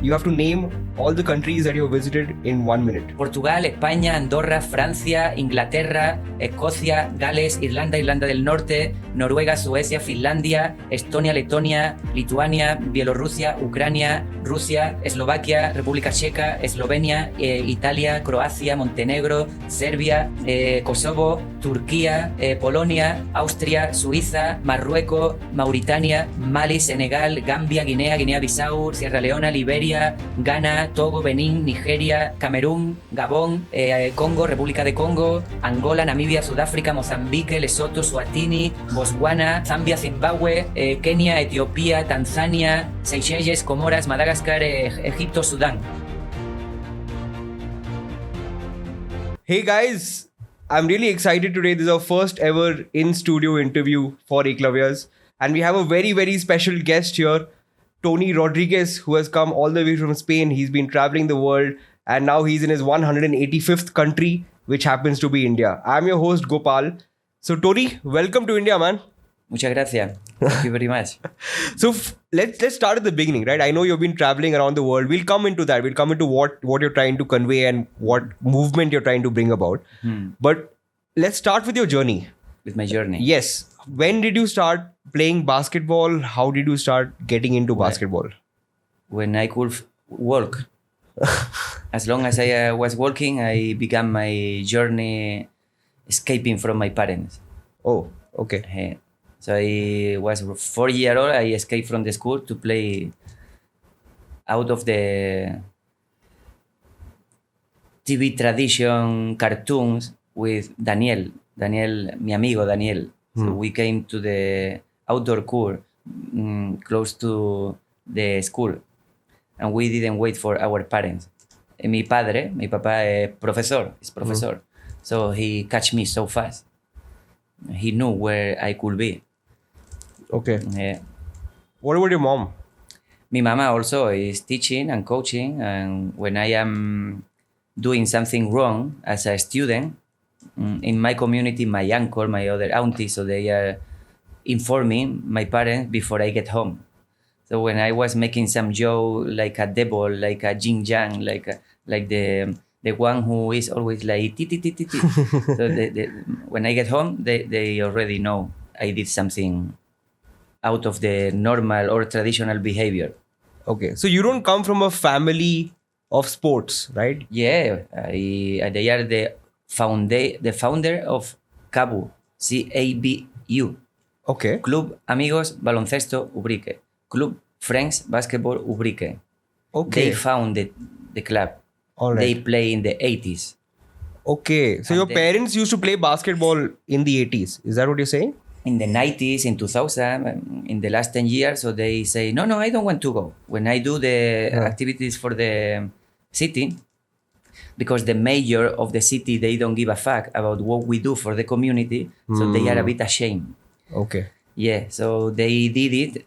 You have to name all the countries that you have visited in 1 minute. Portugal, España, Andorra, Francia, Inglaterra, Escocia, Gales, Irlanda, Irlanda del Norte, Noruega, Suecia, Finlandia, Estonia, Letonia, Lituania, Bielorrusia, Ucrania, Rusia, Eslovaquia, República Checa, Eslovenia, Italia, Croacia, Montenegro, Serbia, Kosovo, Turquía, Polonia, Austria, Suiza, Marruecos, Mauritania, Mali, Senegal, Gambia, Guinea, Guinea-Bissau, Sierra Leona, Liberia, Ghana, Togo, Benín, Nigeria, Camerún, Gabón, Congo, República de Congo, Angola, Namibia, Sudáfrica, Mozambique, Lesoto, Suatini, Botswana, Zambia, Zimbabue, Kenia, Etiopía, Tanzania, Seychelles, Comoras, Madagascar, Egipto, Sudán. Hey guys, I'm really excited today. This is our first ever in-studio interview for Eclavias. And we have a very, very special guest here, Toni Rodriguez, who has come all the way from Spain. He's been traveling the world and now he's in his 185th country, which happens to be India. I'm your host, Gopal. So Toni, welcome to India, man. Muchas gracias. Thank you very much. So let's start at the beginning, right? I know you've been traveling around the world. We'll come into that. We'll come into what you're trying to convey and what movement you're trying to bring about. But let's start with your journey. With my journey? Yes. When did you start playing basketball? How did you start getting into basketball? When I could walk. As long as I was walking, I began my journey escaping from my parents. Oh, okay. So I was 4 years old. I escaped from the school to play out of the TV tradition cartoons with Daniel, mi amigo Daniel. So we came to the outdoor court close to the school and we didn't wait for our parents. Mi papá es profesor. So he catch me so fast. He knew where I could be. Okay. What about your mom? My mama also is teaching and coaching, and when I am doing something wrong as a student, in my community, my uncle, my other auntie, so they are informing my parents before I get home. So when I was making some joke like a devil, like a yin yang, like the one who is always like ti ti ti ti ti. So when I get home, they already know I did something out of the normal or traditional behavior. Okay, so you don't come from a family of sports, right? Yeah, they are the founder of CABU, CABU. Okay. Club Amigos Baloncesto Ubrique. Club Friends Basketball Ubrique. Okay. They founded the club. All right. They play in the 80s. Okay, so your parents used to play basketball in the 80s. Is that what you're saying? In the 90s, in 2000, in the last 10 years, so they say, no, I don't want to go. When I do the activities for the city, because the mayor of the city, they don't give a fuck about what we do for the community, so they are a bit ashamed. Okay. Yeah, so they did it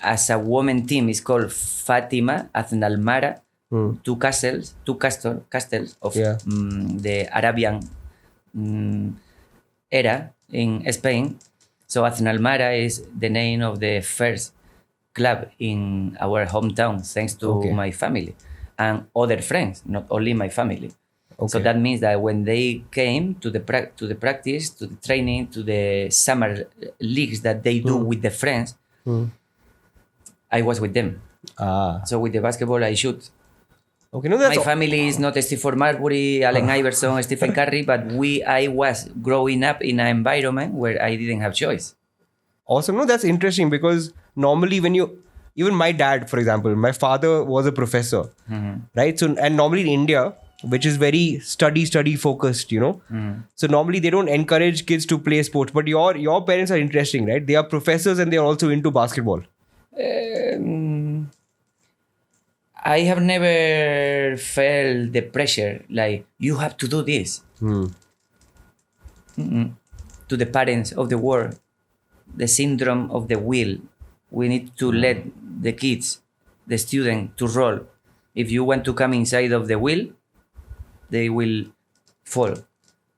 as a woman team. It's called Fatima Aznalmara, two castles of the Arabian era in Spain. So Aznalmara is the name of the first club in our hometown, thanks to my family and other friends, not only my family. Okay. So that means that when they came to the practice, to the training, to the summer leagues that they do with the friends, I was with them. So with the basketball, I shoot. Okay, no, my family is not Stephen Marbury, Allen Iverson, Stephen Curry, but I was growing up in an environment where I didn't have choice. Awesome. No, that's interesting because normally even my dad, for example, my father was a professor, right? So, and normally in India, which is very study focused, So normally they don't encourage kids to play sports, but your parents are interesting, right? They are professors and they are also into basketball. I have never felt the pressure, like, you have to do this. To the parents of the world, the syndrome of the wheel. We need to let the kids, the student, to roll. If you want to come inside of the wheel, they will fall.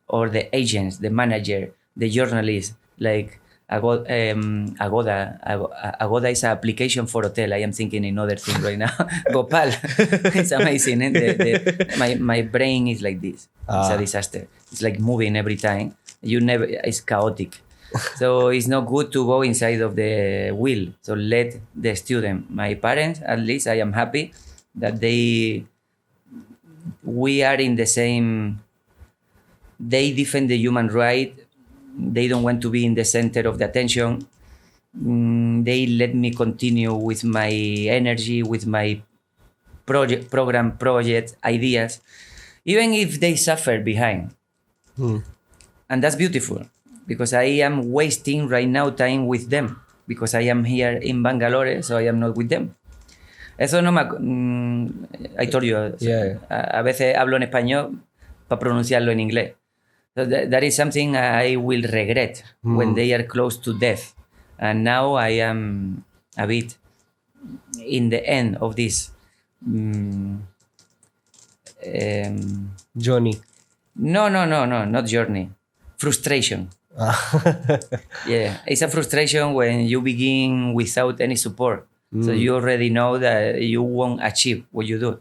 Or the agents, the manager, the journalist, like Agoda is an application for hotel. I am thinking in other thing right now. Gopal, it's amazing. My brain is like this. It's a disaster. It's like moving every time. It's chaotic. So it's not good to go inside of the wheel. So let the student, my parents, at least I am happy that we are in the same, they defend the human right. They don't want to be in the center of the attention. They let me continue with my energy, with my project ideas, even if they suffer behind. And that's beautiful, because I am wasting right now time with them, because I am here in Bangalore, so I am not with them. Eso no me... I told you, a veces hablo en español para pronunciarlo en inglés. So that is something I will regret when they are close to death. And now I am a bit in the end of this journey. No, not journey. Frustration. Yeah, it's a frustration when you begin without any support. So you already know that you won't achieve what you do.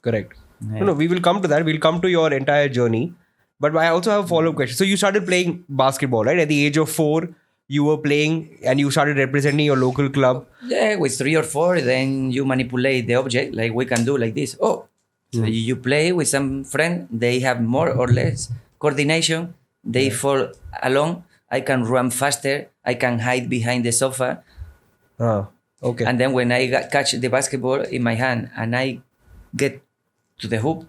Correct. Yeah. No, we will come to that. We'll come to your entire journey. But I also have a follow-up question. So you started playing basketball, right? At the age of 4, you were playing and you started representing your local club. Yeah, with 3 or 4, then you manipulate the object like we can do like this. So you play with some friend. They have more or less coordination. They fall along. I can run faster. I can hide behind the sofa. Okay. And then when I catch the basketball in my hand and I get to the hoop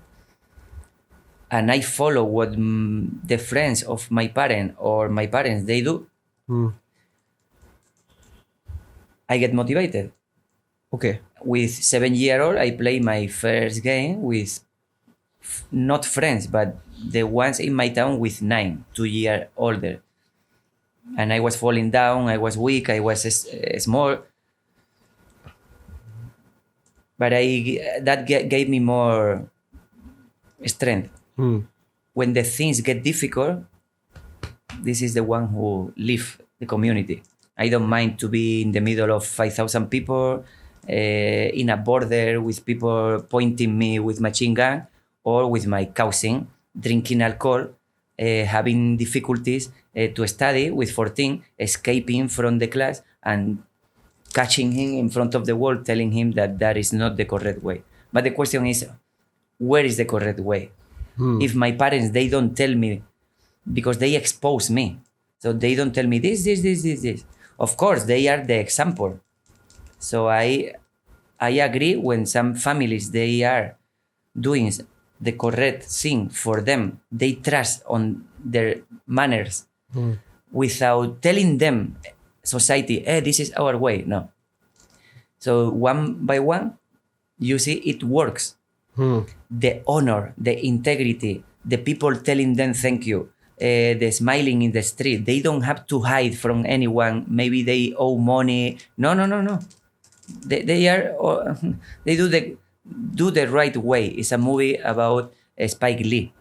and I follow what the friends of my parent or my parents, they do, I get motivated. Okay. With 7-year-old, I play my first game with not friends, but the ones in my town with 9, 2 years older. And I was falling down, I was weak, I was small. But that gave me more strength. When the things get difficult, this is the one who leave the community. I don't mind to be in the middle of 5,000 people, in a border with people pointing me with machine gun, or with my cousin drinking alcohol, having difficulties to study with 14, escaping from the class and catching him in front of the wall, telling him that is not the correct way. But the question is, where is the correct way? If my parents, they don't tell me, because they expose me. So they don't tell me this. Of course, they are the example. So I agree when some families, they are doing the correct thing for them. They trust on their manners without telling them, society, this is our way. No. So one by one, you see it works. The honor, the integrity, the people telling them thank you, the smiling in the street. They don't have to hide from anyone. Maybe they owe money. No. They do the right way. It's a movie about Spike Lee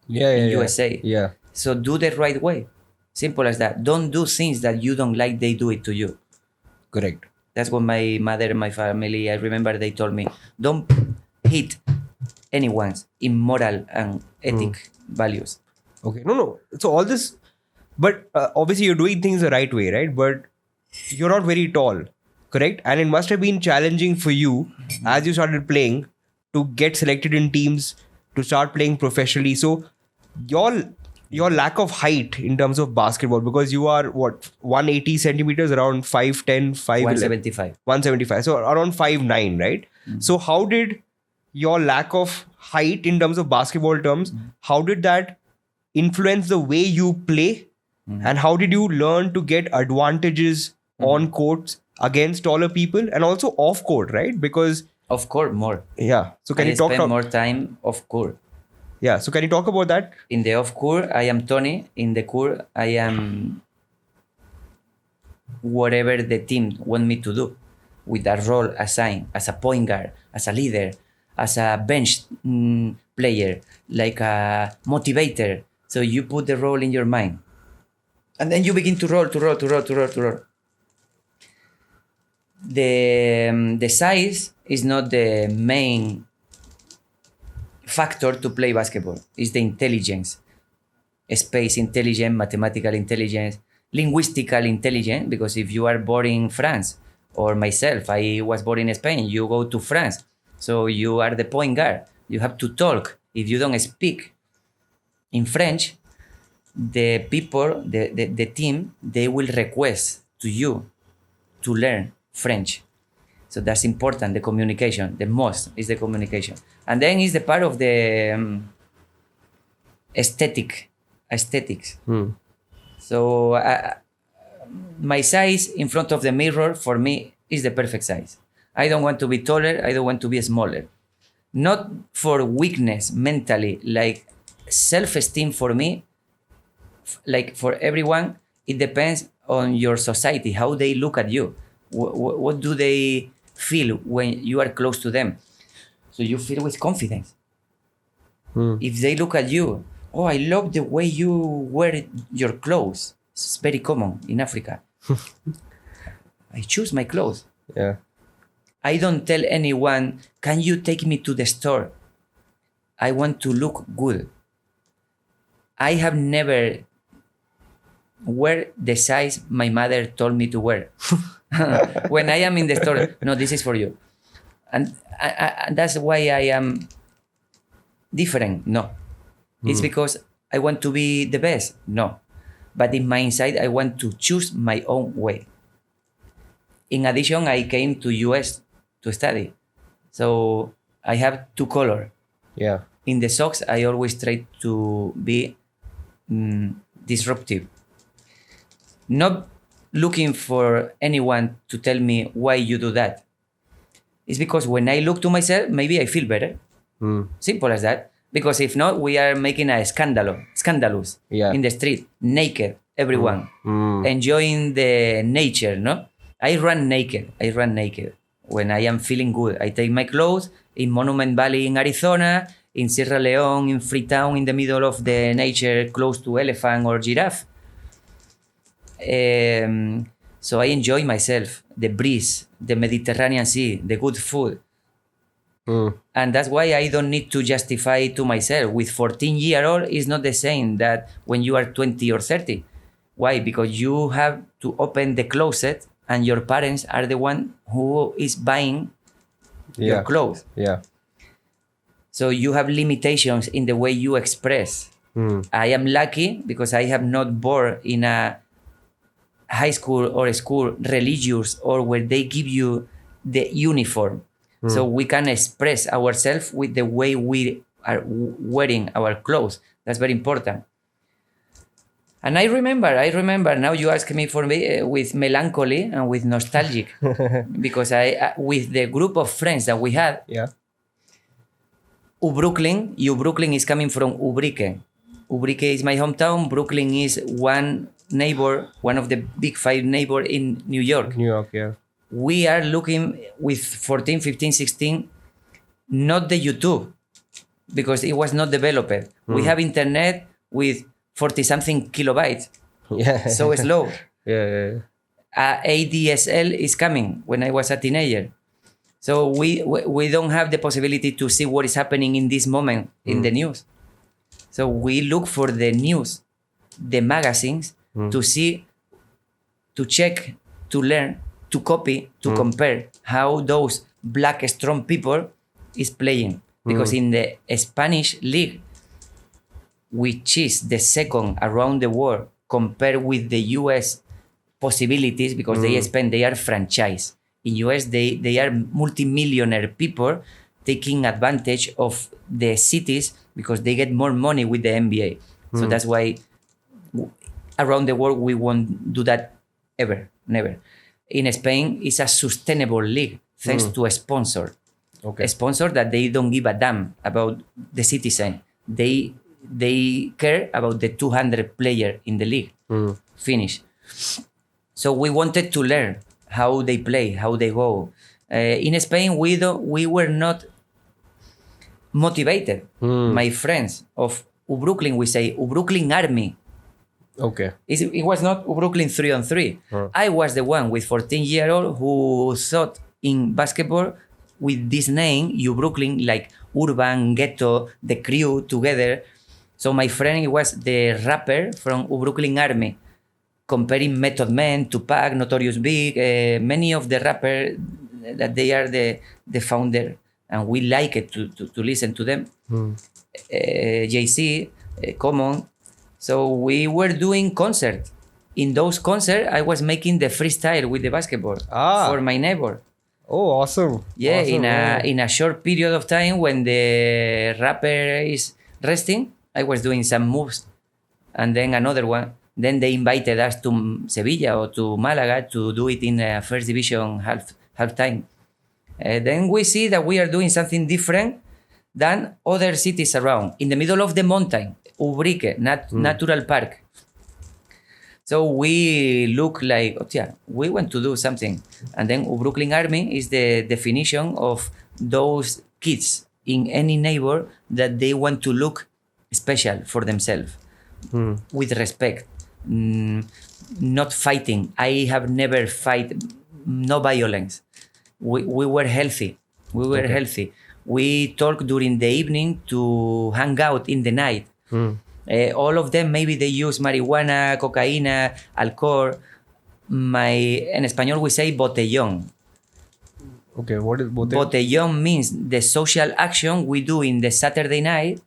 in USA. Yeah. So do the right way. Simple as that. Don't do things that you don't like. They do it to you. Correct. That's what my mother and my family, I remember they told me, don't hit anyone's immoral and ethic values. Okay. No. So all this, but obviously you're doing things the right way, right? But you're not very tall, correct? And it must have been challenging for you as you started playing to get selected in teams, to start playing professionally. So your lack of height in terms of basketball, because you are 180 centimeters, around 5'10", 175. 175. So around 5'9", right? So how did your lack of height in terms of basketball terms, how did that influence the way you play? And how did you learn to get advantages on courts against taller people and also off court, right? Because of course, more. Yeah. So can you talk about more time off court? Yeah. So can you talk about that? In the off court, I am Toni. In the court, I am whatever the team want me to do, with a role assigned as a point guard, as a leader, as a bench player, like a motivator. So you put the role in your mind. And then you begin to roll. The size is not the main factor to play basketball. It's the intelligence, space intelligence, mathematical intelligence, linguistical intelligence. Because if you are born in France, or myself, I was born in Spain, you go to France, so you are the point guard. You have to talk. If you don't speak in French, the people, the team, they will request to you to learn French. So that's important, the communication. The most is the communication. And then is the part of the aesthetics. So my size in front of the mirror, for me, is the perfect size. I don't want to be taller. I don't want to be smaller. Not for weakness mentally, like self-esteem for me, like for everyone, it depends on your society, how they look at you. What do they feel when you are close to them? So you feel with confidence. If they look at you, oh, I love the way you wear your clothes. It's very common in Africa. I choose my clothes. Yeah. I don't tell anyone, can you take me to the store? I want to look good. I have never wear the size my mother told me to wear. When I am in the store, no, this is for you. And that's why I am different. No. It's because I want to be the best. No. But in my inside, I want to choose my own way. In addition, I came to US to study. So I have two colors. Yeah. In the socks, I always try to be disruptive. Not looking for anyone to tell me why you do that. It's because when I look to myself, maybe I feel better. Simple as that. Because if not, we are making a scandalous in the street, naked, everyone, enjoying the nature, no? I run naked. When I am feeling good, I take my clothes in Monument Valley in Arizona, in Sierra Leone, in Freetown, in the middle of the nature, close to elephant or giraffe. So I enjoy myself, the breeze, the Mediterranean Sea, the good food. And that's why I don't need to justify to myself. With 14-year-old, it's not the same that when you are 20 or 30. Why? Because you have to open the closet and your parents are the one who is buying your clothes. Yeah. So you have limitations in the way you express. I am lucky because I have not born in a high school or a school religious or where they give you the uniform. So we can express ourselves with the way we are wearing our clothes. That's very important. And I remember, now you ask me for me with melancholy and with nostalgic, because I with the group of friends that we had, Brooklyn is coming from Ubrique. Ubrique is my hometown. Brooklyn is one of the big 5 neighbors in New York. We are looking with 14, 15, 16, not the YouTube, because it was not developed. We have internet with 40-something kilobytes. So slow. ADSL is coming when I was a teenager. So we don't have the possibility to see what is happening in this moment in the news. So we look for the news, the magazines, to see, to check, to learn, to copy, to compare how those black strong people is playing. Because in the Spanish league, which is the second around the world, compared with the US possibilities, because they are franchise. In US, they are multi-millionaire people taking advantage of the cities because they get more money with the NBA. So that's why around the world, we won't do that ever, never. In Spain, it's a sustainable league thanks to a sponsor. A sponsor that they don't give a damn about the citizen. They care about the 200 player in the league. Finish. So we wanted to learn how they play, how they go. In Spain, we were not motivated. My friends of Brooklyn, we say Brooklyn Army. Okay. It was not Brooklyn 3-on-3. Huh. I was the one with 14-year-old who thought in basketball with this name, U Brooklyn, like urban, ghetto, the crew together. So my friend was the rapper from U Brooklyn Army, comparing Method Man, Tupac, Notorious Big, many of the rappers that they are the founder, and we like it to listen to them. Jay-Z, Common. So we were doing concerts. In those concerts, I was making the freestyle with the basketball for my neighbor. Oh, awesome. Yeah, Awesome. in a short period of time when the rapper is resting, I was doing some moves, and then another one. Then they invited us to Sevilla or to Malaga to do it in a first division half time. Then we see that we are doing something different than other cities around. In the middle of the mountain, Ubrique, natural park. So we look like, oh, yeah, we want to do something. And then Brooklyn Army is the definition of those kids in any neighbor that they want to look special for themselves, with respect, not fighting. I have never fight, no violence. We were healthy. We were healthy. We talk during the evening to hang out in the night. All of them, maybe they use marijuana, cocaína, alcohol. En español we say botellón. Okay, what is botellón? Botellón means the social action we do in the Saturday night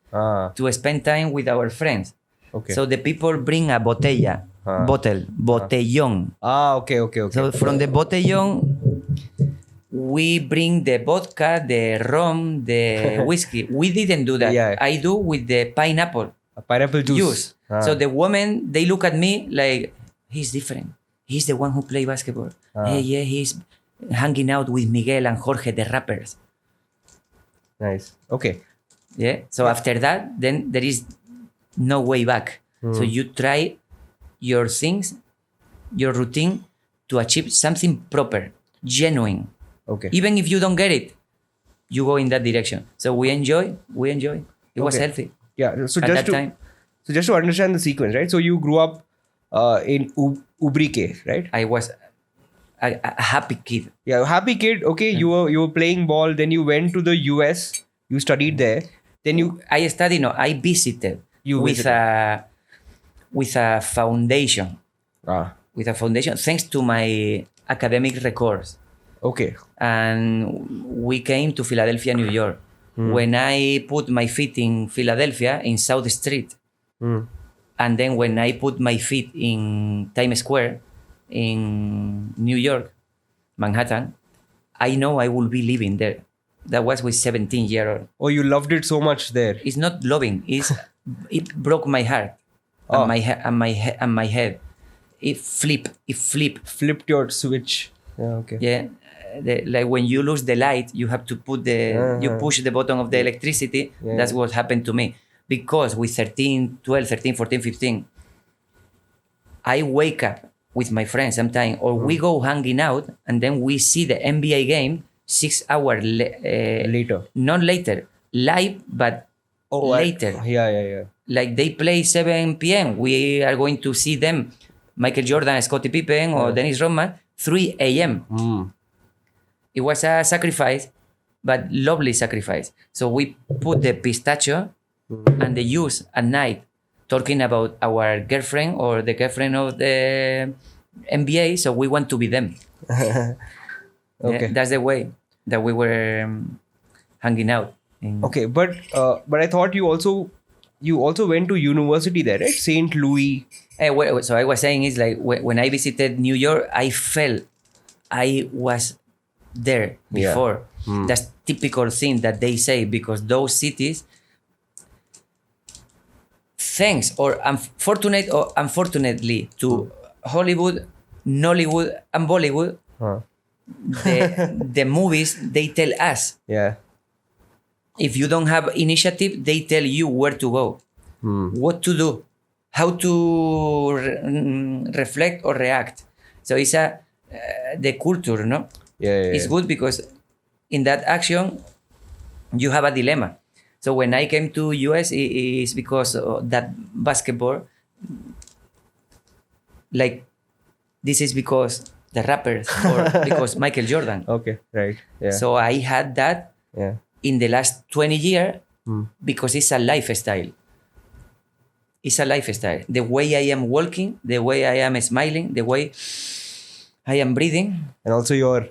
to spend time with our friends. Okay. So the people bring a botella, botellón. Okay. So from the botellón, we bring the vodka, the rum, the whiskey. We didn't do that. Yeah. I do with the pineapple. A pineapple juice. So the women, they look at me like, he's different. He's the one who play basketball. Yeah, he's hanging out with Miguel and Jorge, the rappers. Nice. Okay. Yeah. So after that, then there is no way back. So you try your things, your routine to achieve something proper, genuine. Okay. Even if you don't get it, you go in that direction. So we enjoy. It was healthy. Yeah. So At that time. just to understand the sequence, right? So you grew up in Ubrique, right? I was a happy kid. Yeah, happy kid. Okay, you were playing ball. Then you went to the US. You studied there. Then I visited with a foundation. With a foundation, thanks to my academic records. Okay. And we came to Philadelphia, New York. When I put my feet in Philadelphia, in South Street, and then when I put my feet in Times Square, in New York, Manhattan, I know I will be living there. That was with 17-year-old. Oh, you loved it so much there. It's not loving. It broke my heart and my head. It flipped Your switch. Yeah. Okay. Yeah. Like when you lose the light, you have to put you push the button of the electricity. Yeah. That's what happened to me. Because with 13, 12, 13, 14, 15, I wake up with my friends sometimes, or we go hanging out, and then we see the NBA game 6 hours Later. Not later, live, but later. Yeah. Like they play 7 p.m. We are going to see them, Michael Jordan, Scottie Pippen, or Dennis Rodman, 3 a.m. It was a sacrifice, but lovely sacrifice. So we put the pistachio and the juice at night, talking about our girlfriend or the girlfriend of the NBA. So we want to be them. Okay. Yeah, that's the way that we were hanging out. Okay, but I thought you also went to university there, right? St. Louis. So I was saying is like when I visited New York, I felt I was there before. That's typical thing that they say, because those cities, thanks or unfortunately to Hollywood, Nollywood, and Bollywood, the movies, they tell us. Yeah. If you don't have initiative, they tell you where to go, what to do, how to reflect or react. So it's the culture, no? Yeah. It's good because in that action, you have a dilemma. So when I came to US, it's because of that basketball like this is because the rappers or because Michael Jordan. Okay, right. Yeah. So I had that yeah. in the last 20 years because it's a lifestyle. It's a lifestyle. The way I am walking, the way I am smiling, the way I am breathing. And also your...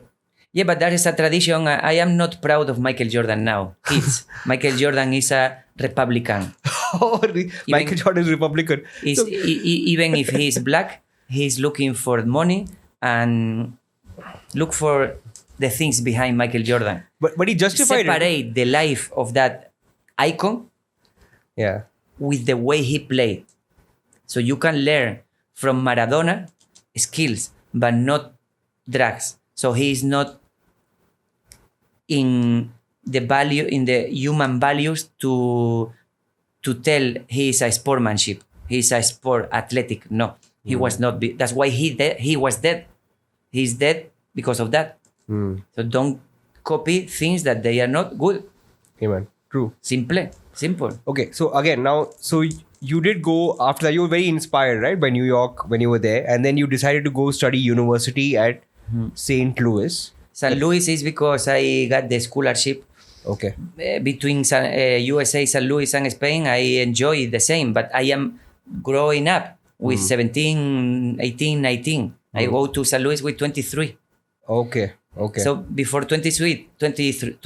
Yeah, but that is a tradition. I am not proud of Michael Jordan now. Kids, Michael Jordan is a Republican. Michael Jordan is Republican. Even if he is black, he's looking for money and look for the things behind Michael Jordan. But he justified Separate the life of that icon with the way he played. So you can learn from Maradona skills, but not drugs. So he is not in the human values to tell he is a sportsmanship. He is a sport athletic. No, he was not. That's why he was dead. He's dead because of that. So don't copy things that they are not good. Amen. True. Simple. Okay, so again, now, so you did go after that. You were very inspired, right, by New York when you were there, and then you decided to go study university at St. Louis. St. Louis is because I got the scholarship. Okay. Between USA, St. Louis, and Spain, I enjoy the same, but I am growing up with 17, 18, 19. I go to St. Louis with 23. Okay. So before 20 suite, the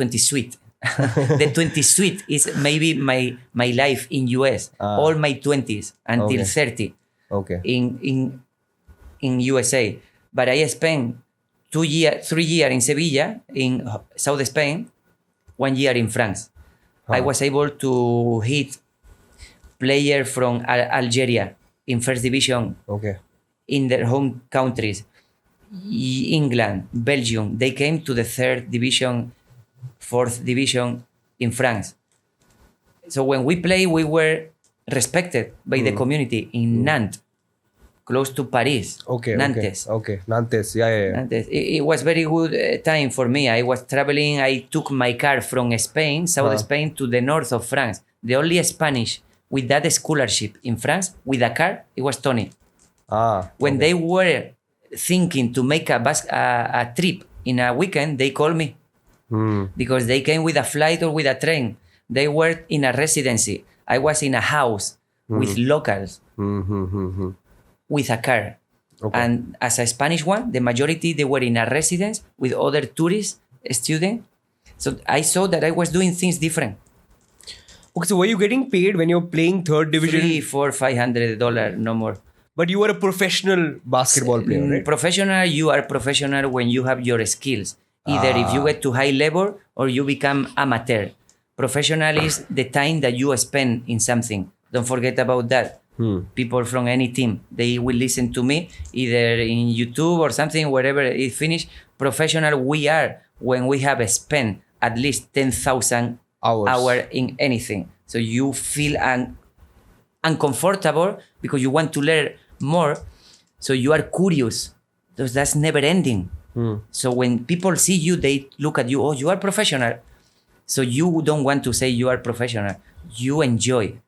20 suite is maybe my life in US. All my 20s until 30. Okay. In USA. But I spent 3 years in Sevilla, in South Spain, 1 year in France. I was able to hit player from Algeria in first division in their home countries. England, Belgium, they came to the third division, fourth division in France. So when we play, we were respected by the community in Nantes, close to Paris. Nantes. Nantes. Yeah. Nantes. It was very good time for me. I was traveling. I took my car from Spain, South Spain, to the north of France. The only Spanish with that scholarship in France with a car, it was Toni. When they were thinking to make a trip in a weekend, they called me because they came with a flight or with a train. They were in a residency. I was in a house with locals with a car. And as a Spanish one, the majority, they were in a residence with other tourist students. So I saw that I was doing things different. Okay, so were you getting paid when you're playing third division? $300, $400, no more. But you were a professional basketball player, right? Professional, you are professional when you have your skills. Either if you get to high level or you become amateur. Professional is the time that you spend in something. Don't forget about that. People from any team, they will listen to me either in YouTube or something, wherever it finished. Professional we are when we have spent at least 10,000 hours in anything. So you feel uncomfortable because you want to learn more. So you are curious. That's never ending. So when people see you, they look at you, oh, you are professional. So you don't want to say you are professional. You enjoy.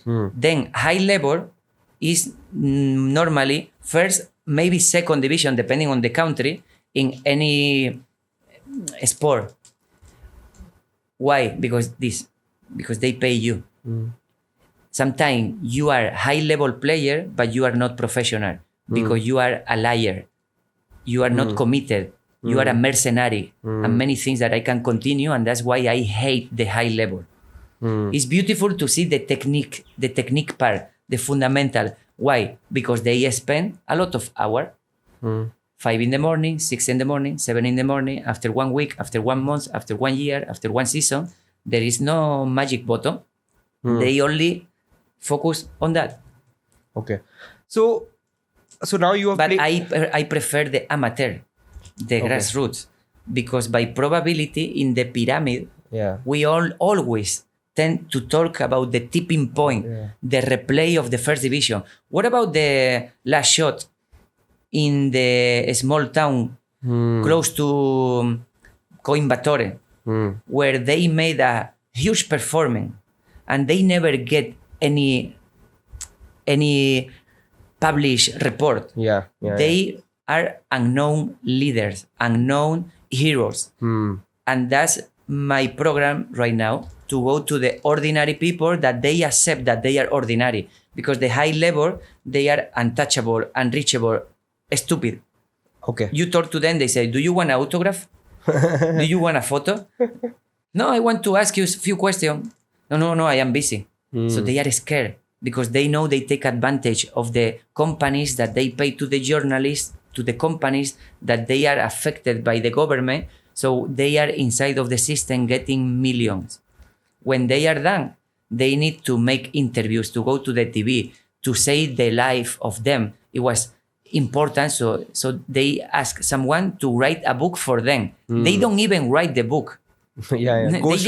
Then high level is normally first, maybe second division, depending on the country, in any sport. Why? Because they pay you. Sometimes you are high level player, but you are not professional because you are a liar. You are not committed. You are a mercenary and many things that I can continue. And that's why I hate the high level. It's beautiful to see the technique part, the fundamental. Why? Because they spend a lot of hours. 5 in the morning, 6 in the morning, 7 in the morning, after 1 week, after 1 month, after 1 year, after 1 season. There is no magic button. They only focus on that. Okay. So now you have But I prefer the amateur, the grassroots, because by probability in the pyramid, we always tend to talk about the tipping point, the replay of the first division. What about the last shot in the small town close to Coimbatore, where they made a huge performance and they never get any publish report. Yeah. They are unknown leaders, unknown heroes. And that's my program right now, to go to the ordinary people that they accept that they are ordinary, because the high level, they are untouchable, unreachable, stupid. Okay. You talk to them, they say, do you want an autograph? Do you want a photo? No, I want to ask you a few questions. No, I am busy. So they are scared because they know they take advantage of the companies that they pay to the journalists, to the companies that they are affected by the government. So they are inside of the system getting millions. When they are done, they need to make interviews, to go to the TV, to say the life of them. It was important. So they ask someone to write a book for them. They don't even write the book. They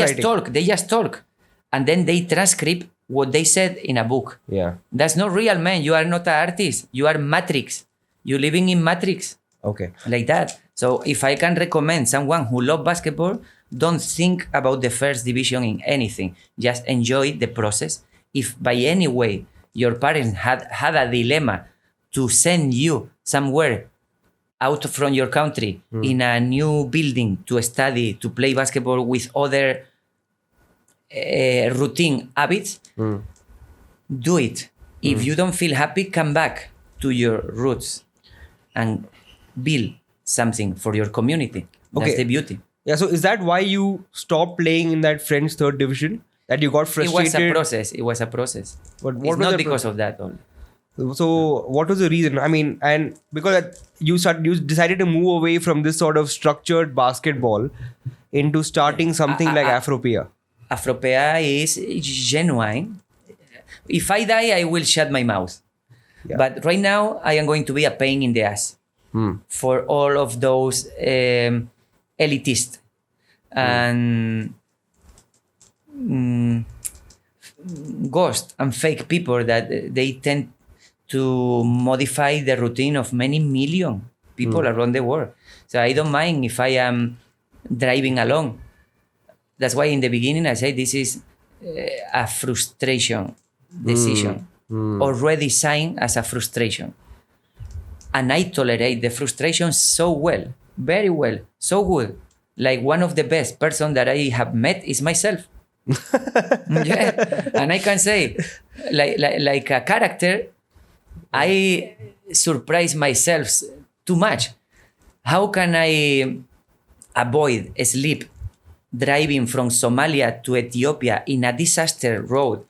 just talk. And then they transcribe what they said in a book. Yeah. That's not real, man. You are not an artist. You are Matrix. You're living in Matrix. Okay. Like that. So if I can recommend someone who loves basketball, don't think about the first division in anything. Just enjoy the process. If by any way your parents had a dilemma to send you somewhere out from your country in a new building to study, to play basketball with other routine habits, do it. If you don't feel happy, come back to your roots and build something for your community. That's the beauty. Yeah, so is that why you stopped playing in that French third division? That you got frustrated? It was a process. But it's not because of that only. So what was the reason? I mean, and because you decided to move away from this sort of structured basketball into starting something like Afropea. Afropea is genuine. If I die, I will shut my mouth. Yeah. But right now, I am going to be a pain in the ass for all of those elitists and ghost and fake people that they tend to modify the routine of many million people around the world. So I don't mind if I am driving along. That's why in the beginning I say this is a frustration decision, already signed as a frustration. And I tolerate the frustration so well, very well, so good. Like one of the best person that I have met is myself. Yeah. And I can say, like a character, I surprise myself too much. How can I avoid sleep driving from Somalia to Ethiopia in a disaster road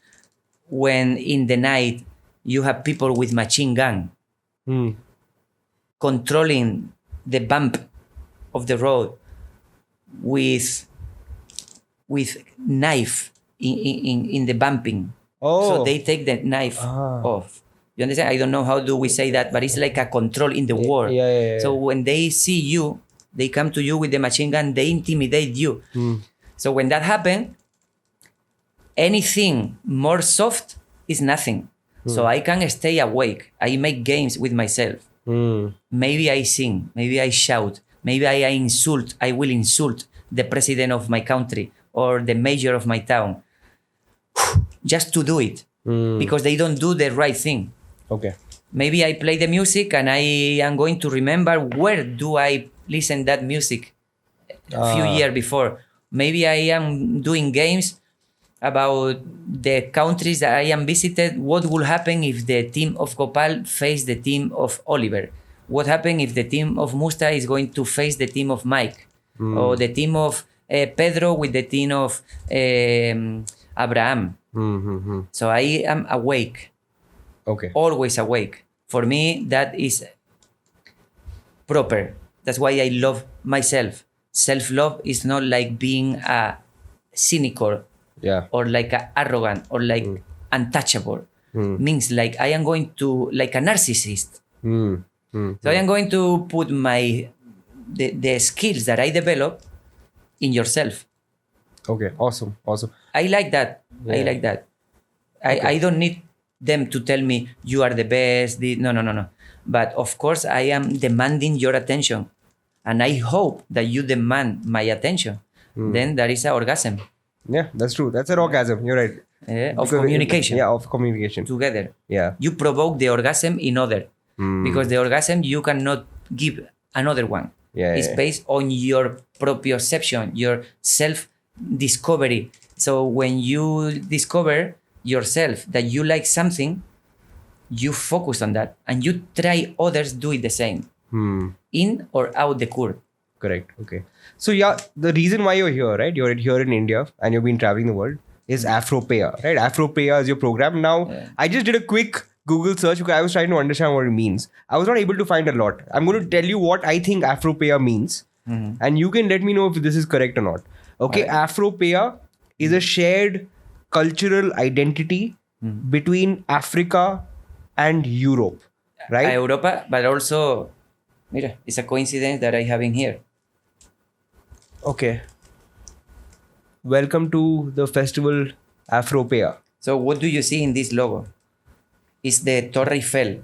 when in the night you have people with machine gun controlling the bump of the road with knife in the bumping. So they take the knife off. You understand? I don't know how do we say that, but it's like a control in the war. Yeah. So when they see you, they come to you with the machine gun, they intimidate you. So when that happens, anything more soft is nothing. So I can stay awake. I make games with myself. Maybe I sing, maybe I shout, maybe I will insult the president of my country or the mayor of my town just to do it because they don't do the right thing. Okay. Maybe I play the music and I am going to remember where do I listen that music a few years before. Maybe I am doing games about the countries that I am visited. What will happen if the team of Gopal face the team of Oliver? What happens if the team of Musta is going to face the team of Mike? Or the team of Pedro with the team of Abraham? So I am awake. Okay. Always awake. For me, that is proper. That's why I love myself. Self-love is not like being a cynical or like a arrogant or like untouchable. Means like I am going to, like a narcissist. So I am going to put the skills that I develop in yourself. Okay, awesome. I like that. Okay. I don't need them to tell me you are the best. No. But of course, I am demanding your attention. And I hope that you demand my attention. Then there is an orgasm. Yeah, that's true. That's an orgasm. You're right. of communication. Of communication. Together. Yeah. You provoke the orgasm in other. Hmm. Because the orgasm you cannot give another one. Yeah, It's yeah. based on your proprioception, your self-discovery. So when you discover yourself that you like something, you focus on that and you try others do it the same, in or out the court. Correct. Okay. So yeah, the reason why you're here, right? You're here in India and you've been traveling the world is Afropea, right? Afropea is your program. Now, I just did a quick Google search because I was trying to understand what it means. I was not able to find a lot. I'm going to tell you what I think Afropea means, and you can let me know if this is correct or not. Okay, Afropea is a shared cultural identity between Africa and Europe, right? Europa, but also, mira, it's a coincidence that I have in here. Okay. Welcome to the festival Afropea. So what do you see in this logo? It's the Torre Eiffel.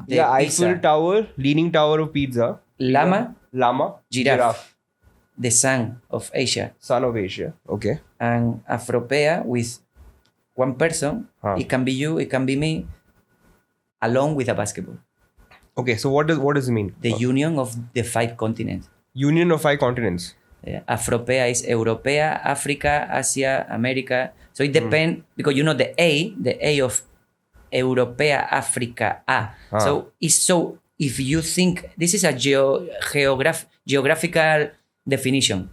The Eiffel Pisa, Tower, Leaning Tower of Pizza, Llama, Llama, Giraffe. The sun of Asia, Son of Asia. Okay. and Afropea with one person. It can be you, it can be me, along with a basketball. Okay. So what does it mean? The union of the 5 continents. Union of 5 continents. Afropea is Europea, Africa, Asia, America. So it depends because you know the A of Europea, Africa, So if you think this is a geographical definition.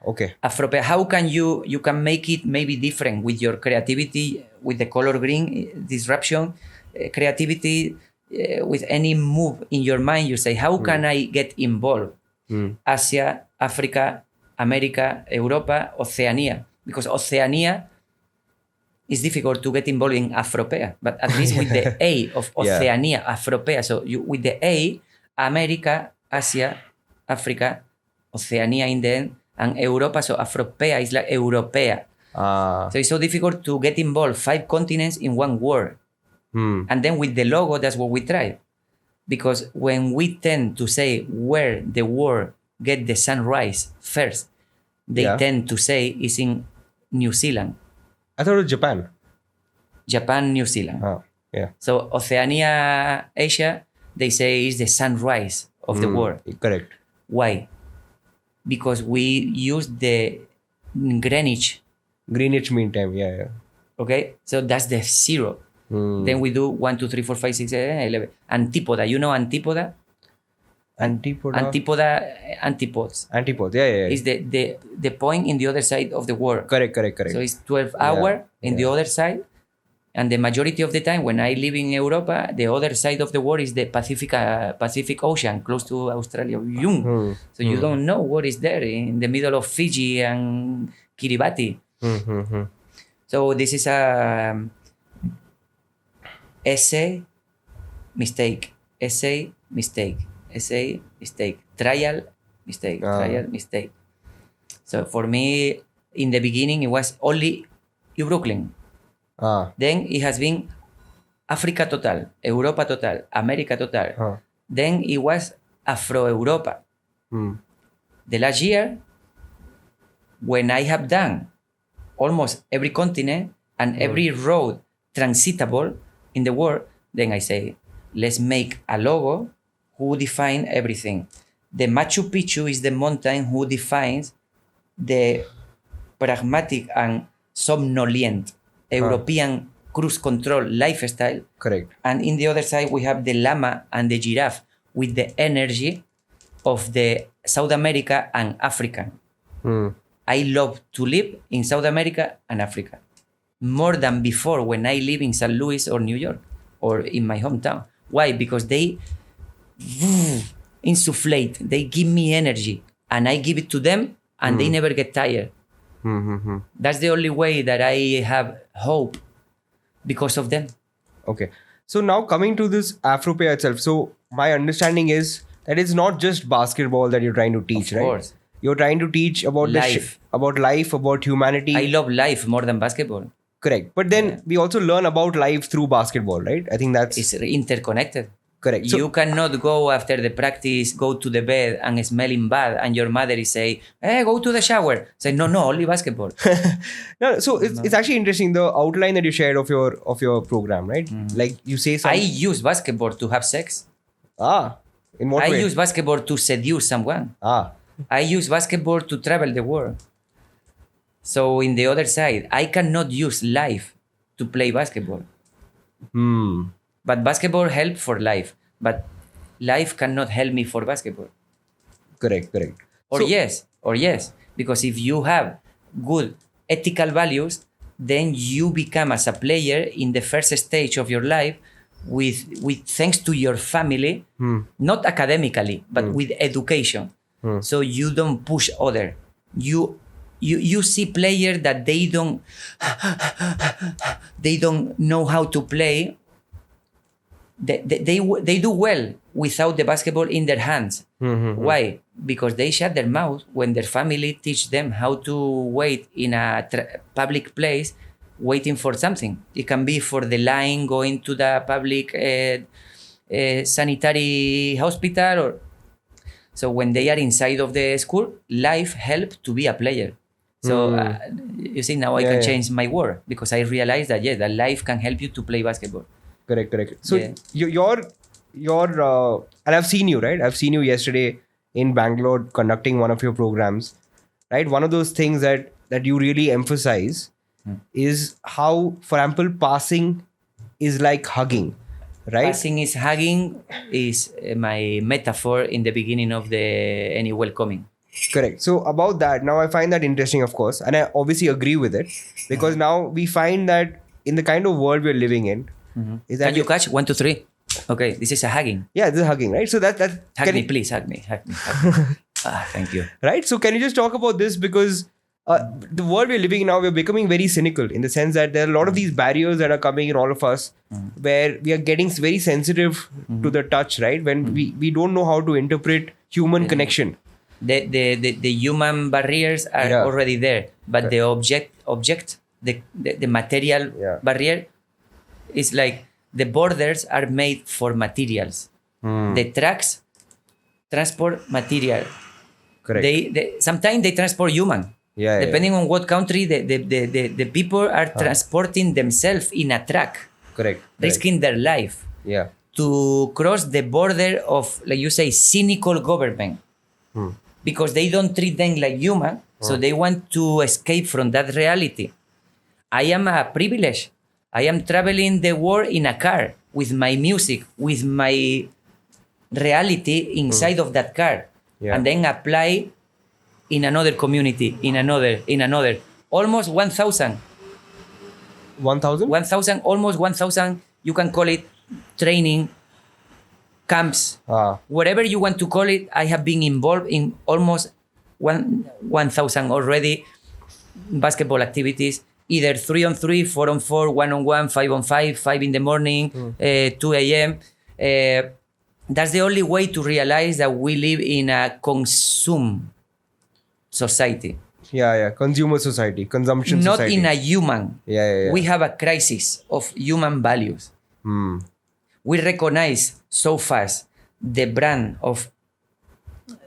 Okay. Afropea, how can you can make it maybe different with your creativity, with the color green disruption, creativity, with any move in your mind. You say, how can I get involved? Asia, Africa, America, Europa, Oceania. Because Oceania is difficult to get involved in Afropea, but at least with the A of Oceania, Afropea. So with the A, America, Asia, Africa, Oceania in the end, and Europa. So Afropea is like Europea. So it's so difficult to get involved 5 continents in one word. And then with the logo, that's what we try. Because when we tend to say where the world get the sunrise first, they tend to say is in New Zealand. I thought it was Japan. Japan, New Zealand. Yeah. So Oceania, Asia, they say is the sunrise of the world. Correct. Why? Because we use the Greenwich. Greenwich Mean Time. Yeah. Okay? So that's the 0. Then we do 1, 2, 3, 4, 5, 6, 7, 11. Antipoda. You know Antipoda? Antipoda, antipodes. Antipodes. Yeah. Is the point in the other side of the world. Correct. So it's 12 hours in the other side. And the majority of the time when I live in Europa, the other side of the world is the Pacific Ocean, close to Australia. So you don't know what is there in the middle of Fiji and Kiribati. So this is a essay, mistake, essay, mistake, essay, mistake, trial, mistake, trial, mistake. So for me, in the beginning, it was only Brooklyn. Then it has been Africa total, Europa total, America total. Then it was Afro-Europa. The last year, when I have done almost every continent and every road transitable in the world, then I say, let's make a logo who define everything. The Machu Picchu is the mountain who defines the pragmatic and somnolent European cruise control lifestyle. Correct. And in the other side, we have the llama and the giraffe with the energy of the South America and African. I love to live in South America and Africa more than before when I live in St. Louis or New York or in my hometown. Why? Because they insufflate, they give me energy and I give it to them and they never get tired. That's the only way that I have hope because of them. Okay. So now coming to this Afropea itself. So my understanding is that it's not just basketball that you're trying to teach, right? Of course. You're trying to teach about life. About life, about humanity. I love life more than basketball. Correct. But then we also learn about life through basketball, right? I think that's... It's interconnected. Correct. So, You cannot go after the practice, go to the bed and smelling bad, and your mother is say, "Hey, go to the shower." Say, "No, only basketball." no, so it's actually interesting the outline that you shared of your program, right? Like you say I use basketball to have sex. In what I way? use basketball to seduce someone. I use basketball to travel the world. So in the other side, I cannot use life to play basketball. But basketball help for life. But life cannot help me for basketball. Correct. Or yes. Because if you have good ethical values, then you become as a player in the first stage of your life with thanks to your family, not academically, but with education. So you don't push other. You see players that they don't know how to play. They do well without the basketball in their hands. Why? Because they shut their mouth when their family teach them how to wait in a public place, waiting for something. It can be for the line going to the public sanitary hospital. So when they are inside of the school, life help to be a player. So you see, now I can change my word because I realize that that life can help you to play basketball. Correct. So your and I've seen you, right? I've seen you yesterday in Bangalore conducting one of your programs, right? One of those things that you really emphasize is how, for example, passing is like hugging, right? Passing is hugging is my metaphor in the beginning of any welcoming. Correct. So about that, now I find that interesting, of course, and I obviously agree with it because now we find that in the kind of world we're living in, is that can you catch 1, 2, 3? Okay, this is a hugging. Yeah, this is hugging, right? So that hug me, please, hug me. Thank you. Right. So can you just talk about this because the world we're living in now, we're becoming very cynical in the sense that there are a lot of these barriers that are coming in all of us, where we are getting very sensitive to the touch, right? When we don't know how to interpret human connection. The human barriers are already there, but the object, the material barrier is like the borders are made for materials. The trucks transport material. Correct. They sometimes they transport human. Depending on what country, the people are transporting themselves in a truck. Correct. Risking their life. To cross the border of, like you say, cynical government. Because they don't treat them like human, so they want to escape from that reality. I am a privilege. I am traveling the world in a car with my music, with my reality inside of that car, and then apply in another community, in another. Almost 1,000. 1,000? 1,000, almost 1,000. You can call it training camps, whatever you want to call it. I have been involved in almost 1,000 already basketball activities, either 3-on-3, 4-on-4, 1-on-1, 5-on-5, 5 in the morning, 2 a.m. That's the only way to realize that we live in a consume society. Consumer society, consumption Not society. in a human. We have a crisis of human values. We recognize so fast the brand of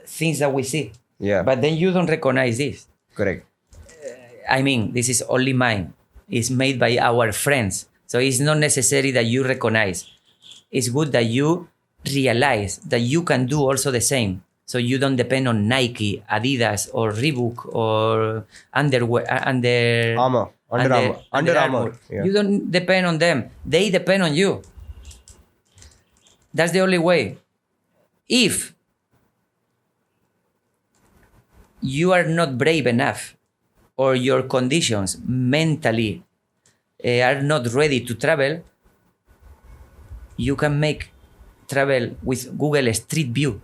things that we see. But then you don't recognize this. Correct. I mean, this is only mine. It's made by our friends. So it's not necessary that you recognize. It's good that you realize that you can do also the same. So you don't depend on Nike, Adidas, or Reebok, or Under Armour. You don't depend on them. They depend on you. That's the only way. If you are not brave enough, or your conditions mentally are not ready to travel, you can make travel with Google Street View.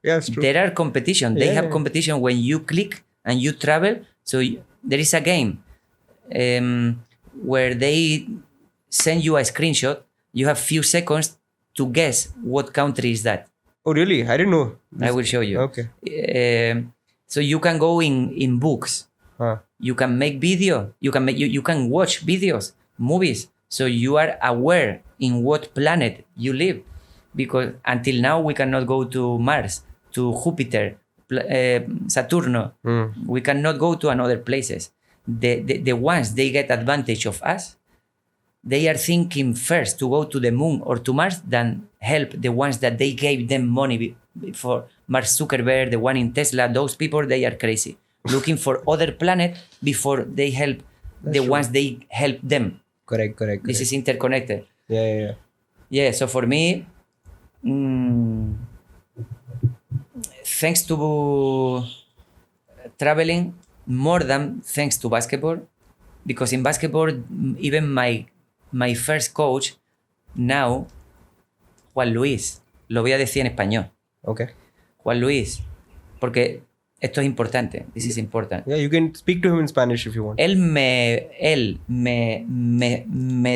It's true. There are competition. They have competition when you click and you travel. So there is a game where they send you a screenshot. You have few seconds to guess what country is that. Oh, really? I didn't know. I will show you. Okay. So you can go in books. You can make video. You can watch videos, movies So you are aware in what planet you live. Because until now, we cannot go to Mars, to Jupiter, Saturno. We cannot go to another places. The ones they get advantage of us, they are thinking first to go to the moon or to Mars than help the ones that they gave them money for. Mark Zuckerberg, the one in Tesla, those people, they are crazy. Looking for other planet before they help the ones they help them. Correct. This is interconnected. Yeah. Yeah, so for me, thanks to traveling more than thanks to basketball, because in basketball, even my first coach now, Juan Luis, lo voy a decir en español. Okay. Juan Luis, porque esto es importante. This is important. Yeah, you can speak to him in Spanish if you want. Él me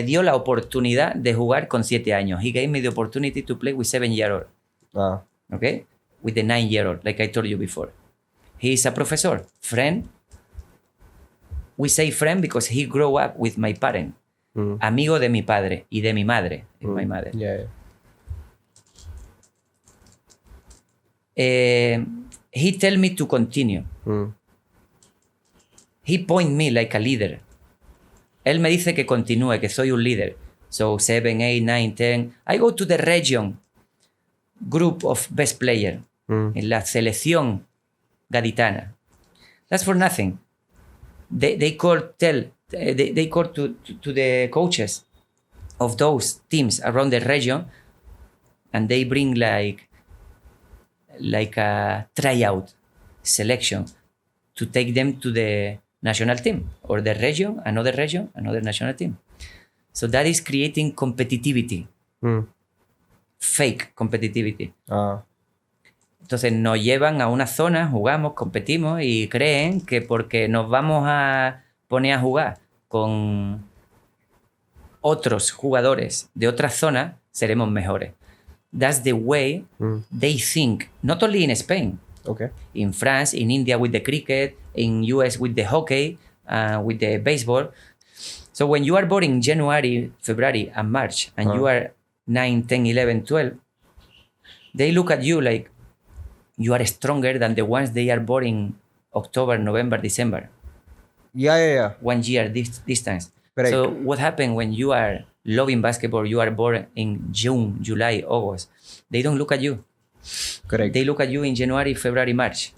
dio la oportunidad de jugar con 7 años. He gave me the opportunity to play with 7-year-old. Okay? With the 9-year-old, like I told you before. He is a professor, friend. We say friend because he grew up with my parent. Amigo de mi padre y de mi madre. My mother. Yeah. He tell me to continue. He point me like a leader. Él me dice que continúe, que soy un líder. So 7, 8, 9, 10. I go to the region group of best player en la selección gaditana. That's for nothing. They call to the coaches of those teams around the region, and they bring like a tryout selection to take them to the national team or the region, another national team. So that is creating competitivity, fake competitivity. Entonces nos llevan a una zona, jugamos, competimos y creen que porque nos vamos a poner a jugar con otros jugadores de otras zonas, seremos mejores. That's the way they think, not only in Spain, in France, in India with the cricket, in US with the hockey, with the baseball. So when you are born in January, February, and March, and you are 9, 10, 11, 12, they look at you like you are stronger than the ones they are born in October, November, December. Yeah. 1 year distance. Right. So what happened when you are loving basketball, you are born in June, July, August, they don't look at you. Correct. They look at you in January, February, March.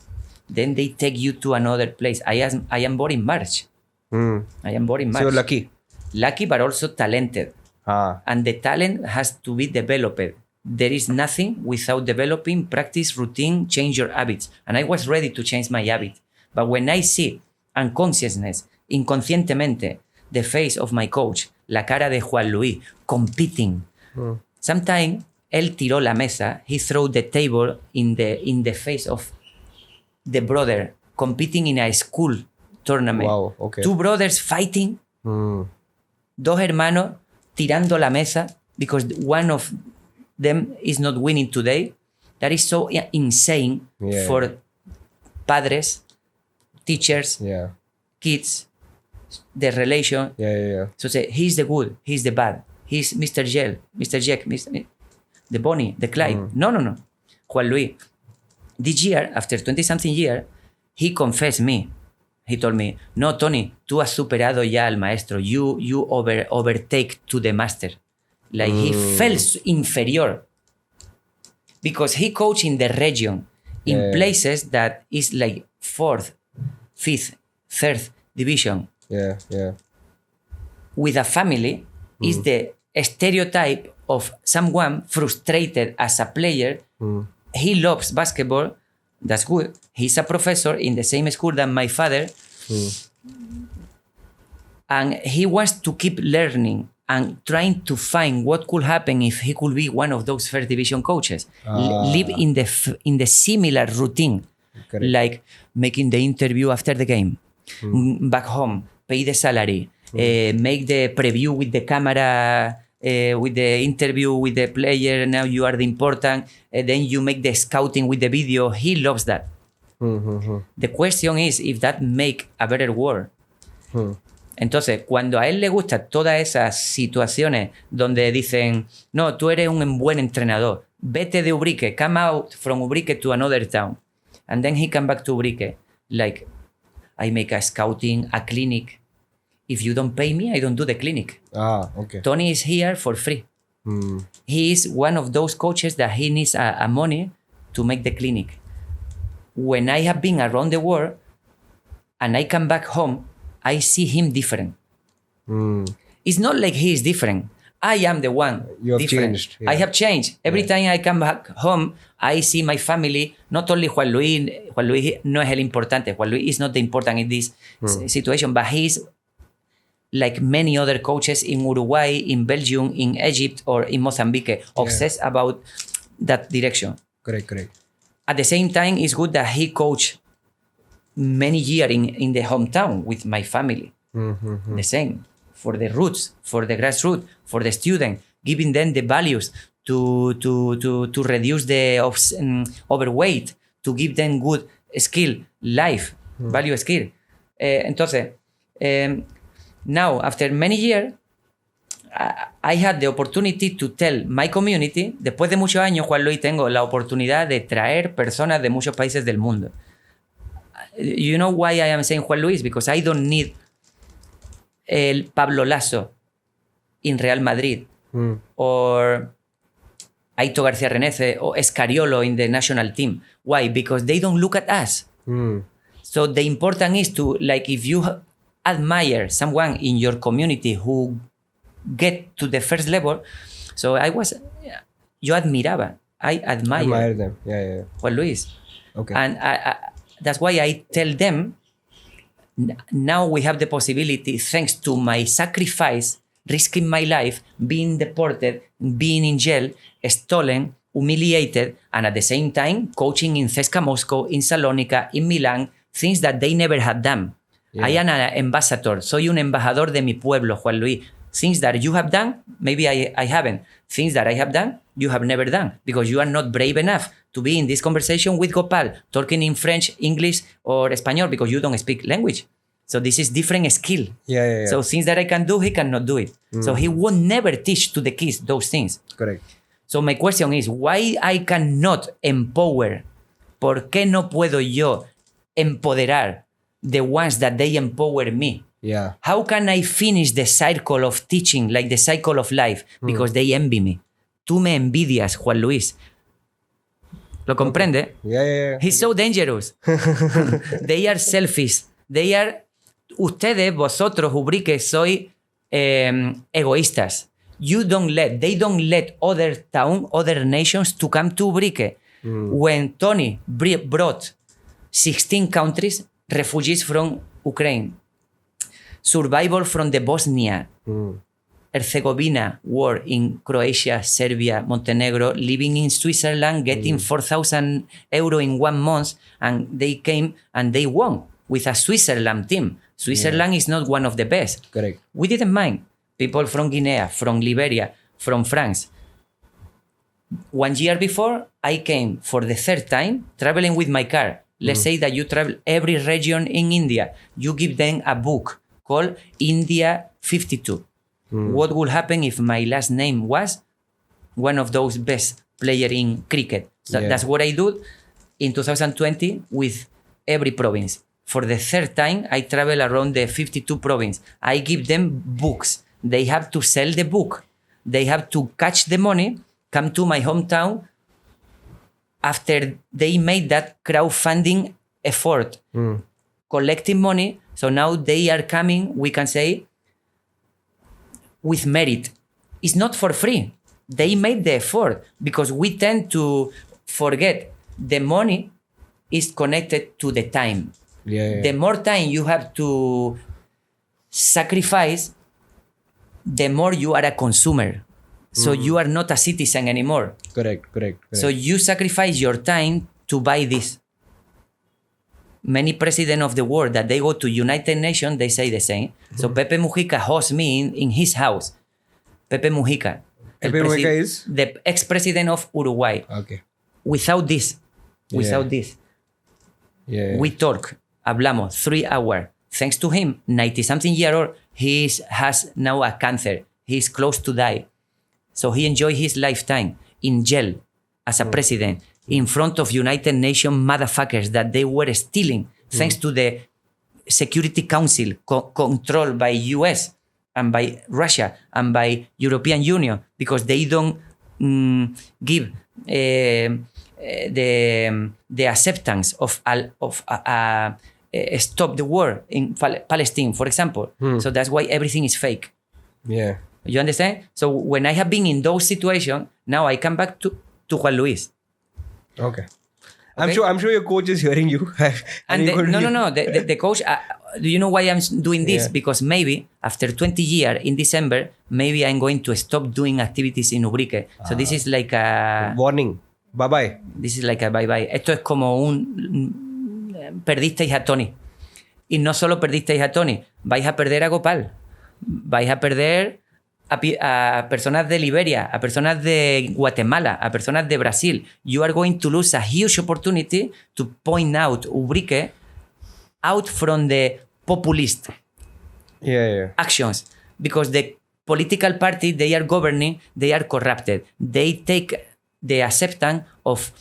Then they take you to another place. I am born in March. I am born in March. So you're lucky. Lucky, but also talented. And the talent has to be developed. There is nothing without developing, practice, routine, change your habits. And I was ready to change my habit. But when I see unconsciousness, inconscientemente, the face of my coach, la cara de Juan Luis, competing. Sometimes, él tiró la mesa, he threw the table in the face of the brother, competing in a school tournament. Wow, okay. 2 brothers fighting, 2 hermanos tirando la mesa because one of them is not winning today. That is so insane for padres, teachers, kids, the relation. So say, he's the good, he's the bad, he's Mr. Jack, the Bonnie, the Clyde. No. Juan Luis. This year, after 20-something years, he confessed me. He told me, no, Toni, tú has superado ya al maestro. You overtake to the master. Like he felt inferior because he coached in the region in places that is like 4th, 5th, 3rd division. With a family is the stereotype of someone frustrated as a player. He loves basketball. That's good. He's a professor in the same school than my father. And he wants to keep learning and trying to find what could happen if he could be one of those first division coaches. Live in the similar routine. Correct. Like making the interview after the game. Back home, pay the salary, make the preview with the camera, with the interview with the player. Now you are the important. Then you make the scouting with the video. He loves that. The question is if that make a better world. Entonces, cuando a él le gustan todas esas situaciones donde dicen, no, tú eres un buen entrenador, vete de Ubrique, come out from Ubrique to another town. And then he come back to Ubrique, like, I make a scouting, a clinic. If you don't pay me, I don't do the clinic. Okay. Toni is here for free. He is one of those coaches that he needs a money to make the clinic. When I have been around the world and I come back home, I see him different. It's not like he is different. I am the one You have different. changed. Yeah. I have changed. Every time I come back home, I see my family, not only Juan Luis no es el importante. Juan Luis is not the important in this situation, but he's like many other coaches in Uruguay, in Belgium, in Egypt, or in Mozambique, obsessed about that direction. Correct. At the same time, it's good that he coached many years in the hometown with my family. The same, for the roots, for the grassroots, for the student, giving them the values to reduce the overweight, to give them good skill, life, value skill. Entonces, now, after many years, I had the opportunity to tell my community, después de muchos años, Juan Luis, tengo la oportunidad de traer personas de muchos países del mundo. You know why I am saying Juan Luis? Because I don't need el Pablo Lasso in Real Madrid or Aito García Renece or Escariolo in the national team. Why? Because they don't look at us. So the important is to, like, if you admire someone in your community who get to the first level. So yo admiraba. I admire them. Yeah. Juan Luis. Okay. And that's why I tell them, now we have the possibility, thanks to my sacrifice, risking my life, being deported, being in jail, stolen, humiliated, and at the same time, coaching in CSKA Moscow, in Salonika, in Milan, things that they never had done. Yeah. I am an ambassador. Soy un embajador de mi pueblo, Juan Luis. Things that you have done, maybe I haven't. Things that I have done, you have never done. Because you are not brave enough to be in this conversation with Gopal, talking in French, English, or Espanol, because you don't speak language. So this is different skill. Yeah. So things that I can do, he cannot do it. So he will never teach to the kids those things. Correct. So my question is, why I cannot empower? ¿Por qué no puedo yo empoderar the ones that they empower me? Yeah. How can I finish the cycle of teaching, like the cycle of life? Because they envy me. Tú me envidias, Juan Luis. ¿Lo comprende? Yeah. He's so dangerous. They are selfish. Ustedes, vosotros, Ubrique, sois egoístas. They don't let other town, other nations to come to Ubrique. When Toni brought 16 countries, refugees from Ukraine, survival from the Bosnia, Herzegovina war in Croatia, Serbia, Montenegro, living in Switzerland, getting 4,000 euro in 1 month, and they came and they won with a Switzerland team. Switzerland is not one of the best. Correct. We didn't mind. People from Guinea, from Liberia, from France. 1 year before, I came for the third time, traveling with my car. Let's say that you travel every region in India. You give them a book called India 52. What would happen if my last name was one of those best players in cricket? So that's what I do in 2020 with every province. For the third time, I travel around the 52 province. I give them books. They have to sell the book. They have to catch the money, come to my hometown after they made that crowdfunding effort, collecting money. So now they are coming, we can say, with merit. It's not for free. They made the effort because we tend to forget the money is connected to the time. The more time you have to sacrifice, the more you are a consumer. So you are not a citizen anymore. Correct. So you sacrifice your time to buy this. Many presidents of the world that they go to United Nations, they say the same. So Pepe Mujica hosts me in his house. Pepe Mujica. Pepe Mujica is? The ex-president of Uruguay. Okay. Without this, we talk, hablamos 3 hours, thanks to him, 90-something year old, has now a cancer. He's close to die. So he enjoyed his lifetime in jail as a president in front of United Nations motherfuckers that they were stealing thanks to the Security Council controlled by US and by Russia and by European Union, because they don't give the acceptance of stop the war in Palestine, for example. So that's why everything is fake. Yeah. You understand? So when I have been in those situations, now I come back to Juan Luis. Okay. I'm sure your coach is hearing you. The coach. Do you know why I'm doing this? Yeah. Because maybe after 20 years in December, maybe I'm going to stop doing activities in Ubrique. So this is like a warning. Bye bye. This is like a bye bye. Esto es como perdisteis a Toni. Y no solo perdisteis a Toni, vais a perder a Gopal. Vais a perder a personas de Liberia, a personas de Guatemala, a personas de Brasil. You are going to lose a huge opportunity to point out Ubrique out from the populist actions, because the political party they are governing, they are corrupted. They take the acceptance of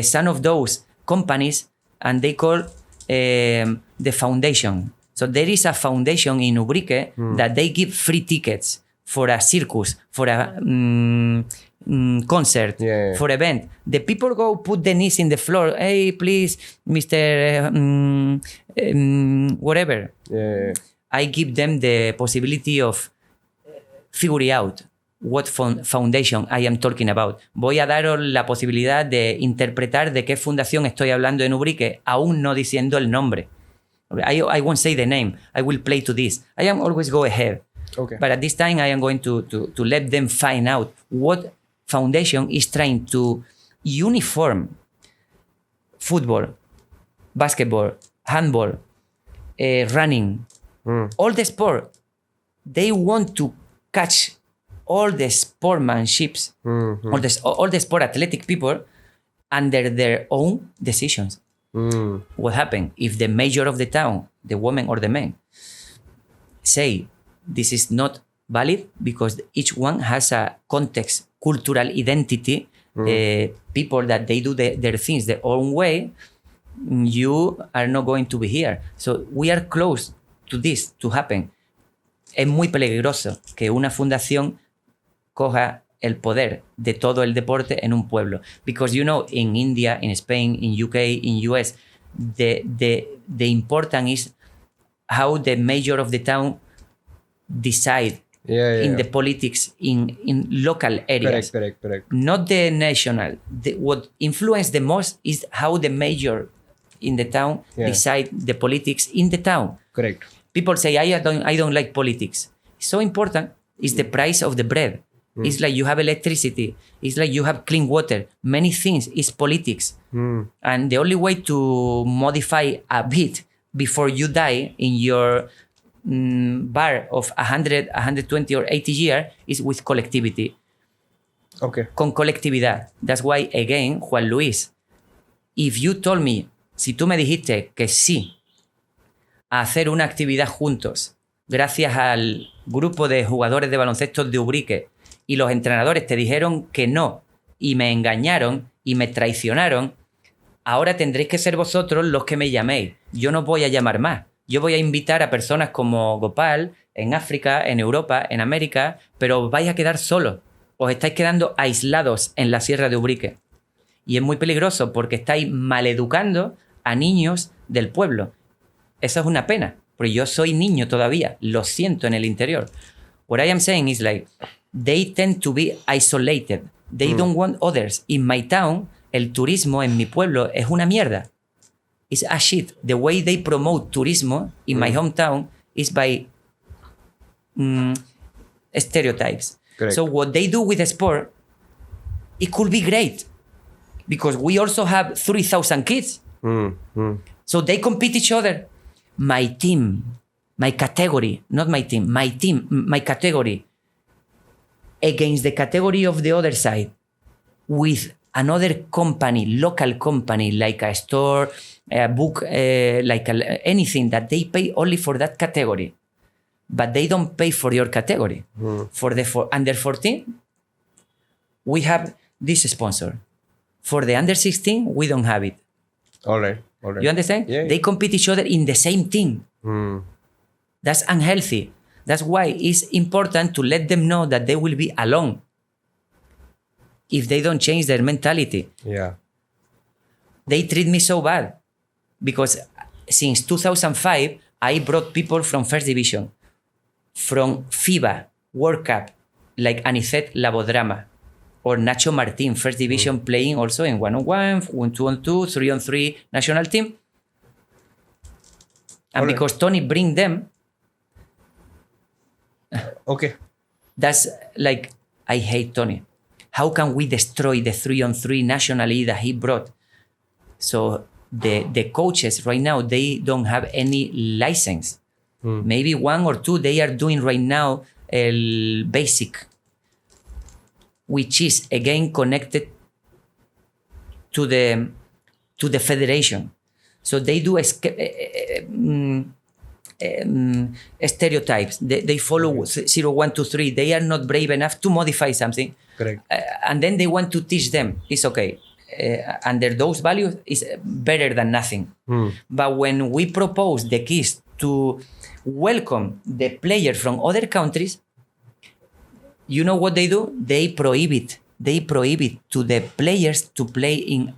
some of those companies and they call the foundation. So there is a foundation in Ubrique that they give free tickets for a circus, for a concert, for event. The people go put the knees in the floor. Hey, please, Mr. Whatever. I give them the possibility of figuring out what foundation I am talking about. Voy a daros la posibilidad de interpretar de qué fundación estoy hablando en Ubrique, aún no diciendo el nombre. I won't say the name. I will play to this. I am always go ahead. Okay. But at this time, I am going to let them find out what foundation is trying to uniform football, basketball, handball, running, all the sport. They want to catch all the sportsmanships, all the sport athletic people under their own decisions. What happened if the mayor of the town, the woman or the man, say this is not valid because each one has a context, cultural identity, people that they do their things their own way, you are not going to be here. So we are close to this to happen. Es muy peligroso que una fundación coja el poder de todo el deporte en un pueblo. Because you know, in India, in Spain, in UK, in US, the important is how the mayor of the town decide in the politics in local areas. Correct. Not the national. What influence the most is how the mayor in the town decide the politics in the town. Correct. People say, I don't like politics. So important is the price of the bread. It's like you have electricity. It's like you have clean water. Many things is politics. And the only way to modify a bit before you die in your bar of 100, 120 or 80 years is with collectivity. Okay. Con colectividad. That's why, again, Juan Luis, if you told me, si tú me dijiste que sí a hacer una actividad juntos, gracias al grupo de jugadores de baloncesto de Ubrique, y los entrenadores te dijeron que no, y me engañaron, y me traicionaron, ahora tendréis que ser vosotros los que me llaméis. Yo no voy a llamar más. Yo voy a invitar a personas como Gopal, en África, en Europa, en América, pero os vais a quedar solos. Os estáis quedando aislados en la sierra de Ubrique. Y es muy peligroso porque estáis maleducando a niños del pueblo. Eso es una pena, porque yo soy niño todavía, lo siento en el interior. What I am saying is like, they tend to be isolated. They don't want others. In my town, el turismo en mi pueblo es una mierda. It's a shit. The way they promote turismo in my hometown is by stereotypes. Correct. So what they do with the sport, it could be great because we also have 3,000 kids. So they compete each other. My team, my category, not my team, my team, my category against the category of the other side with another company, local company, like a store, a book, anything that they pay only for that category, but they don't pay for your category. For under 14, we have this sponsor. For the under 16, we don't have it. All right. You understand? Yeah. They compete each other in the same team. That's unhealthy. That's why it's important to let them know that they will be alone if they don't change their mentality. Yeah. They treat me so bad because since 2005, I brought people from first division, from FIBA, World Cup, like Anicet Labodrama or Nacho Martin, first division, playing also in 1-on-1, 2-on-2, 3-on-3 national team. And because Toni bring them, Okay. that's like, I hate Toni. How can we destroy the 3-on-3 nationally that he brought? So the coaches right now, they don't have any license. Maybe 1 or 2 they are doing right now el basic, which is again connected to the federation. So they do stereotypes. They follow 0, 1, 2, 3. They are not brave enough to modify something. Correct. And then they want to teach them. It's okay. Under those values, is better than nothing. But when we propose the kids to welcome the players from other countries, you know what they do? They prohibit to the players to play in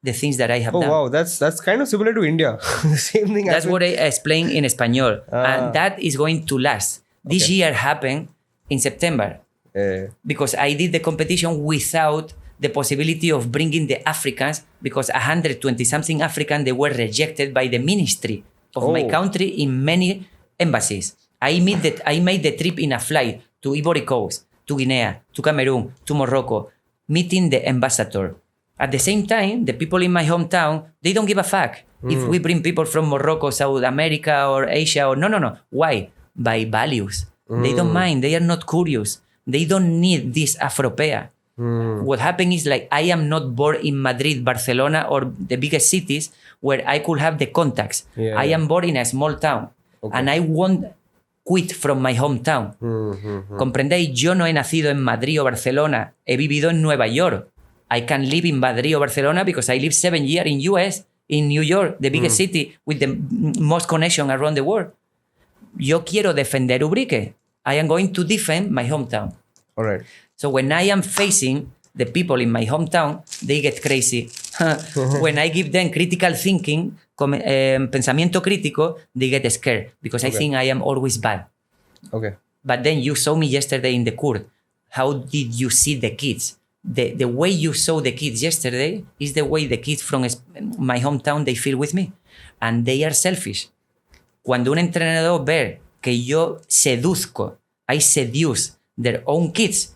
the things that I have done. Oh wow, that's kind of similar to India. The same thing. That's what I explain in Espanol. And that is going to last. This year happened in September. Because I did the competition without the possibility of bringing the Africans, because 120-something Africans, they were rejected by the ministry of my country in many embassies. I made the trip in a flight to Ivory Coast, to Guinea, to Cameroon, to Morocco, meeting the ambassador. At the same time, the people in my hometown, they don't give a fuck if we bring people from Morocco, South America, or Asia, or no. Why? By values. They don't mind. They are not curious. They don't need this Afropea. What happened is, like, I am not born in Madrid, Barcelona, or the biggest cities where I could have the contacts. I am born in a small town. And I won't quit from my hometown. ¿Comprendéis? Yo no he nacido en Madrid o Barcelona. He vivido en Nueva York. I can live in Madrid or Barcelona because I lived 7 years in US, in New York, the biggest city with the most connection around the world. Yo quiero defender Ubrique. I am going to defend my hometown. All right. So when I am facing the people in my hometown, they get crazy. When I give them critical thinking, pensamiento crítico, they get scared because I think I am always bad. Okay. But then you saw me yesterday in the court. How did you see the kids? The way you saw the kids yesterday is the way the kids from my hometown, they feel with me. And they are selfish. Cuando un entrenador ve que yo seduzco, I seduce their own kids,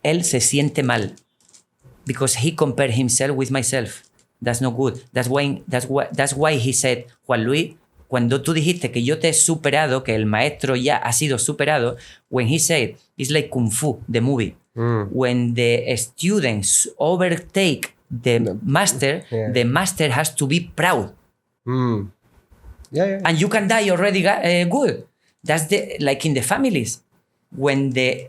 él se siente mal. Because he compared himself with myself. That's not good. That's why he said, Juan Luis, cuando tú dijiste que yo te he superado, que el maestro ya ha sido superado, when he said, it's like Kung Fu, the movie. When the students overtake the master, the master has to be proud. Yeah. And you can die already good. That's like in the families. When the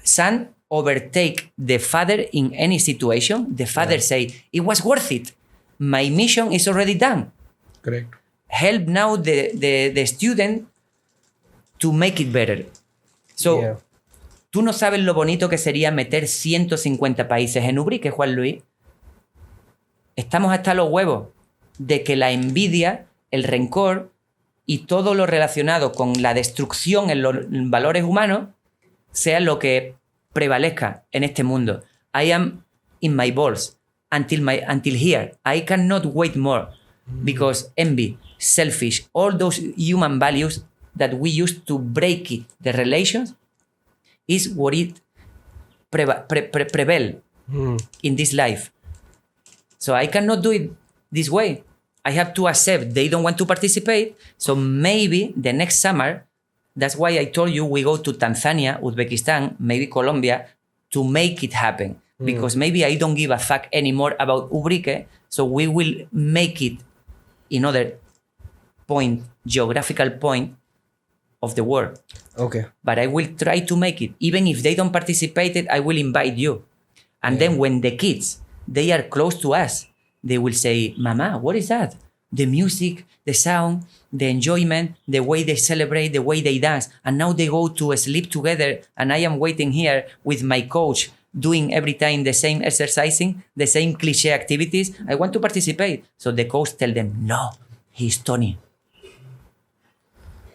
son overtake the father in any situation, the father say, it was worth it. My mission is already done. Correct. Help now the student to make it better. So, tú no sabes lo bonito que sería meter 150 países en Ubrique, Juan Luis. Estamos hasta los huevos de que la envidia, el rencor y todo lo relacionado con la destrucción en los valores humanos sea lo que prevalezca en este mundo. I am in my balls until here. I cannot wait more because envy, selfish, all those human values that we use to break it, the relations, is what it prevail in this life. So I cannot do it this way. I have to accept they don't want to participate. So maybe the next summer, that's why I told you we go to Tanzania, Uzbekistan, maybe Colombia, to make it happen. because maybe I don't give a fuck anymore about Ubrique. So we will make it in other geographical point of the world. Okay. But I will try to make it. Even if they don't participate, I will invite you. And then when the kids, they are close to us, they will say, Mama, what is that? The music, the sound, the enjoyment, the way they celebrate, the way they dance. And now they go to sleep together. And I am waiting here with my coach doing every time the same exercising, the same cliche activities. I want to participate. So the coach tell them, no, he's Toni.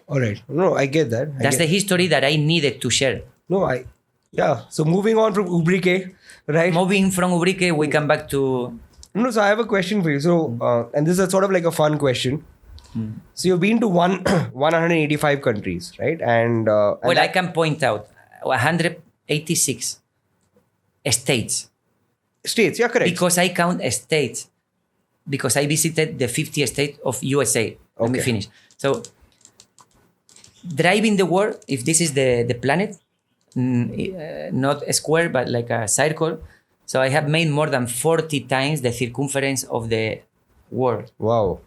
All right. No, I get that. That's the history that I needed to share. So moving on from Ubrique, right? Moving from Ubrique, we come back to... No, so I have a question for you. So, and this is sort of like a fun question. So you've been to 185 countries, right? And I can point out 186 states. States, yeah, correct. Because I count states. Because I visited the 50 states of USA. Let me finish. So, driving the world, if this is the planet, not a square, but like a circle. So I have made more than 40 times the circumference of the world. Wow.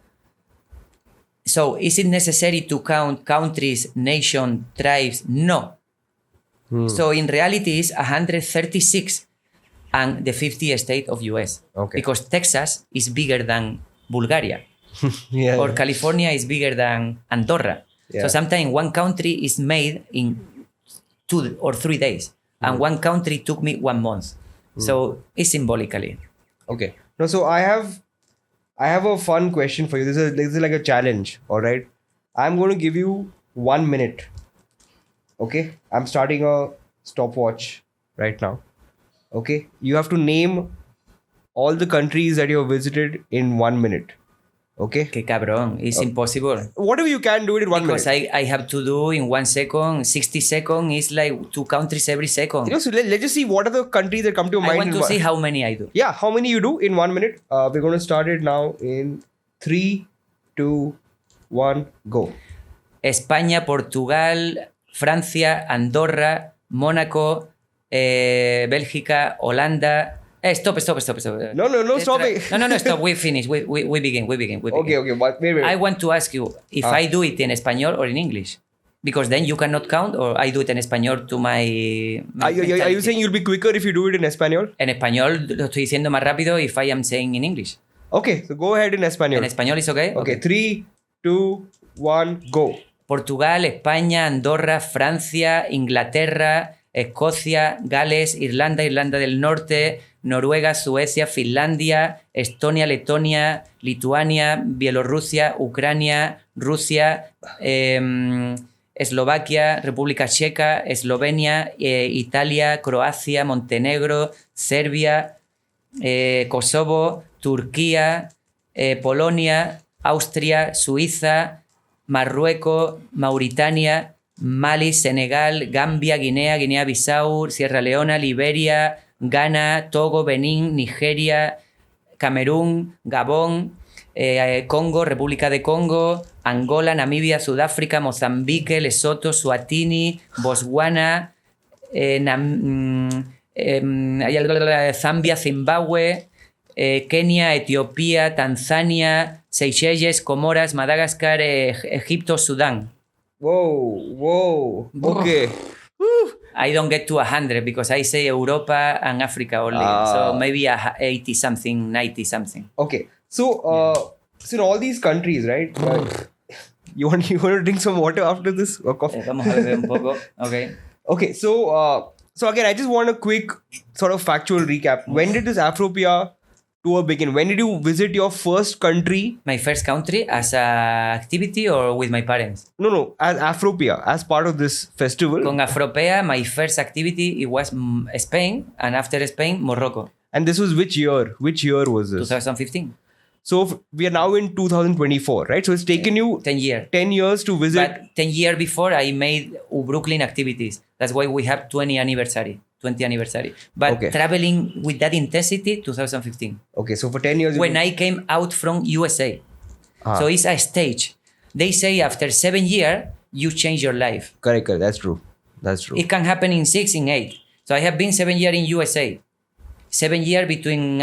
So is it necessary to count countries, nations, tribes? No. So in reality, it's 136 and the 50 state of US. Okay. Because Texas is bigger than Bulgaria. Or California is bigger than Andorra. So sometimes one country is made in 2 or 3 days. And one country took me 1 month. So it's symbolically. Okay. No, so I have a fun question for you. This is like a challenge. All right. I'm going to give you 1 minute. Okay. I'm starting a stopwatch right now. Okay. You have to name all the countries that you have visited in 1 minute. Okay. Que cabrón. It's impossible. Whatever you can do it in 1 minute. Because I have to do in 1 second, 60 seconds is like 2 countries every second. So let's just see what are the countries that come to your mind. I want to see how many I do. Yeah, how many you do in 1 minute. We're going to start it now in 3, 2, 1, go. España, Portugal, Francia, Andorra, Mónaco, Bélgica, Holanda. Stop. No, stop it. No, stop. We finish. We begin. Okay. But wait. I want to ask you if I do it in Espanol or in English. Because then you cannot count, or I do it en español to my Are you saying you'll be quicker if you do it in español? En español lo estoy diciendo más rápido if I am saying in English. Okay, so go ahead in español. En español is okay? Okay, 3, 2, 1, go. Portugal, España, Andorra, Francia, Inglaterra, Escocia, Gales, Irlanda del Norte, Noruega, Suecia, Finlandia, Estonia, Letonia, Lituania, Bielorrusia, Ucrania, Rusia, Eslovaquia, República Checa, Eslovenia, Italia, Croacia, Montenegro, Serbia, Kosovo, Turquía, Polonia, Austria, Suiza, Marruecos, Mauritania, Mali, Senegal, Gambia, Guinea-Bissau, Sierra Leona, Liberia, Ghana, Togo, Benín, Nigeria, Camerún, Gabón, Congo, República de Congo, Angola, Namibia, Sudáfrica, Mozambique, Lesoto, Suatini, Botswana, Zambia, Zimbabue, Kenia, Etiopía, Tanzania, Seychelles, Comoras, Madagascar, Egipto, Sudán. Whoa. Okay. I don't get to 100 because I say Europa and Africa only. So maybe 80 something, 90 something. Okay. So, so in all these countries, right? You want to drink some water after this? Or coffee? Vamos a beber un poco. Okay. Okay. So again, I just want a quick sort of factual recap. When did this Afropea tour begin? When did you visit your first country? My first country as a activity or with my parents? No, as Afropea, as part of this festival. Con Afropea, my first activity, it was Spain, and after Spain, Morocco. And this was which year? Which year was this? 2015. So we are now in 2024, right? So it's taken you 10 years. 10 years to visit. But 10 years before, I made Brooklyn activities. That's why we have 20th anniversary. But traveling with that intensity, 2015. Okay, so for 10 years... When I came out from USA. So it's a stage. They say after 7 years, you change your life. Correct. That's true. It can happen in 6, in 8. So I have been 7 years in USA. 7 years between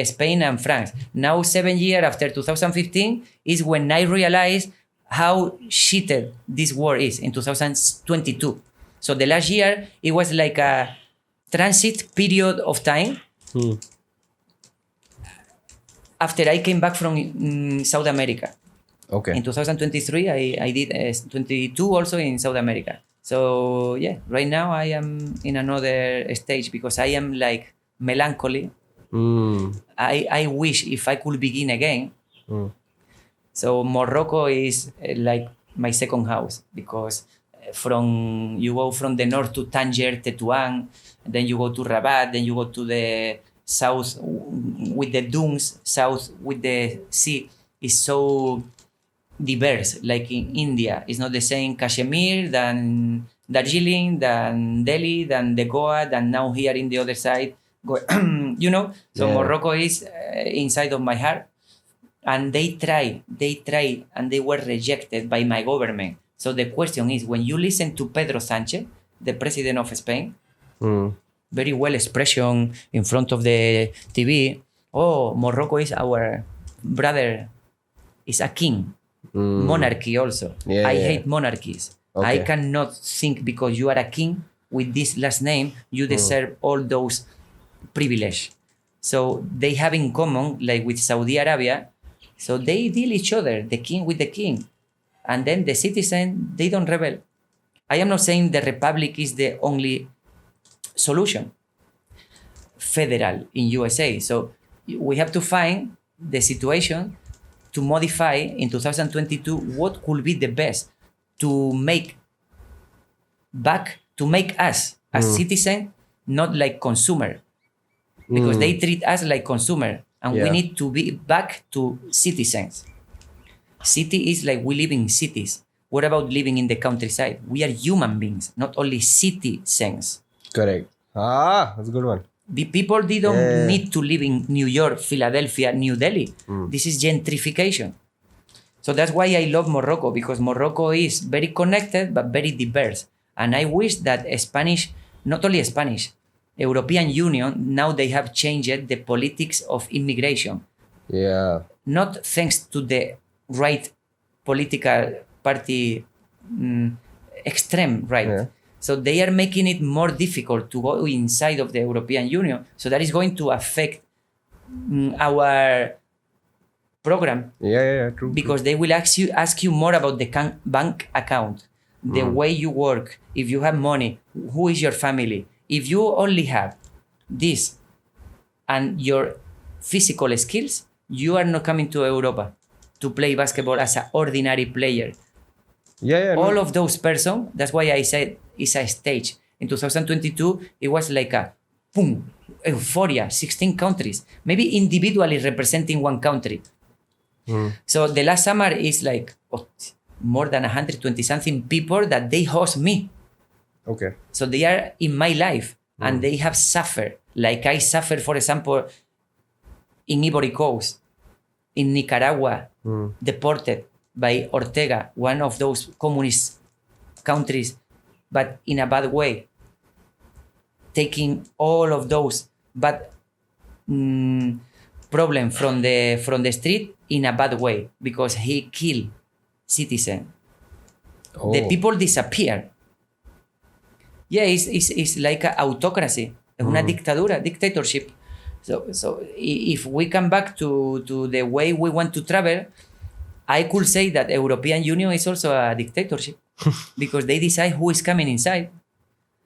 Spain and France. Now 7 years after 2015 is when I realized how shited this war is in 2022. So the last year, it was like a transit period of time. After I came back from South America. Okay. In 2023, I did 22 also in South America. So yeah, right now I am in another stage because I am like melancholy. I wish if I could begin again. So Morocco is like my second house because you go from the north to Tanger, Tetuan, then you go to Rabat, then you go to the south with the dunes, south with the sea. Is so diverse, like in India. It's not the same Kashmir than Darjeeling, than Delhi, than the Goa, than now here in the other side. You know? So Morocco is inside of my heart. And they try, and they were rejected by my government. So the question is, when you listen to Pedro Sanchez, the president of Spain, very well expression in front of the TV, oh, Morocco is our brother, is a king. Monarchy also. I hate monarchies. Okay. I cannot think because you are a king with this last name, you deserve all those privilege. So they have in common, like with Saudi Arabia, so they deal each other, the king with the king. And then the citizen, they don't rebel. I am not saying the republic is the only solution. Federal in USA. So we have to find the situation to modify in 2022 what could be the best to make us as citizen, not like consumer. Because they treat us like consumer. And we need to be back to citizens. City is like we live in cities. What about living in the countryside? We are human beings, not only citizens. Correct. That's a good one. The people, they don't need to live in New York, Philadelphia, New Delhi. This is gentrification. So that's why I love Morocco, because Morocco is very connected, but very diverse. And I wish that Spanish, not only Spanish, European Union, now they have changed the politics of immigration. Yeah. Not thanks to the right political party, extreme right. Yeah. So they are making it more difficult to go inside of the European Union. So that is going to affect our program. Yeah, true. Because they will ask you more about the bank account, the way you work, if you have money, who is your family. If you only have this and your physical skills, you are not coming to Europa to play basketball as an ordinary player. All of those persons, that's why I said it's a stage. In 2022, it was like a boom, euphoria, 16 countries, maybe individually representing one country. So the last summer is like more than 120 something people that they host me. Okay. So they are in my life and they have suffered. Like I suffered, for example, in Ivory Coast, in Nicaragua, deported by Ortega, one of those communist countries, but in a bad way. Taking all of those bad problems from the street in a bad way because he killed citizens. The people disappear. Yeah, it's like an autocracy. Es una dictatorship. So if we come back to the way we want to travel, I could say that European Union is also a dictatorship because they decide who is coming inside.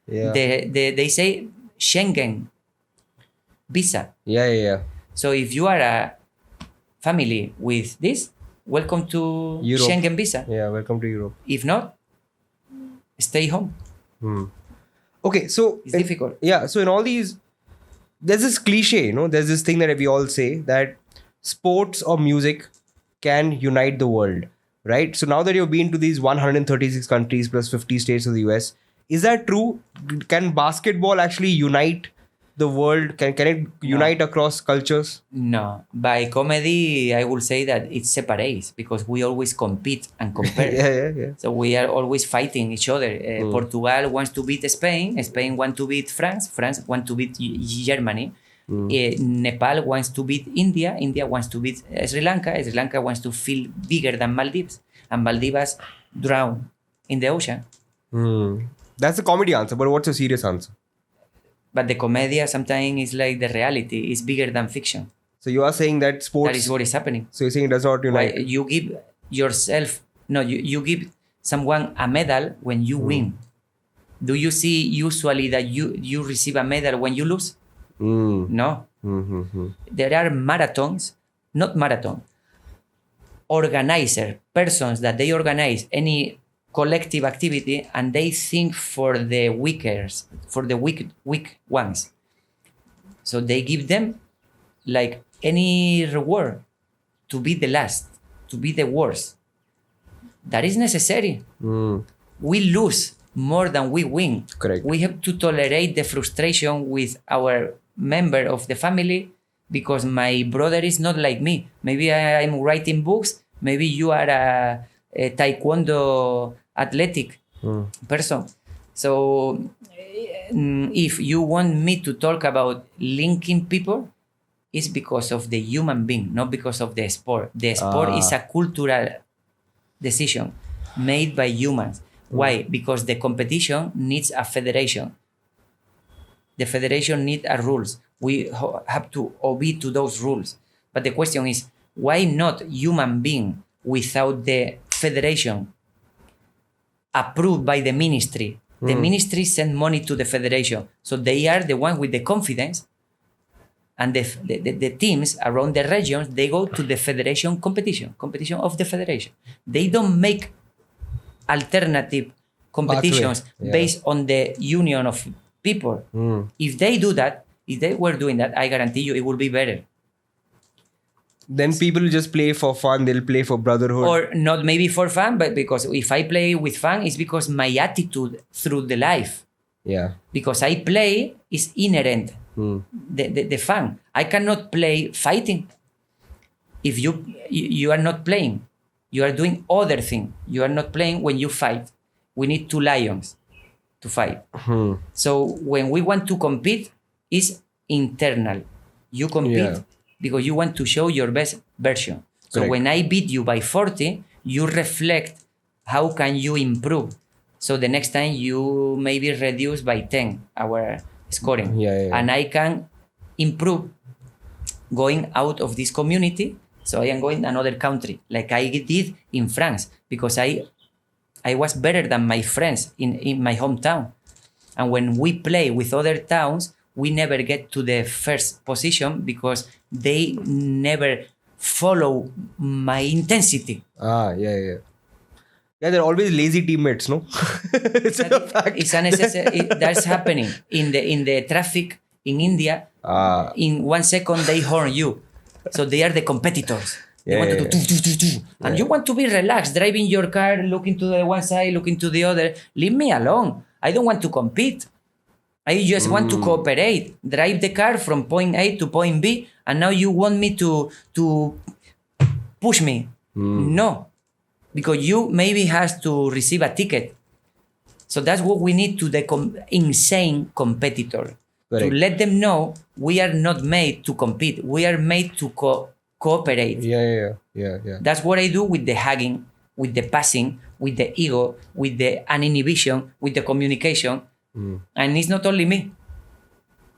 Yeah. They say Schengen visa. Yeah. So if you are a family with this, welcome to Europe. Schengen visa. Yeah, welcome to Europe. If not, stay home. Okay, so It's difficult. Yeah, so in all these, there's this cliche, there's this thing that we all say that sports or music can unite the world, right? So now that you've been to these 136 countries plus 50 states of the US, is that true? Can basketball actually unite the world? Can it unite across cultures? No. By comedy, I will say that it separates because we always compete and compare. Yeah. So we are always fighting each other. Portugal wants to beat Spain. Spain wants to beat France. France wants to beat Germany. Nepal wants to beat India. India wants to beat Sri Lanka. Sri Lanka wants to feel bigger than Maldives. And Maldives drown in the ocean. That's a comedy answer, but what's a serious answer? But the comedia sometimes is like the reality. It's bigger than fiction. So you are saying that sports... That is what is happening. So you're saying it does not unite? Why you give yourself... No, you give someone a medal when you win. Do you see usually that you receive a medal when you lose? No. There are marathons, not marathon, organizer, persons that they organize any collective activity and they think for the weakers, for the weak ones. So they give them like any reward to be the last, to be the worst. That is necessary. We lose more than we win. Correct. We have to tolerate the frustration with our member of the family because my brother is not like me. Maybe I'm writing books. Maybe you are a taekwondo athletic person. So if you want me to talk about linking people, it's because of the human being, not because of the sport. The sport is a cultural decision made by humans. Why? Because the competition needs a federation. The federation needs rules. We have to obey to those rules. But the question is, why not human being without the federation approved by the ministry? The ministry send money to the federation. So they are the one with the confidence. And the teams around the regions, they go to the federation competition of the federation. They don't make alternative competitions based on the union of people. If they do that, if they were doing that, I guarantee you it will be better. Then people just play for fun, they'll play for brotherhood. Or not maybe for fun, but because if I play with fun, it's because my attitude through the life. Yeah. Because I play is inherent. The fun. I cannot play fighting. If you are not playing, you are doing other thing. You are not playing when you fight. We need two lions to fight. So when we want to compete, it's internal. You compete because you want to show your best version. So when I beat you by 40, you reflect how can you improve. So the next time you maybe reduce by 10 our scoring. And I can improve going out of this community. So I am going another country like I did in France because I was better than my friends in my hometown. And when we play with other towns, we never get to the first position because they never follow my intensity. Yeah, they're always lazy teammates, no? It's a fact. It's a necessary. That's happening in the traffic in India. In 1 second, they horn you. So they are the competitors. They want to do. And you want to be relaxed, driving your car, looking to the one side, looking to the other. Leave me alone. I don't want to compete. I just want to cooperate. Drive the car from point A to point B. And now you want me to push me. No. Because you maybe has to receive a ticket. So that's what we need to the insane competitor. To let them know we are not made to compete. We are made to cooperate. Yeah. That's what I do with the hugging, with the passing, with the ego, with the uninhibition, with the communication. And it's not only me.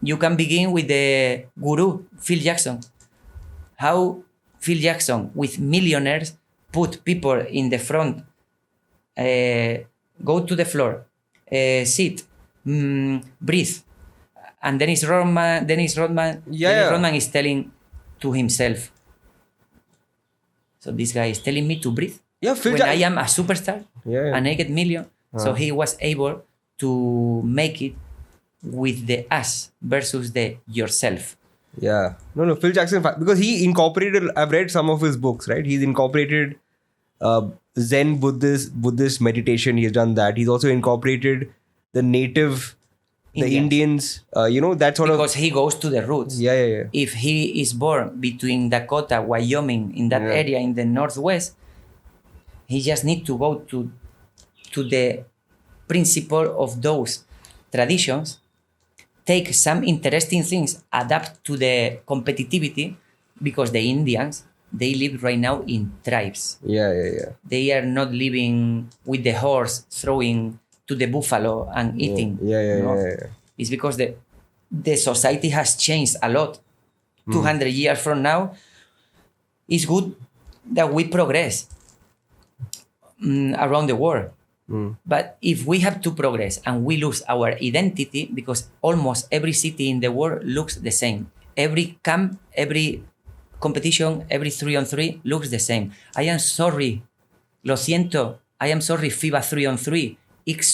You can begin with the guru, Phil Jackson. How Phil Jackson, with millionaires, put people in the front, go to the floor, sit, breathe. And Dennis Rodman is telling to himself. So this guy is telling me to breathe. Yeah, Phil when I am a superstar and I get million. So he was able to make it with the us versus the yourself. Yeah. No, Phil Jackson, because he incorporated, I've read some of his books, right? He's incorporated Zen Buddhist meditation. He's done that. He's also incorporated the native, the Indians, that sort of... Because he goes to the roots. Yeah. If he is born between Dakota, Wyoming, in that area in the Northwest, he just needs to go to the principle of those traditions take some interesting things, adapt to the competitivity, because the Indians, they live right now in tribes. Yeah. They are not living with the horse throwing to the buffalo and eating. Yeah. It's because the society has changed a lot. 200 years from now, it's good that we progress around the world. But if we have to progress and we lose our identity, because almost every city in the world looks the same. Every camp, every competition, every 3-on-3 looks the same. I am sorry. Lo siento. I am sorry, FIBA 3-on-3. It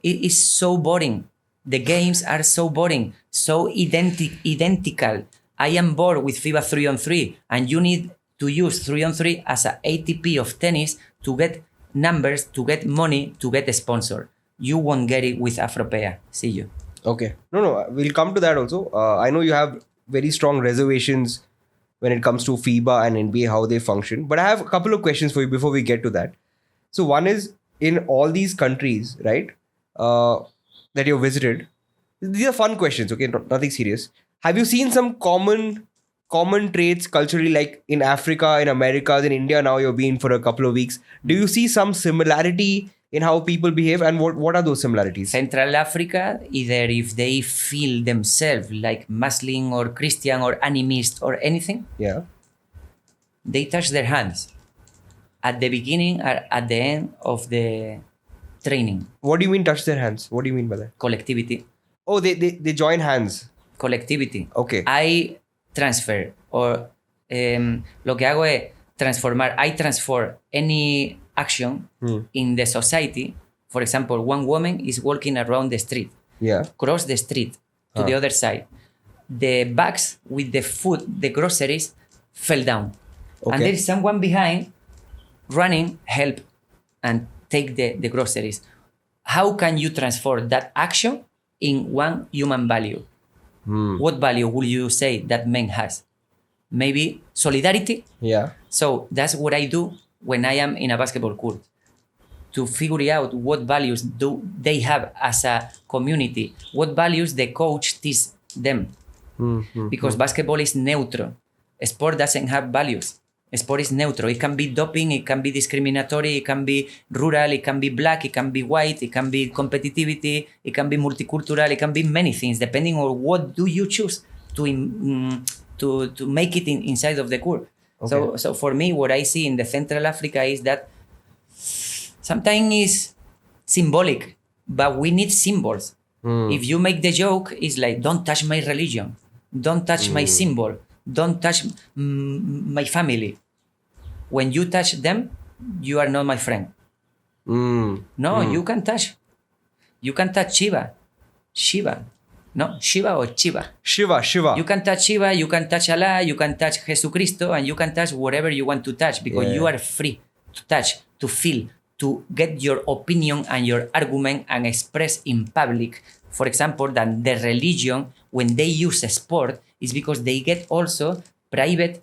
is so boring. The games are so boring, so identical. I am bored with FIBA 3-on-3, and you need to use 3-on-3 as an ATP of tennis to get numbers, to get money, to get a sponsor. You won't get it with Afropea. See you. Okay. No, we'll come to that also. I know you have very strong reservations when it comes to FIBA and NBA, how they function. But I have a couple of questions for you before we get to that. So one is, in all these countries, right, that you've visited, these are fun questions, okay, nothing serious. Have you seen some common traits culturally, like in Africa, in America, in India? Now you've been for a couple of weeks. Do you see some similarity in how people behave, and what are those similarities? Central Africa, either if they feel themselves like Muslim or Christian or animist or anything, Yeah. they touch their hands at the beginning or at the end of the training. What do you mean touch their hands? What do you mean by that? Collectivity. Oh, they join hands. Collectivity. Okay. I transfer, or lo que hago es transformar. I transform any action in the society. For example, one woman is walking around the street. Yeah. Cross the street to the other side. The bags with the food, the groceries, fell down. Okay. And there is someone behind running, help, and take the groceries. How can you transform that action in one human value? What value will you say that man has? Maybe solidarity? Yeah. So that's what I do when I am in a basketball court, to figure out what values do they have as a community, what values the coach teaches them. Because basketball is neutral. Sport doesn't have values. Sport is neutral. It can be doping, it can be discriminatory, it can be rural, it can be black, it can be white, it can be competitivity, it can be multicultural, it can be many things, depending on what do you choose to make it inside of the court. Okay. So for me, what I see in the Central Africa is that sometimes is symbolic, but we need symbols. If you make the joke, it's like, don't touch my religion, don't touch my symbol, don't touch my family. When you touch them, you are not my friend. No, you can touch. You can touch Shiva. No, Shiva or Chiva. Shiva. You can touch Shiva, you can touch Allah, you can touch Jesucristo, and you can touch whatever you want to touch, because you are free to touch, to feel, to get your opinion and your argument and express in public. For example, that the religion, when they use a sport, is because they get also private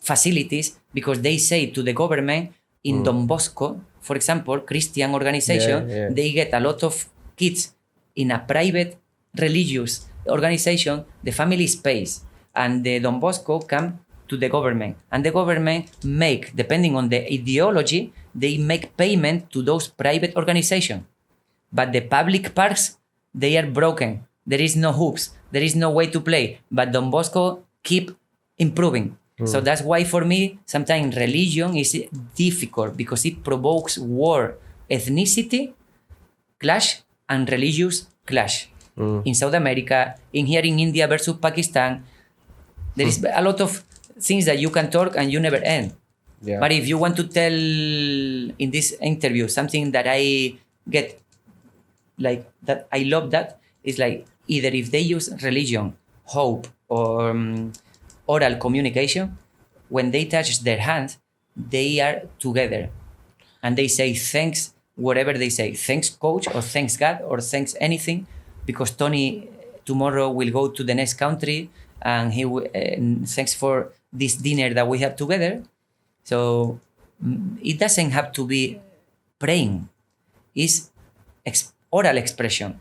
facilities, because they say to the government in Don Bosco, for example, Christian organization, they get a lot of kids in a private religious organization. The family pays, and the Don Bosco come to the government, and the government make, depending on the ideology, they make payment to those private organizations. But the public parks, they are broken. There is no hoops. There is no way to play. But Don Bosco keep improving. So that's why for me, sometimes religion is difficult, because it provokes war, ethnicity clash, and religious clash. In South America, here in India versus Pakistan, there is a lot of things that you can talk and you never end. Yeah. But if you want to tell in this interview something that I get, like that I love, that is like, either if they use religion, hope, or oral communication, when they touch their hands, they are together. And they say thanks, whatever they say, thanks coach, or thanks God, or thanks anything, because Toni tomorrow will go to the next country, and he thanks for this dinner that we have together. So it doesn't have to be praying. It's oral expression.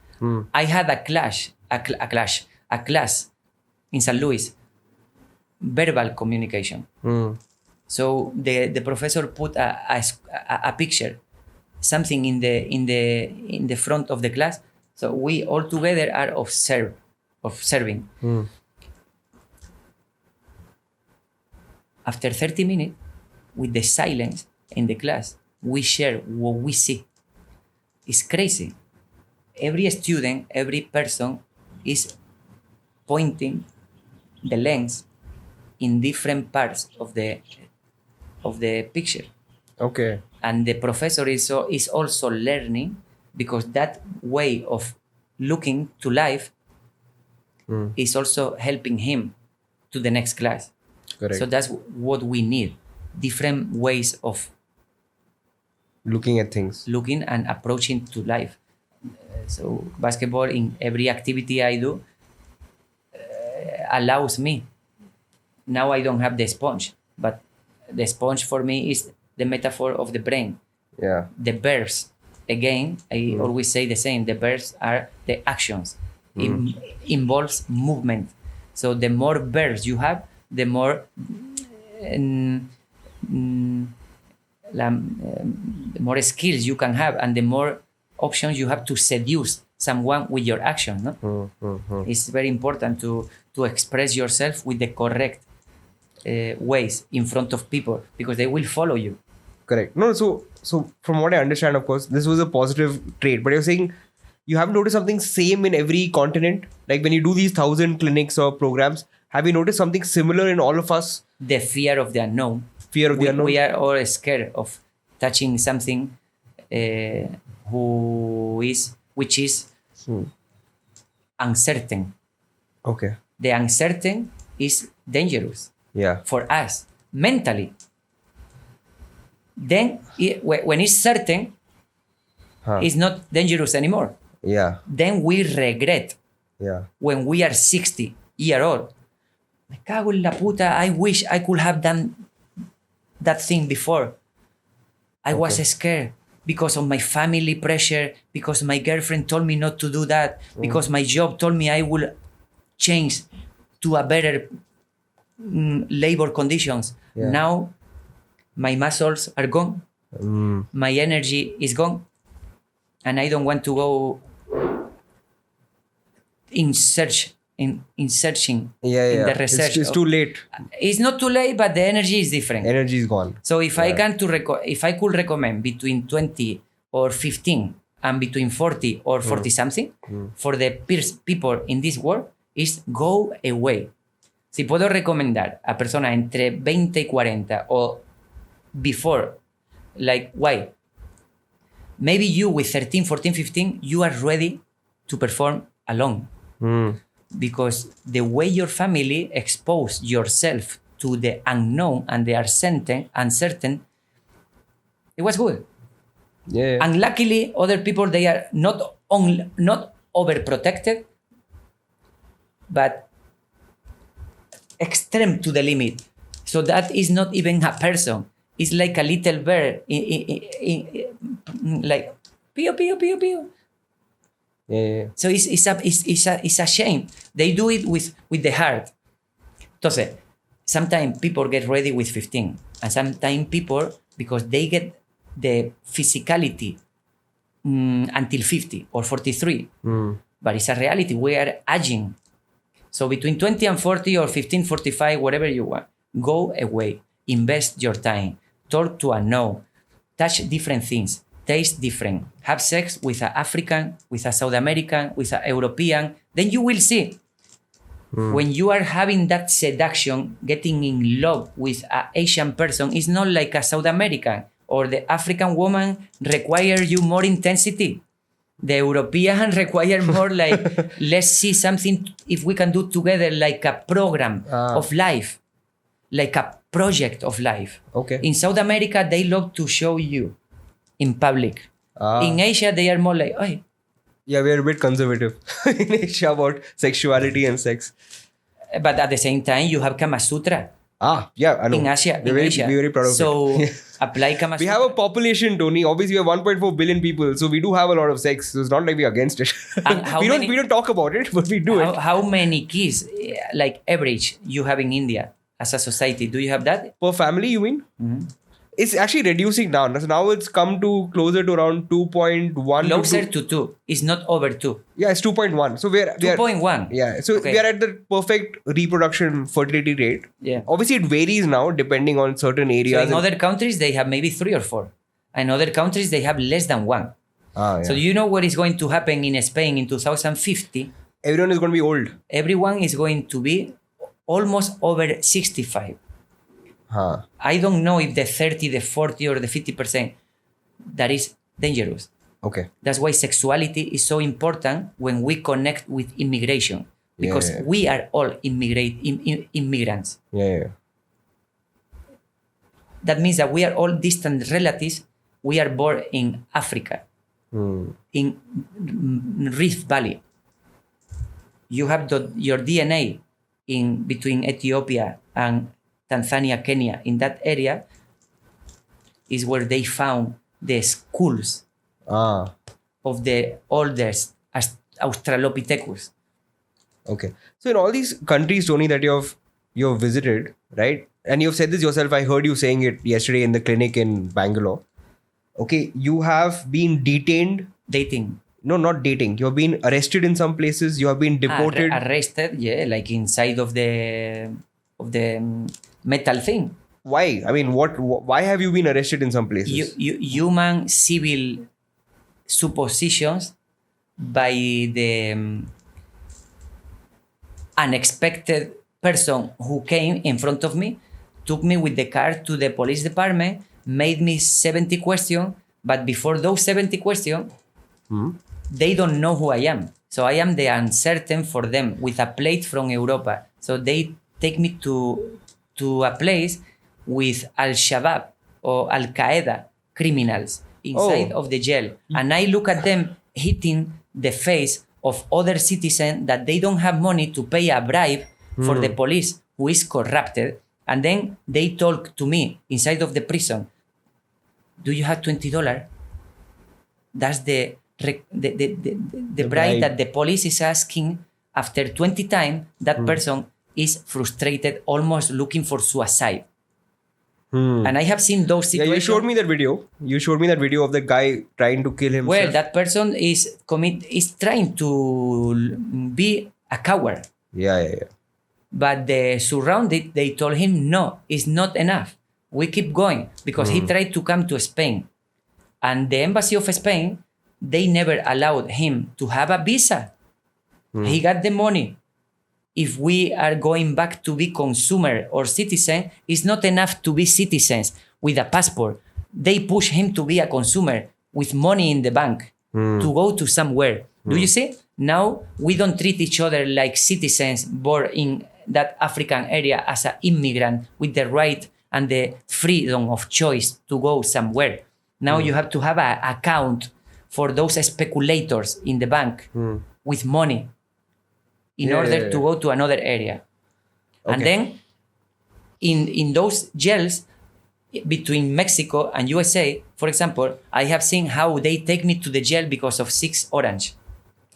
I had a clash a class in St. Louis, verbal communication. So the professor put a picture, something in the front of the class. So we all together are observing. After 30 minutes, with the silence in the class, we share what we see. It's crazy. Every student, every person is pointing the lens in different parts of the picture. Okay. And the professor is also learning, because that way of looking to life is also helping him to the next class. Correct. So that's what we need. Different ways of Looking at things. looking and approaching to life. So basketball, in every activity I do, allows me. Now I don't have the sponge, but the sponge for me is the metaphor of the brain. Yeah. The verbs, again, I always say the same. The verbs are the actions. Involves movement. So the more verbs you have, the more the more skills you can have, and the more options you have to seduce someone with your action. No? It's very important to express yourself with the correct ways in front of people, because they will follow you. Correct. No, so from what I understand, of course, this was a positive trait. But you're saying you have noticed something same in every continent? Like when you do these 1,000 clinics or programs, have you noticed something similar in all of us? The fear of the unknown. Fear of the unknown? We are all scared of touching something which is uncertain. Okay. The uncertain is dangerous. Yeah. For us, mentally. Then, when it's certain, it's not dangerous anymore. Yeah. Then we regret. Yeah. When we are 60-year-old. Me cago en la puta, I wish I could have done that thing before. I was scared because of my family pressure, because my girlfriend told me not to do that, because my job told me I will change to a better labor conditions. Yeah. Now, my muscles are gone. My energy is gone. And I don't want to go in searching in the research. It's too late. It's not too late, but the energy is different. Energy is gone. So if I could recommend between 20 or 15 and between 40 or 40 something for the people in this world, is go away. Si puedo recomendar a personas entre 20 y 40 or before, like, why? Maybe you with 13, 14, 15, you are ready to perform alone. Because the way your family exposed yourself to the unknown and the uncertain, it was good. Yeah. And luckily, other people, they are not overprotected, but extreme to the limit. So that is not even a person. It's like a little bird, like pio, pio, pio, pio. Yeah. So it's a shame. They do it with the heart. Entonces, sometimes people get ready with 15, and sometimes people, because they get the physicality until 50 or 43. But it's a reality. We are aging. So between 20 and 40 or 15, 45, whatever you want, go away. Invest your time. Talk to a no. Touch different things. Taste different. Have sex with an African, with a South American, with an European. Then you will see. When you are having that seduction, getting in love with an Asian person, it's not like a South American or the African woman require you more intensity. The European require more like, let's see something if we can do together, like a program of life, like a project of life. Okay. In South America, they love to show you in public. In Asia, they are more like, oh. Yeah, we are a bit conservative in Asia about sexuality and sex. But at the same time, you have Kama Sutra. Yeah, I know. in Asia. We're very proud of so it. apply Kama We Sutra. have a population, Tony. Obviously, we have 1.4 billion people, so we do have a lot of sex. So it's not like we're against it. And how we many- don't talk about it, but we do it. How many kids, like average, you have in India as a society? Do you have that? Per family, you mean? Mm-hmm. It's actually reducing down. So now it's come to closer to around 2.1. Closer to 2. It's not over 2. Yeah, it's 2.1. So we are 2.1. Yeah, so Okay. we are at the perfect reproduction fertility rate. Yeah. Obviously, it varies now depending on certain So areas. in other countries, they have maybe 3 or 4. In other countries, they have less than 1. Yeah. So you know what is going to happen in Spain in 2050? Everyone is going to be old. Everyone is going to be almost over 65. I don't know if the 30, the 40, or the 50%, that is dangerous. Okay. That's why sexuality is so important when we connect with immigration. Because Yeah. we are all immigrants. Yeah. That means that we are all distant relatives. We are born in Africa, in Rift Valley. You have your DNA in between Ethiopia and Tanzania, Kenya. In that area is where they found the skulls of the oldest Australopithecus. Okay. So in all these countries, Tony, that you've visited, right? And you've said this yourself. I heard you saying it yesterday in the clinic in Bangalore. Okay, you have been detained. Dating. No, not dating. You have been arrested in some places. You have been deported. Arrested, yeah, like inside of the metal thing. Why? I mean, why have you been arrested in some places? Human civil suppositions by the unexpected person who came in front of me, took me with the car to the police department, made me 70 questions, but before those 70 questions, they don't know who I am. So I am the uncertain for them with a plate from Europa. So they take me to a place with Al-Shabaab or Al-Qaeda criminals inside of the jail. And I look at them hitting the face of other citizens that they don't have money to pay a bribe for the police who is corrupted. And then they talk to me inside of the prison. Do you have $20? That's the bribe that the police is asking. After 20 times, that person is frustrated, almost looking for suicide. And I have seen those situations. Yeah, you showed me that video. You showed me that video of the guy trying to kill himself. Well, that person is trying to be a coward. Yeah. But the surrounded, they told him, no, it's not enough. We keep going because he tried to come to Spain. And the embassy of Spain, they never allowed him to have a visa. He got the money. If we are going back to be consumer or citizen, it's not enough to be citizens with a passport. They push him to be a consumer with money in the bank to go to somewhere. Do you see? Now we don't treat each other like citizens born in that African area as an immigrant with the right and the freedom of choice to go somewhere. Now you have to have an account for those speculators in the bank with money in order to go to another area. Okay. And then in those jails between Mexico and USA, for example, I have seen how they take me to the jail because of 6 Orange.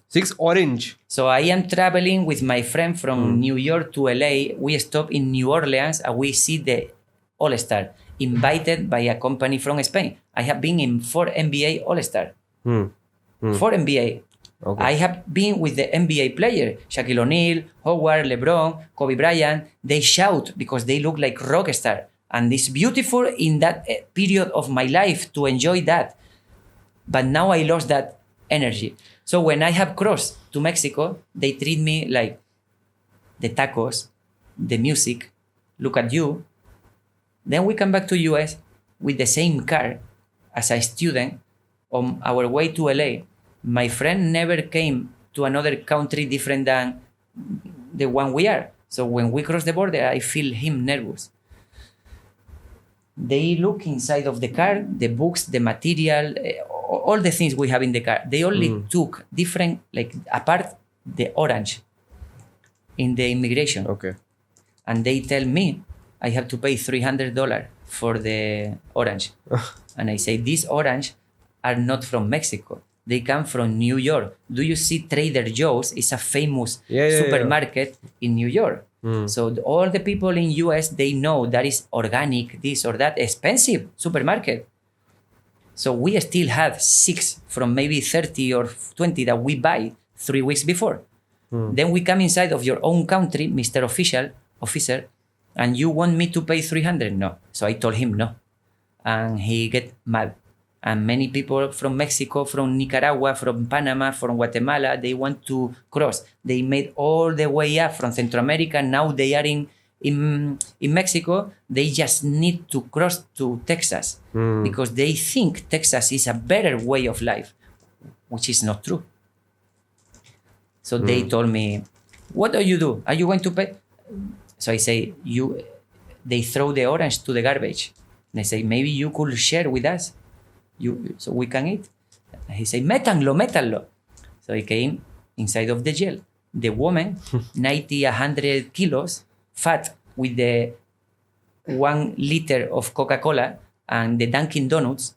6 Orange. So I am traveling with my friend from New York to LA. We stop in New Orleans and we see the All-Star invited by a company from Spain. I have been in 4 NBA All-Star. 4 NBA. Okay. I have been with the NBA player, Shaquille O'Neal, Howard, LeBron, Kobe Bryant. They shout because they look like rock star. And it's beautiful in that period of my life to enjoy that. But now I lost that energy. So when I have crossed to Mexico, they treat me like the tacos, the music, look at you. Then we come back to US with the same car as a student on our way to LA. My friend never came to another country different than the one we are. So when we cross the border, I feel him nervous. They look inside of the car, the books, the material, all the things we have in the car. They only took different, like apart the orange in the immigration. Okay. And they tell me, I have to pay $300 for the orange. And I say, these orange are not from Mexico. They come from New York. Do you see Trader Joe's? It's a famous supermarket in New York. So all the people in US, they know that is organic, this or that, expensive supermarket. So we still have 6 from maybe 30 or 20 that we buy 3 weeks before. Then we come inside of your own country, Mr. Officer, and you want me to pay 300? No. So I told him no. And he get mad. And many people from Mexico, from Nicaragua, from Panama, from Guatemala, they want to cross. They made all the way up from Central America. Now they are in Mexico. They just need to cross to Texas because they think Texas is a better way of life, which is not true. So they told me, what do you do? Are you going to pay? So I say, they throw the orange to the garbage. And I say, maybe you could share with us. So we can eat. He said, métanlo. So he came inside of the jail. The woman, 90, 100 kilos, fat, with the 1 liter of Coca-Cola and the Dunkin' Donuts,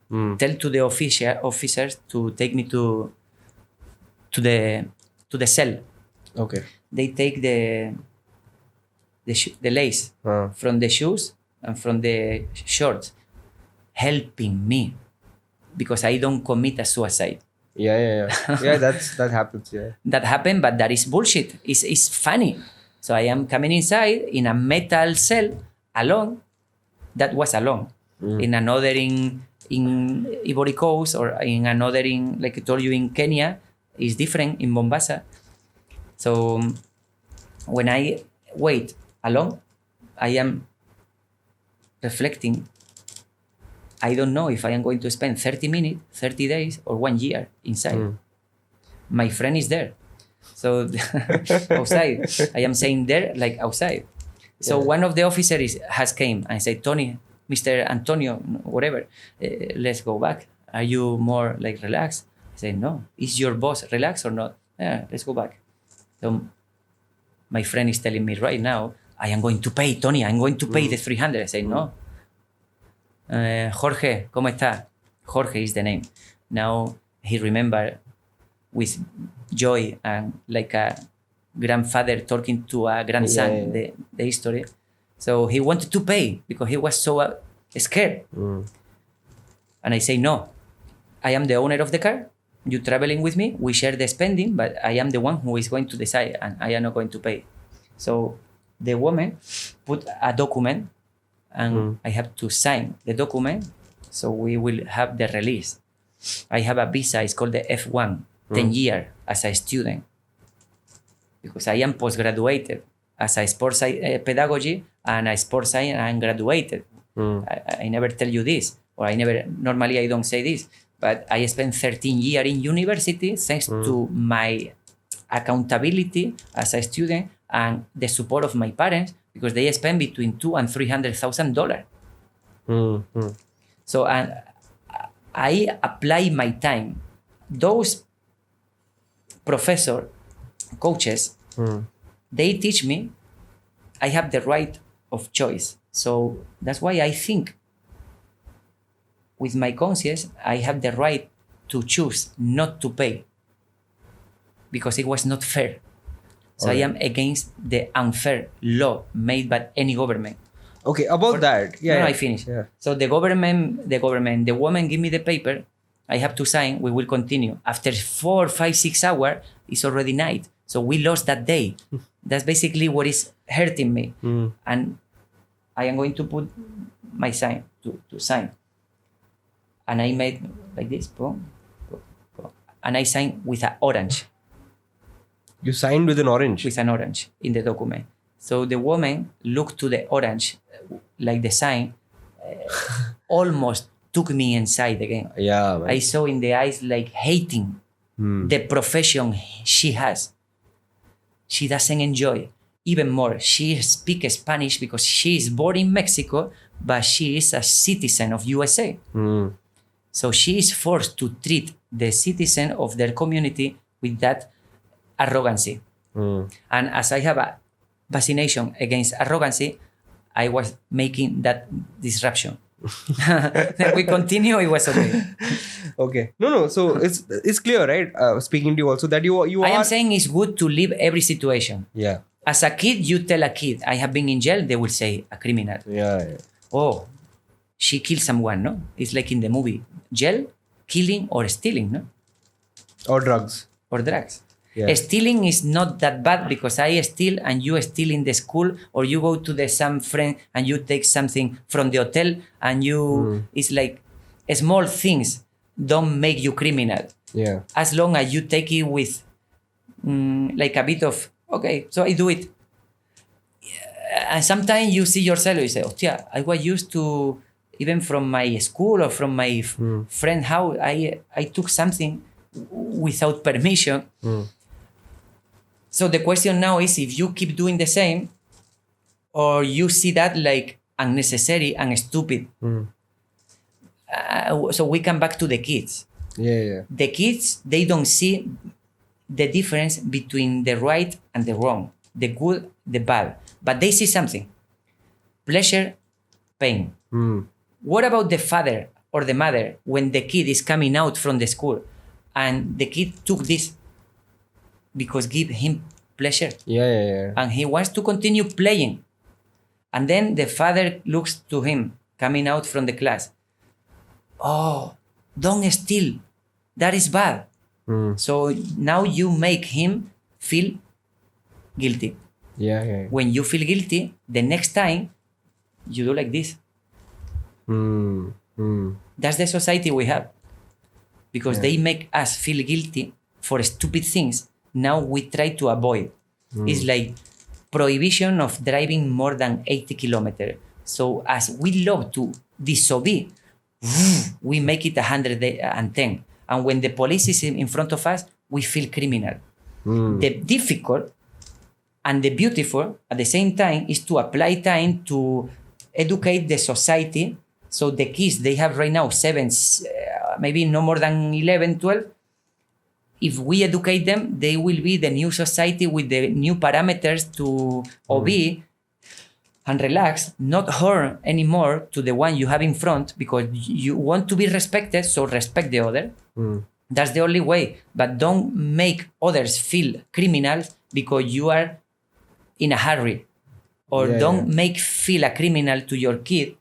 tell to the officers to take me to the cell. Okay. They take the lace from the shoes and from the shorts, helping me because I don't commit a suicide. Yeah, that happens. Yeah, that happened, but that is bullshit. It's funny. So I am coming inside in a metal cell alone. That was alone. In another in Ivory Coast or in another like I told you in Kenya is different in Mombasa. So when I wait alone, I am reflecting. I don't know if I am going to spend 30 minutes, 30 days, or 1 year inside. My friend is there. So outside, I am saying there like outside. So one of the officers has came and said, Toni, Mr. Antonio, whatever, let's go back. Are you more like relaxed? I say, no. Is your boss relaxed or not? Yeah, let's go back. So my friend is telling me right now, I am going to pay, Toni, I'm going to pay the 300. I say, no. Jorge, ¿cómo está? Jorge is the name. Now he remember with joy and like a grandfather talking to a grandson the history. So he wanted to pay because he was so scared. And I say, no, I am the owner of the car. You traveling with me. We share the spending, but I am the one who is going to decide and I am not going to pay. So the woman put a document and I have to sign the document, so we will have the release. I have a visa, it's called the F1, 10 years as a student. Because I am postgraduated as a sports pedagogy and a sports science, I'm graduated. I never tell you this, or normally I don't say this, but I spent 13 years in university thanks to my accountability as a student and the support of my parents, because they spend between $200,000 and $300,000. So I apply my time. Those professor, coaches, they teach me I have the right of choice. So that's why I think with my conscience, I have the right to choose not to pay because it was not fair. So I am against the unfair law made by any government. Okay, about that. No, I finish. Yeah. So the woman give me the paper. I have to sign. We will continue. After 4, 5, 6 hours, it's already night. So we lost that day. That's basically what is hurting me. And I am going to put my sign to sign. And I made like this. Boom, boom, boom. And I signed with an orange. You signed with an orange? With an orange in the document. So the woman looked to the orange, like the sign, almost took me inside again. Yeah, man. I saw in the eyes like hating the profession she has. She doesn't enjoy. Even more, she speaks Spanish because she is born in Mexico, but she is a citizen of USA. So she is forced to treat the citizen of their community with that arrogancy. And as I have vaccination against arrogancy, I was making that disruption. Then we continue, it was okay. Okay. No. So it's clear, right? Speaking to you also that you I are. am saying it's good to live every situation. Yeah. As a kid, you tell a kid, I have been in jail, they will say, a criminal. Yeah. Oh, she killed someone, no? It's like in the movie. Jail, killing or stealing, no? Or drugs. Or drugs. Yeah. Stealing is not that bad because I steal and you steal in the school, or you go to some friend and you take something from the hotel and you, it's like small things don't make you criminal. Yeah. As long as you take it with like a bit of, okay, so I do it. And sometimes you see yourself, you say, oh yeah, I was used to, even from my school or from my friend, how I took something without permission. So the question now is if you keep doing the same or you see that like unnecessary and stupid. So we come back to the kids. Yeah. The kids, they don't see the difference between the right and the wrong, the good, the bad. But they see something. Pleasure, pain. What about the father or the mother when the kid is coming out from the school and the kid took this because give him pleasure Yeah. and he wants to continue playing, and then the father looks to him coming out from the class, oh, don't steal, that is bad. So now you make him feel guilty. Yeah. When you feel guilty, the next time you do like this. That's the society we have, because they make us feel guilty for stupid things. Now we try to avoid. It's like prohibition of driving more than 80 kilometers. So as we love to disobey, we make it 110. And when the police is in front of us, we feel criminal. The difficult and the beautiful at the same time is to apply time to educate the society. So the kids, they have right now 7, maybe no more than 11, 12. If we educate them, they will be the new society with the new parameters to obey and relax, not hurt anymore to the one you have in front, because you want to be respected, so respect the other. That's the only way. But don't make others feel criminals because you are in a hurry. Or don't make feel a criminal to your kid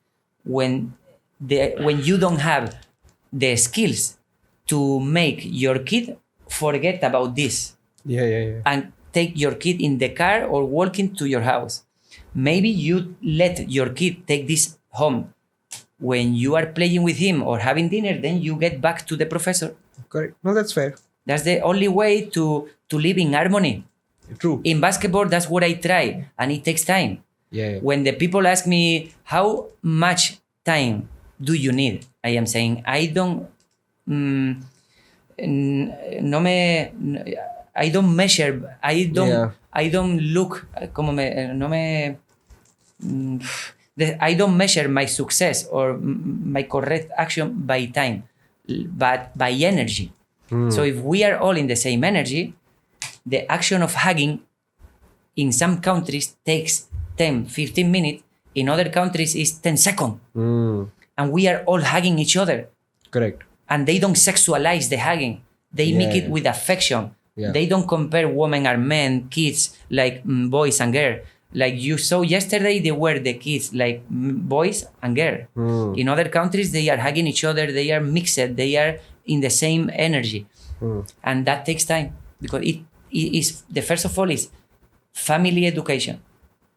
when you don't have the skills to make your kid forget about this. Yeah. And take your kid in the car or walking to your house. Maybe you let your kid take this home. When you are playing with him or having dinner, then you get back to the professor. Correct. No, that's fair. That's the only way to live in harmony. True. In basketball, that's what I try, and it takes time. Yeah. When the people ask me, how much time do you need? I am saying, I don't measure, I don't look, I don't measure my success or my correct action by time, but by energy. So if we are all in the same energy, the action of hugging in some countries takes 10, 15 minutes. In other countries, it's 10 seconds. And we are all hugging each other. Correct. And they don't sexualize the hugging. They make it with affection. Yeah. They don't compare women or men, kids, like boys and girls. Like you saw yesterday, they were the kids, like boys and girls. In other countries, they are hugging each other. They are mixed. They are in the same energy. And that takes time, because it is, the first of all is family education,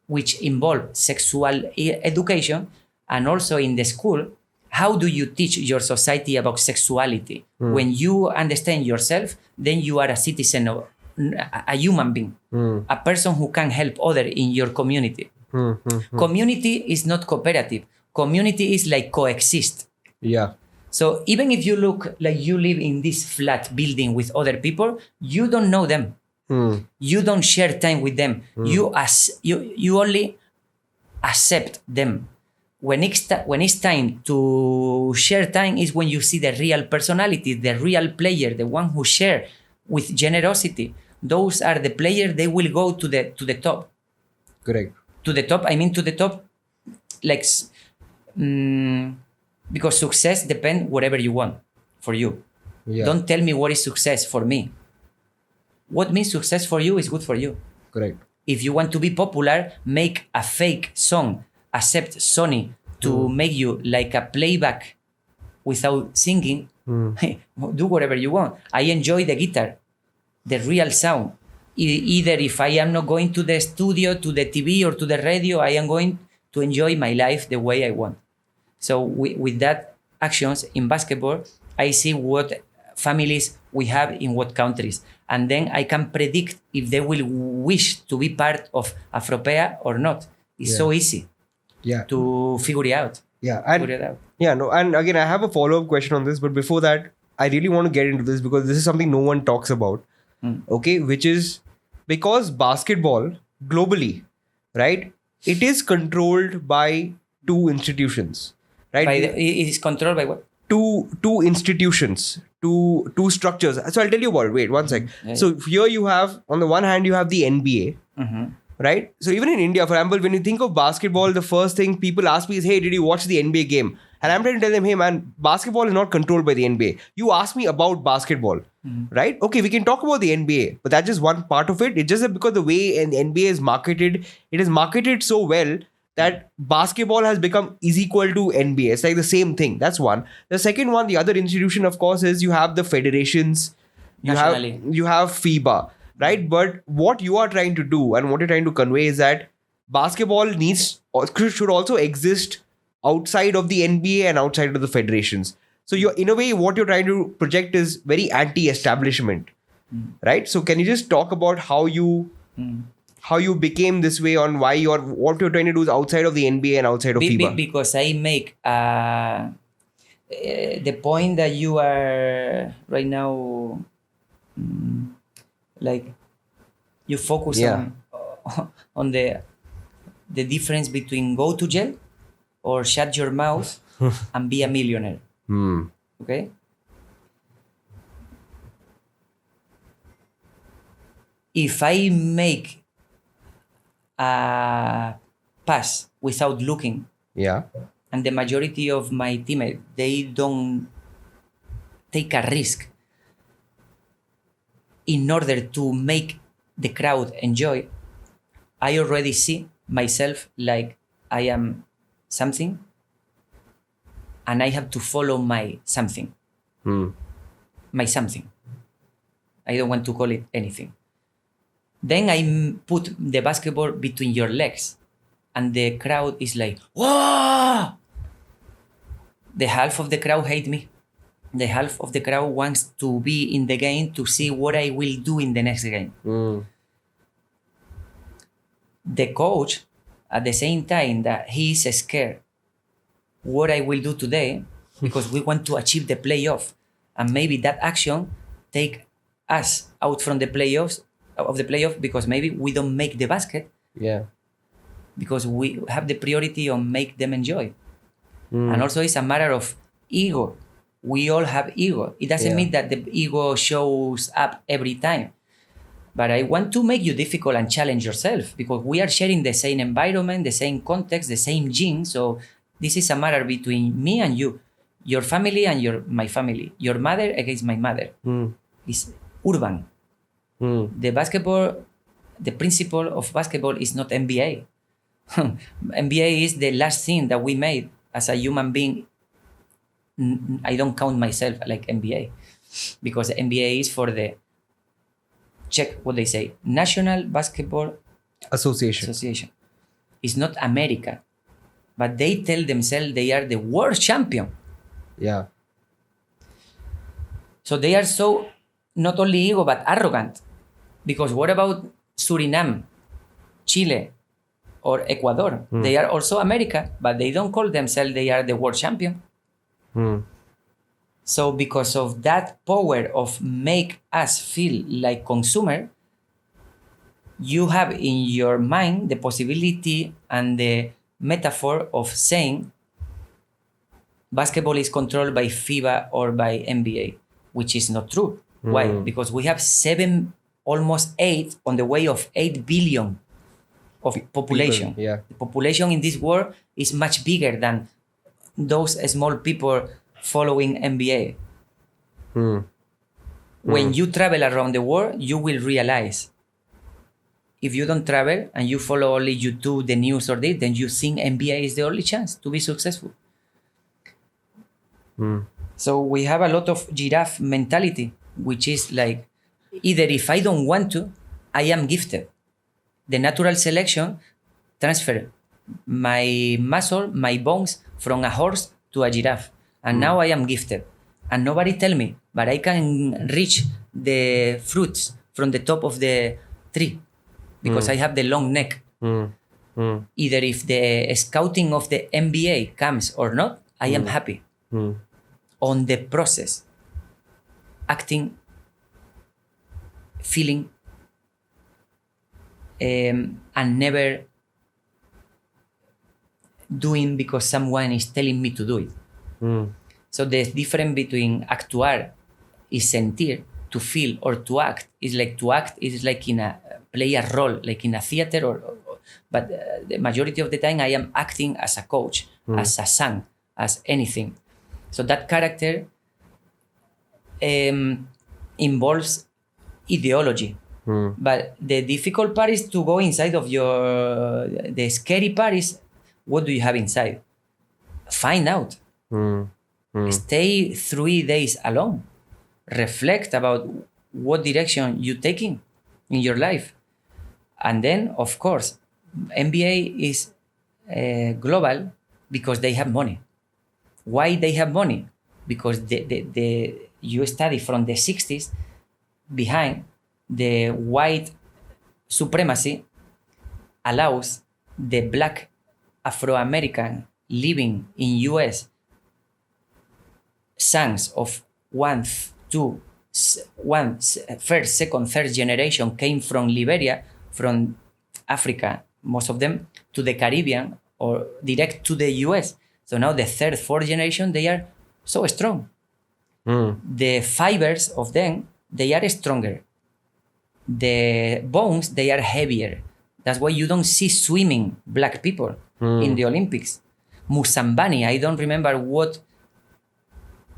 which involves sexual education, and also in the school, how do you teach your society about sexuality? When you understand yourself, then you are a citizen of a human being, a person who can help other in your community. Community is not cooperative. Community is like coexist. Yeah. So even if you look like you live in this flat building with other people, you don't know them. You don't share time with them. You only accept them. When it's time to share time is when you see the real personality, the real player, the one who share with generosity. Those are the players, they will go to the top. Correct. To the top, I mean to the top, like, because success depends whatever you want for you. Yeah. Don't tell me what is success for me. What means success for you is good for you. Correct. If you want to be popular, make a fake song, accept Sony to make you like a playback without singing. Do whatever you want. I enjoy the guitar, the real sound. Either if I am not going to the studio, to the TV or to the radio, I am going to enjoy my life the way I want. So with that actions in basketball, I see what families we have in what countries. And then I can predict if they will wish to be part of Afropea or not. It's so easy to figure it out. Yeah. And Figure it out. yeah, no. And again, I have a follow-up question on this, but before that, I really want to get into this because this is something no one talks about. Okay, which is because basketball globally, right? It is controlled by two institutions, right? It is controlled by what? Two institutions, two structures. So I'll tell you about it. Wait, one sec. So here you have, on the one hand, you have the NBA, right? So even in India, for example, when you think of basketball, the first thing people ask me is, hey, did you watch the NBA game? And I'm trying to tell them, hey man, basketball is not controlled by the NBA. You ask me about basketball, right? Okay, we can talk about the NBA, but that's just one part of it. It's just that because the way the NBA is marketed, it is marketed so well that basketball has become is equal to NBA. It's like the same thing. That's one. The second one, the other institution, of course, is you have the federations, you have FIBA, right? But what you are trying to do and what you're trying to convey is that basketball needs or should also exist outside of the NBA and outside of the federations. So you're, in a way, what you're trying to project is very anti-establishment, right? So can you just talk about how you became this way, on why what you're trying to do is outside of the NBA and outside of FIBA? Because I make the point that you are right now, like you focus on the difference between go to jail or shut your mouth and be a millionaire. Okay? If I make a pass without looking, and the majority of my teammates, they don't take a risk in order to make the crowd enjoy, I already see myself like I am something and I have to follow my something. My something. I don't want to call it anything. Then I put the basketball between your legs and the crowd is like, whoa! The half of the crowd hate me. The half of the crowd wants to be in the game to see what I will do in the next game. The coach, at the same time that he is scared what I will do today, because we want to achieve the playoff, and maybe that action take us out from the playoff because maybe we don't make the basket. Because we have the priority on make them enjoy. And also it's a matter of ego. We all have ego. It doesn't mean that the ego shows up every time. But I want to make you difficult and challenge yourself, because we are sharing the same environment, the same context, the same gene. So this is a matter between me and you, your family and my family, your mother against my mother. It's urban. The principle of basketball is not NBA. NBA is the last thing that we made as a human being. I don't count myself like NBA, because the NBA is for the, check what they say, National Basketball Association. It's not America, but they tell themselves they are the world champion. So they are so not only ego but arrogant, because what about Suriname, Chile, or Ecuador? They are also America, but they don't call themselves they are the world champion. So because of that power of make us feel like consumer, you have in your mind the possibility and the metaphor of saying basketball is controlled by FIBA or by NBA, which is not true. Why? Because we have 7, almost 8, on the way of 8 billion of population. People, yeah. The population in this world is much bigger than those small people following NBA. When you travel around the world, you will realize if you don't travel and you follow only YouTube, the news or this, then you think NBA is the only chance to be successful. So we have a lot of giraffe mentality, which is like, either if I don't want to, I am gifted. The natural selection transfer my muscle, my bones from a horse to a giraffe. And now I am gifted. And nobody tell me, but I can reach the fruits from the top of the tree because I have the long neck. Either if the scouting of the NBA comes or not, I am happy on the process, acting, feeling, and never doing because someone is telling me to do it. So the difference between actuar is sentir, to feel, or to act is like to act is like in a play a role, like in a theater, but the majority of the time I am acting as a coach, as a son, as anything. So that character involves ideology. But the difficult part is to go inside of the scary part is, what do you have inside? Find out. Stay 3 days alone. Reflect about what direction you're taking in your life. And then, of course, MBA is global because they have money. Why they have money? Because you study from the 60s behind the white supremacy allows the black Afro-American living in US, sons of first, second, third generation came from Liberia, from Africa, most of them, to the Caribbean or direct to the US. So now the third, fourth generation, they are so strong. The fibers of them, they are stronger. The bones, they are heavier. That's why you don't see swimming black people in the Olympics. Musambani, I don't remember what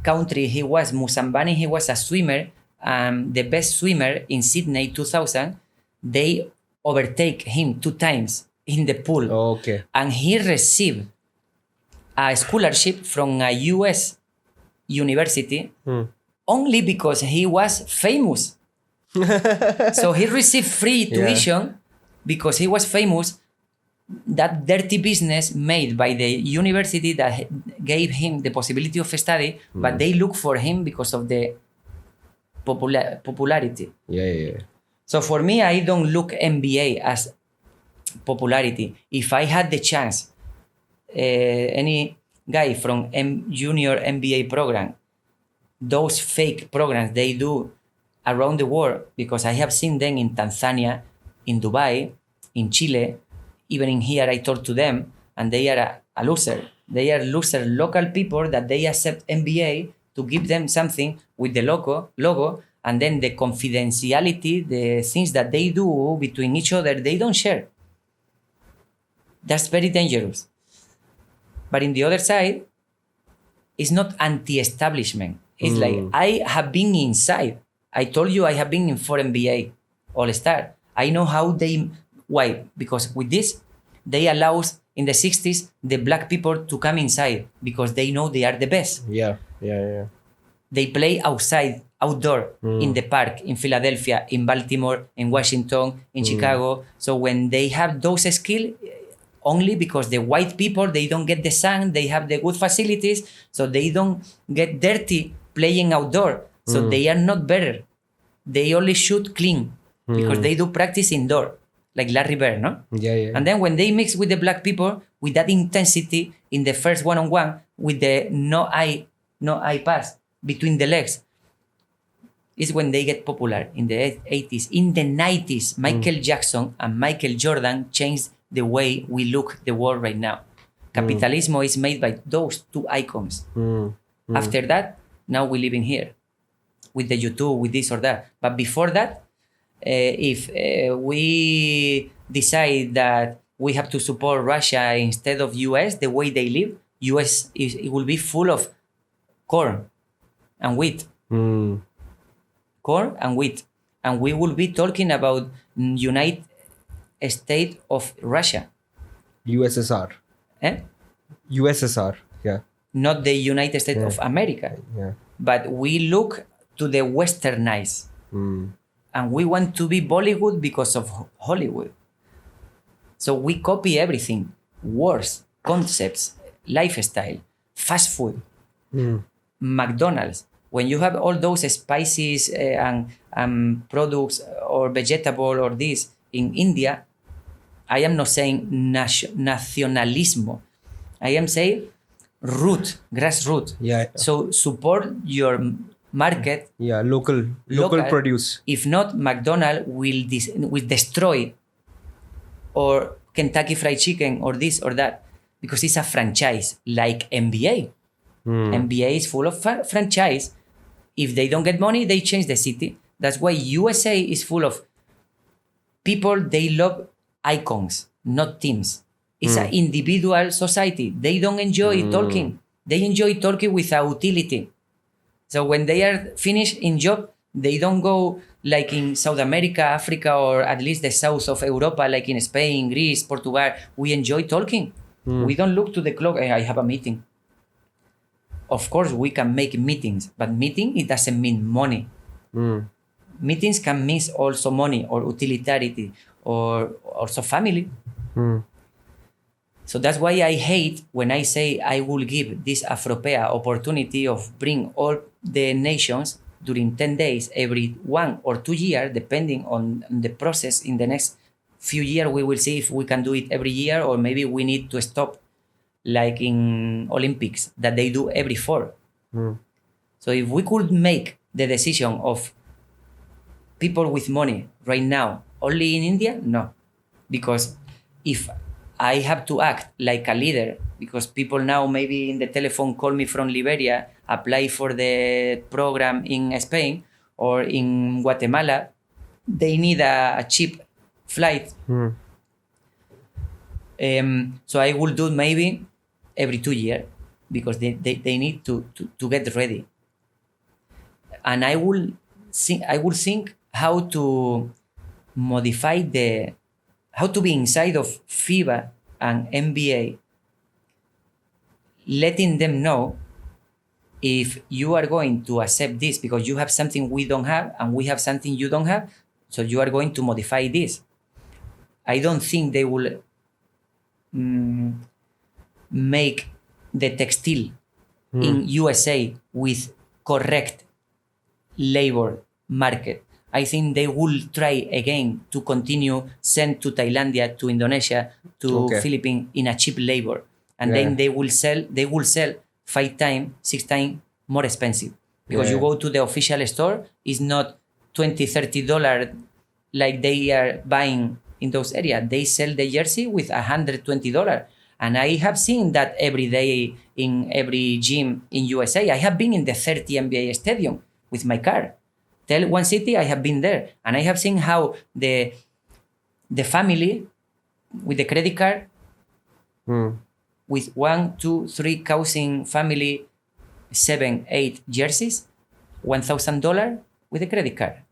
country he was. Musambani, he was a swimmer, the best swimmer in Sydney 2000. They overtake him 2 times in the pool. Okay. And he received a scholarship from a US university only because he was famous. So he received free tuition because he was famous. That dirty business made by the university that gave him the possibility of study, but they look for him because of the popularity. Yeah. So for me, I don't look MBA as popularity. If I had the chance, any guy from junior MBA program, those fake programs they do around the world, because I have seen them in Tanzania, in Dubai, in Chile, even in here I talk to them, and they are a loser. They are loser local people that they accept MBA to give them something with the logo, and then the confidentiality, the things that they do between each other, they don't share. That's very dangerous. But in the other side, it's not anti-establishment. It's like, I have been inside. I told you I have been in 4 MBA All-Star. I know how why? Because with this, they allow in the 60s the black people to come inside because they know they are the best. Yeah. They play outdoor, in the park, in Philadelphia, in Baltimore, in Washington, in Chicago. So when they have those skills, only because the white people, they don't get the sun, they have the good facilities, so they don't get dirty playing outdoor. So they are not better. They only shoot clean because they do practice indoor, like Larry Bird, no? Yeah. And then when they mix with the black people, with that intensity in the first one-on-one, with the no eye pass between the legs, is when they get popular in the 80s. In the 90s, Michael Jackson and Michael Jordan changed the way we look the world right now. Capitalismo is made by those 2 icons. After that, now we live in here with the YouTube, with this or that. But before that, if we decide that we have to support Russia instead of US, the way they live, US it will be full of corn and wheat. Corn and wheat. And we will be talking about United States of Russia. USSR. USSR, yeah. Not the United States of America. Yeah. But we look to the westernized. And we want to be Bollywood because of Hollywood. So we copy everything. Words, concepts, lifestyle, fast food, McDonald's. When you have all those spices and products or vegetable or this in India, I am not saying nacionalismo. I am saying grassroots. Yeah. So support your market. Yeah, local produce. If not, McDonald's will destroy or Kentucky Fried Chicken or this or that because it's a franchise like NBA. NBA is full of franchise. If they don't get money, they change the city. That's why USA is full of people. They love icons, not teams. It's an individual society. They don't enjoy talking. They enjoy talking without utility. So when they are finished in job, they don't go like in South America, Africa, or at least the south of Europa, like in Spain, Greece, Portugal. We enjoy talking. We don't look to the clock. I have a meeting. Of course, we can make meetings, but meeting, it doesn't mean money. Meetings can mean also money or utility or also family. So that's why I hate when I say I will give this Afropea opportunity of bring all the nations during 10 days, every 1 or 2 years, depending on the process. In the next few years, we will see if we can do it every year or maybe we need to stop like in Olympics that they do every 4. So if we could make the decision of people with money right now only in India, no. Because if I have to act like a leader, because people now maybe in the telephone call me from Liberia, apply for the program in Spain or in Guatemala, they need a cheap flight. So I will do maybe every 2 years because they need to get ready. And I will think how to modify how to be inside of FIBA and NBA, letting them know if you are going to accept this because you have something we don't have and we have something you don't have, so you are going to modify this. I don't think they will make the textile in USA with correct labor market. I think they will try again to continue send to Thailand, to Indonesia, to Philippines in a cheap labor. And then they will sell 5 times, 6 times more expensive. Because you go to the official store, it's not $20-30 like they are buying in those areas. They sell the jersey with $120. And I have seen that every day in every gym in USA. I have been in the 30 NBA stadium with my car. Tell one city, I have been there. And I have seen how the family with the credit card, with 1, 2, 3 cousin family, 7, 8 jerseys, $1,000 with a credit card.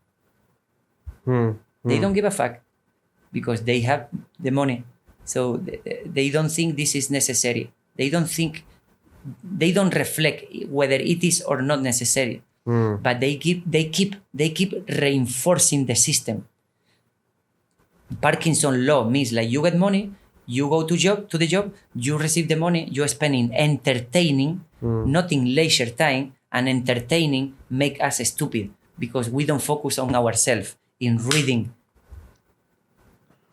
They don't give a fuck because they have the money. So they don't think this is necessary. They don't reflect whether it is or not necessary. But they keep reinforcing the system. Parkinson law means like you get money, you go to the job, you receive the money, you spend in entertaining, not in leisure time, and entertaining make us stupid because we don't focus on ourselves in reading.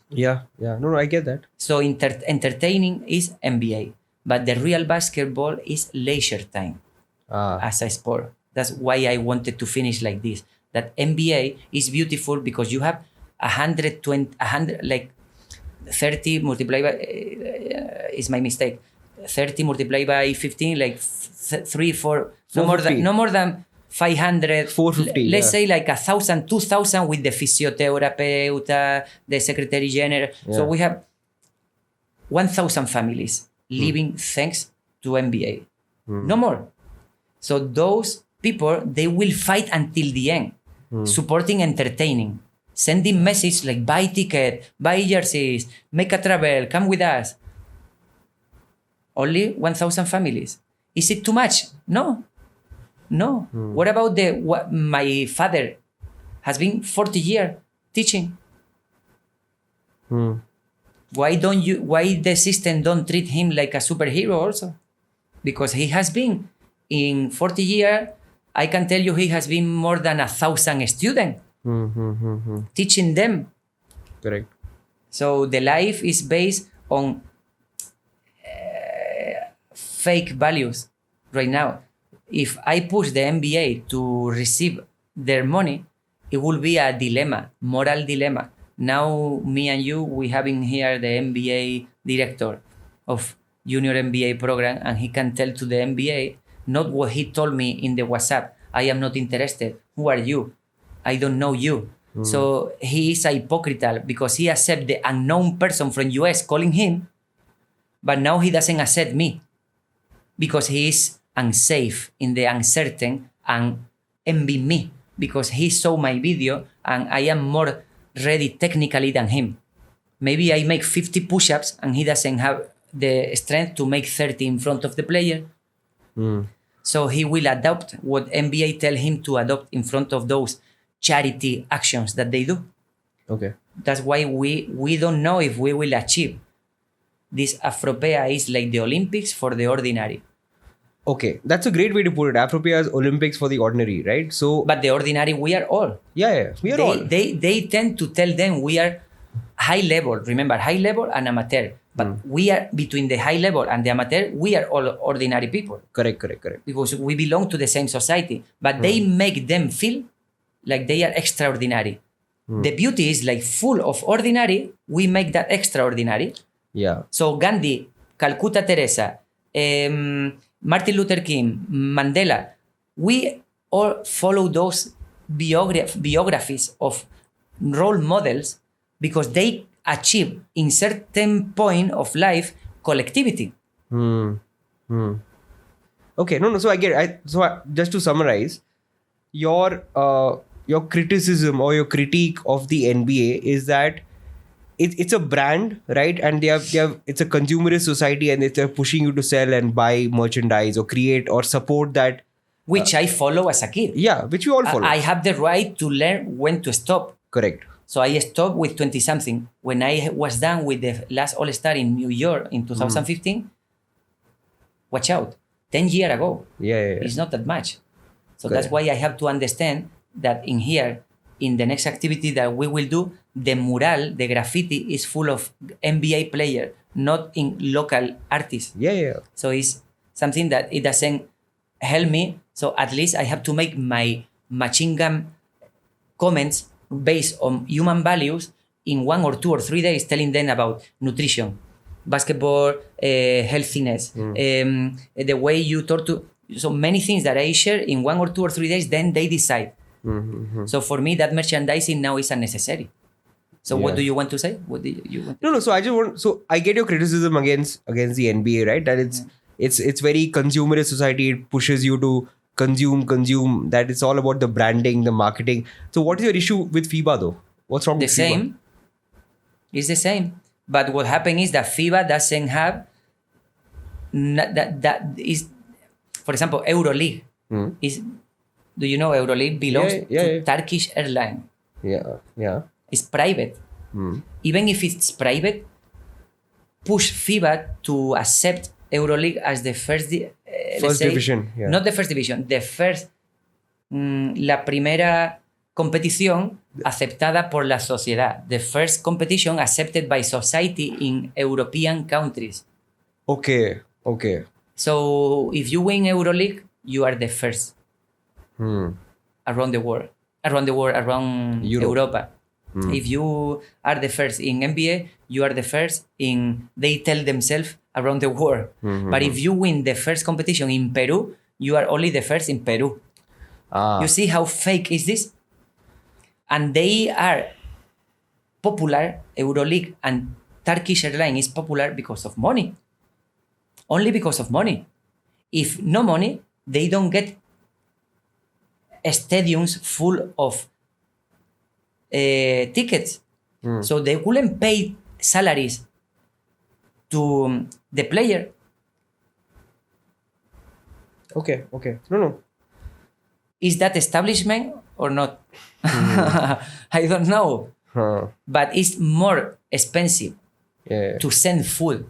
Yeah. No, I get that. So entertaining is NBA, but the real basketball is leisure time as a sport. That's why I wanted to finish like this. That NBA is beautiful because you have 100 like 30 multiplied by is my mistake. 30 multiplied by 15, like 3, 4, no more than 500, 450, let's yeah. say like 1,000, 2,000 with the physiotherapeuta, the secretary general. So Yeah. we have 1,000 families living thanks to MBA. No more. So those people, they will fight until the end, supporting, entertaining, sending message like buy ticket, buy jerseys, make a travel, come with us. Only 1,000 families. Is it too much? No. What about my father has been 40 years teaching. Why the system don't treat him like a superhero also? Because he has been in 40 years, I can tell you he has been more than 1,000 students teaching them. Correct. So the life is based on fake values right now. If I push the MBA to receive their money, it will be a dilemma, moral dilemma. Now, me and you, we having here the MBA director of junior MBA program, and he can tell to the MBA, not what he told me in the WhatsApp. I am not interested. Who are you? I don't know you. So he is a hypocrite because he accepts the unknown person from US calling him, but now he doesn't accept me because he is unsafe in the uncertain and envy me because he saw my video and I am more ready technically than him. Maybe I make 50 push-ups and he doesn't have the strength to make 30 in front of the player. So he will adopt what NBA tell him to adopt in front of those charity actions that they do. Okay. That's why we don't know if we will achieve. This Afropea is like the Olympics for the ordinary. Okay, that's a great way to put it. Afropea is Olympics for the ordinary, right? So, But the ordinary, we are all. yeah, we are all. They tend to tell them we are high level. Remember, high level and amateur. But we are between the high level and the amateur, we are all ordinary people. Correct. Because we belong to the same society. But they make them feel like they are extraordinary. The beauty is like full of ordinary, we make that extraordinary. Yeah. So Gandhi, Calcutta Teresa, Martin Luther King, Mandela, we all follow those biographies of role models because they achieve in certain point of life collectivity. Okay, no. So I get it. Just to summarize, your criticism or your critique of the NBA is that it's a brand, right? And they have it's a consumerist society, and they're pushing you to sell and buy merchandise or create or support that. Which I follow as a kid. Yeah, which we all follow. I have the right to learn when to stop. Correct. So I stopped with 20-something. When I was done with the last All-Star in New York in 2015, watch out, 10 years ago. Yeah. It's not that much. So Correct. that's why I have to understand that in here, in the next activity that we will do, the mural, the graffiti is full of NBA player, not in local artists. Yeah. So it's something that it doesn't help me. So at least I have to make my machine gun comments based on human values in 1 or 2 or 3 days, telling them about nutrition, basketball, healthiness, the way you talk to. So many things that I share in 1 or 2 or 3 days, then they decide. So for me, that merchandising now is unnecessary. So what do you want to say? What do you want? No. So I just want. So I get your criticism against the NBA, right? That it's very consumerist society. It pushes you to consume. That it's all about the branding, the marketing. So what is your issue with FIBA though? What's wrong with FIBA? Same. It's the same. But what happened is that FIBA doesn't have that is, for example, EuroLeague is. Do you know EuroLeague belongs to Turkish Airlines? Yeah. It's private. Even if it's private, push FIBA to accept EuroLeague as the first division. Yeah. Not the first division, the first, la primera competición aceptada por la sociedad. The first competition accepted by society in European countries. Okay. So if you win EuroLeague, you are the first around the world, around Europa. If you are the first in NBA, you are the first in, they tell themselves, around the world. But if you win the first competition in Peru, you are only the first in Peru. Ah. You see how fake is this? And they are popular, Euroleague and Turkish Airline is popular because of money. Only because of money. If no money, they don't get stadiums full of tickets. So they wouldn't pay salaries to the player. Okay. No. Is that establishment or not? I don't know. Huh. But it's more expensive Yeah. to send food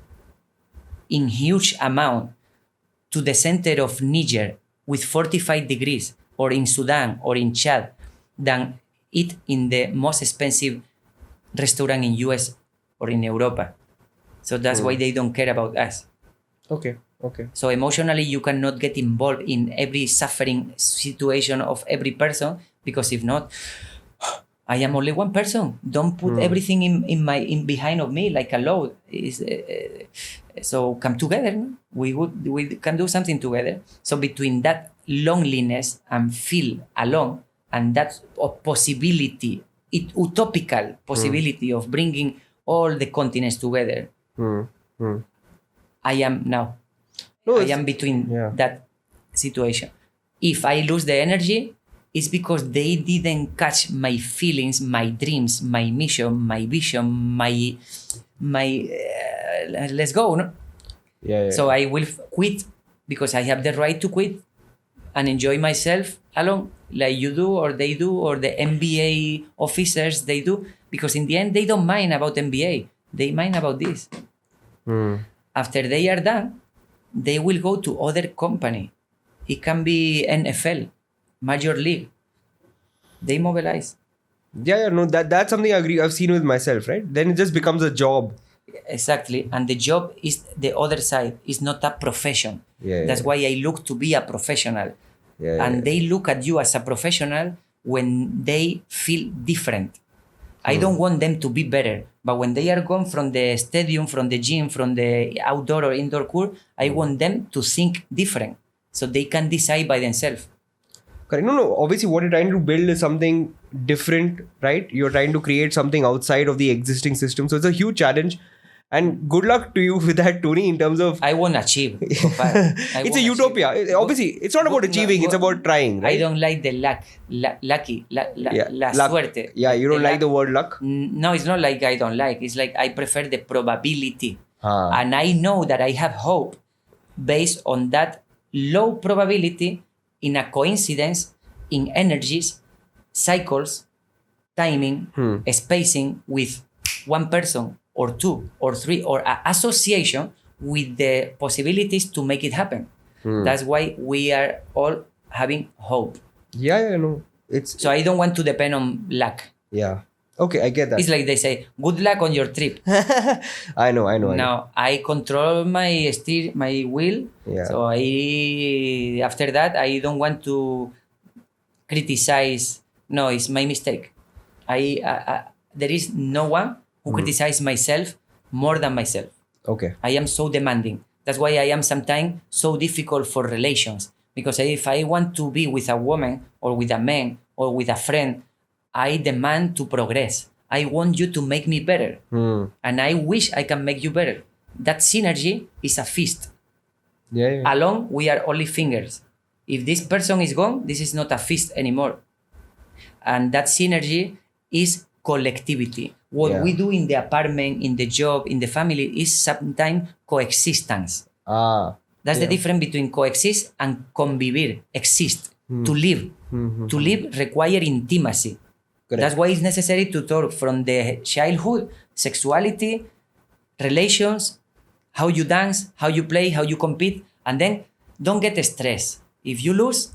in huge amount to the center of Niger with 45 degrees, or in Sudan or in Chad, than eat in the most expensive restaurant in US or in Europa. So that's why they don't care about us. Okay. So emotionally, you cannot get involved in every suffering situation of every person, because if not, I am only one person. Don't put everything in behind of me like a load. So come together. No? We can do something together. So between that loneliness and feel alone, and that possibility, utopical possibility of bringing all the continents together, I am now. I am between that situation. If I lose the energy, it's because they didn't catch my feelings, my dreams, my mission, my vision, my let's go. No? Yeah. So I will quit because I have the right to quit and enjoy myself alone, like you do, or they do, or the MBA officers they do, because in the end they don't mind about MBA. They mind about this. After they are done, they will go to other company. It can be NFL, Major League. They mobilize. Yeah, no, that's something I agree. I've seen with myself, right? Then it just becomes a job. Exactly. And the job is the other side. It's not a profession. That's why I look to be a professional. And they look at you as a professional when they feel different. I don't want them to be better. But when they are gone from the stadium, from the gym, from the outdoor or indoor court, I want them to think different so they can decide by themselves. Correct. No. Obviously, what you're trying to build is something different, right? You're trying to create something outside of the existing system. So it's a huge challenge. And good luck to you with that, Toni, in terms of... I won't achieve. It's a utopia. Obviously, it's not about achieving. It's about trying, right? I don't like the luck. Lucky. La suerte. Yeah, you don't The like luck. the word luck? No, it's not like I don't like. It's like I prefer the probability. Ah. And I know that I have hope based on that low probability in a coincidence in energies, cycles, timing, spacing with one person or two or three, or an association with the possibilities to make it happen. That's why we are all having hope. Yeah, no. So I don't want to depend on luck. Yeah. Okay, I get that. It's like they say, good luck on your trip. I know. Now I control my will. Yeah. So after that I don't want to criticize. No, it's my mistake. There is no one who criticizes myself more than myself. Okay. I am so demanding. That's why I am sometimes so difficult for relations. Because if I want to be with a woman or with a man or with a friend, I demand to progress. I want you to make me better. And I wish I can make you better. That synergy is a feast. Yeah. Alone, we are only fingers. If this person is gone, this is not a feast anymore. And that synergy is collectivity. What we do in the apartment, in the job, in the family is sometimes coexistence. That's the difference between coexist and convivir, exist, to live. To live require intimacy. Correct. That's why it's necessary to talk from the childhood, sexuality, relations, how you dance, how you play, how you compete, and then don't get stressed. If you lose,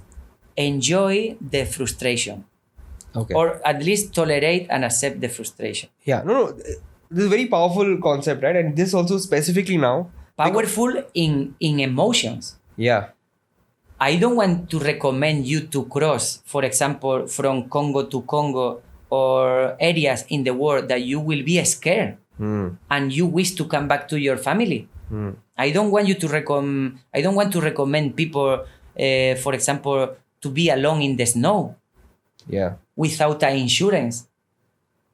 enjoy the frustration. Okay. Or at least tolerate and accept the frustration. Yeah. No. This is a very powerful concept, right? And this also specifically now. Powerful in emotions. Yeah. I don't want to recommend you to cross, for example, from Congo to Congo or areas in the world that you will be scared and you wish to come back to your family. I don't want you to recommend people, for example, to be alone in the snow Yeah. without an insurance.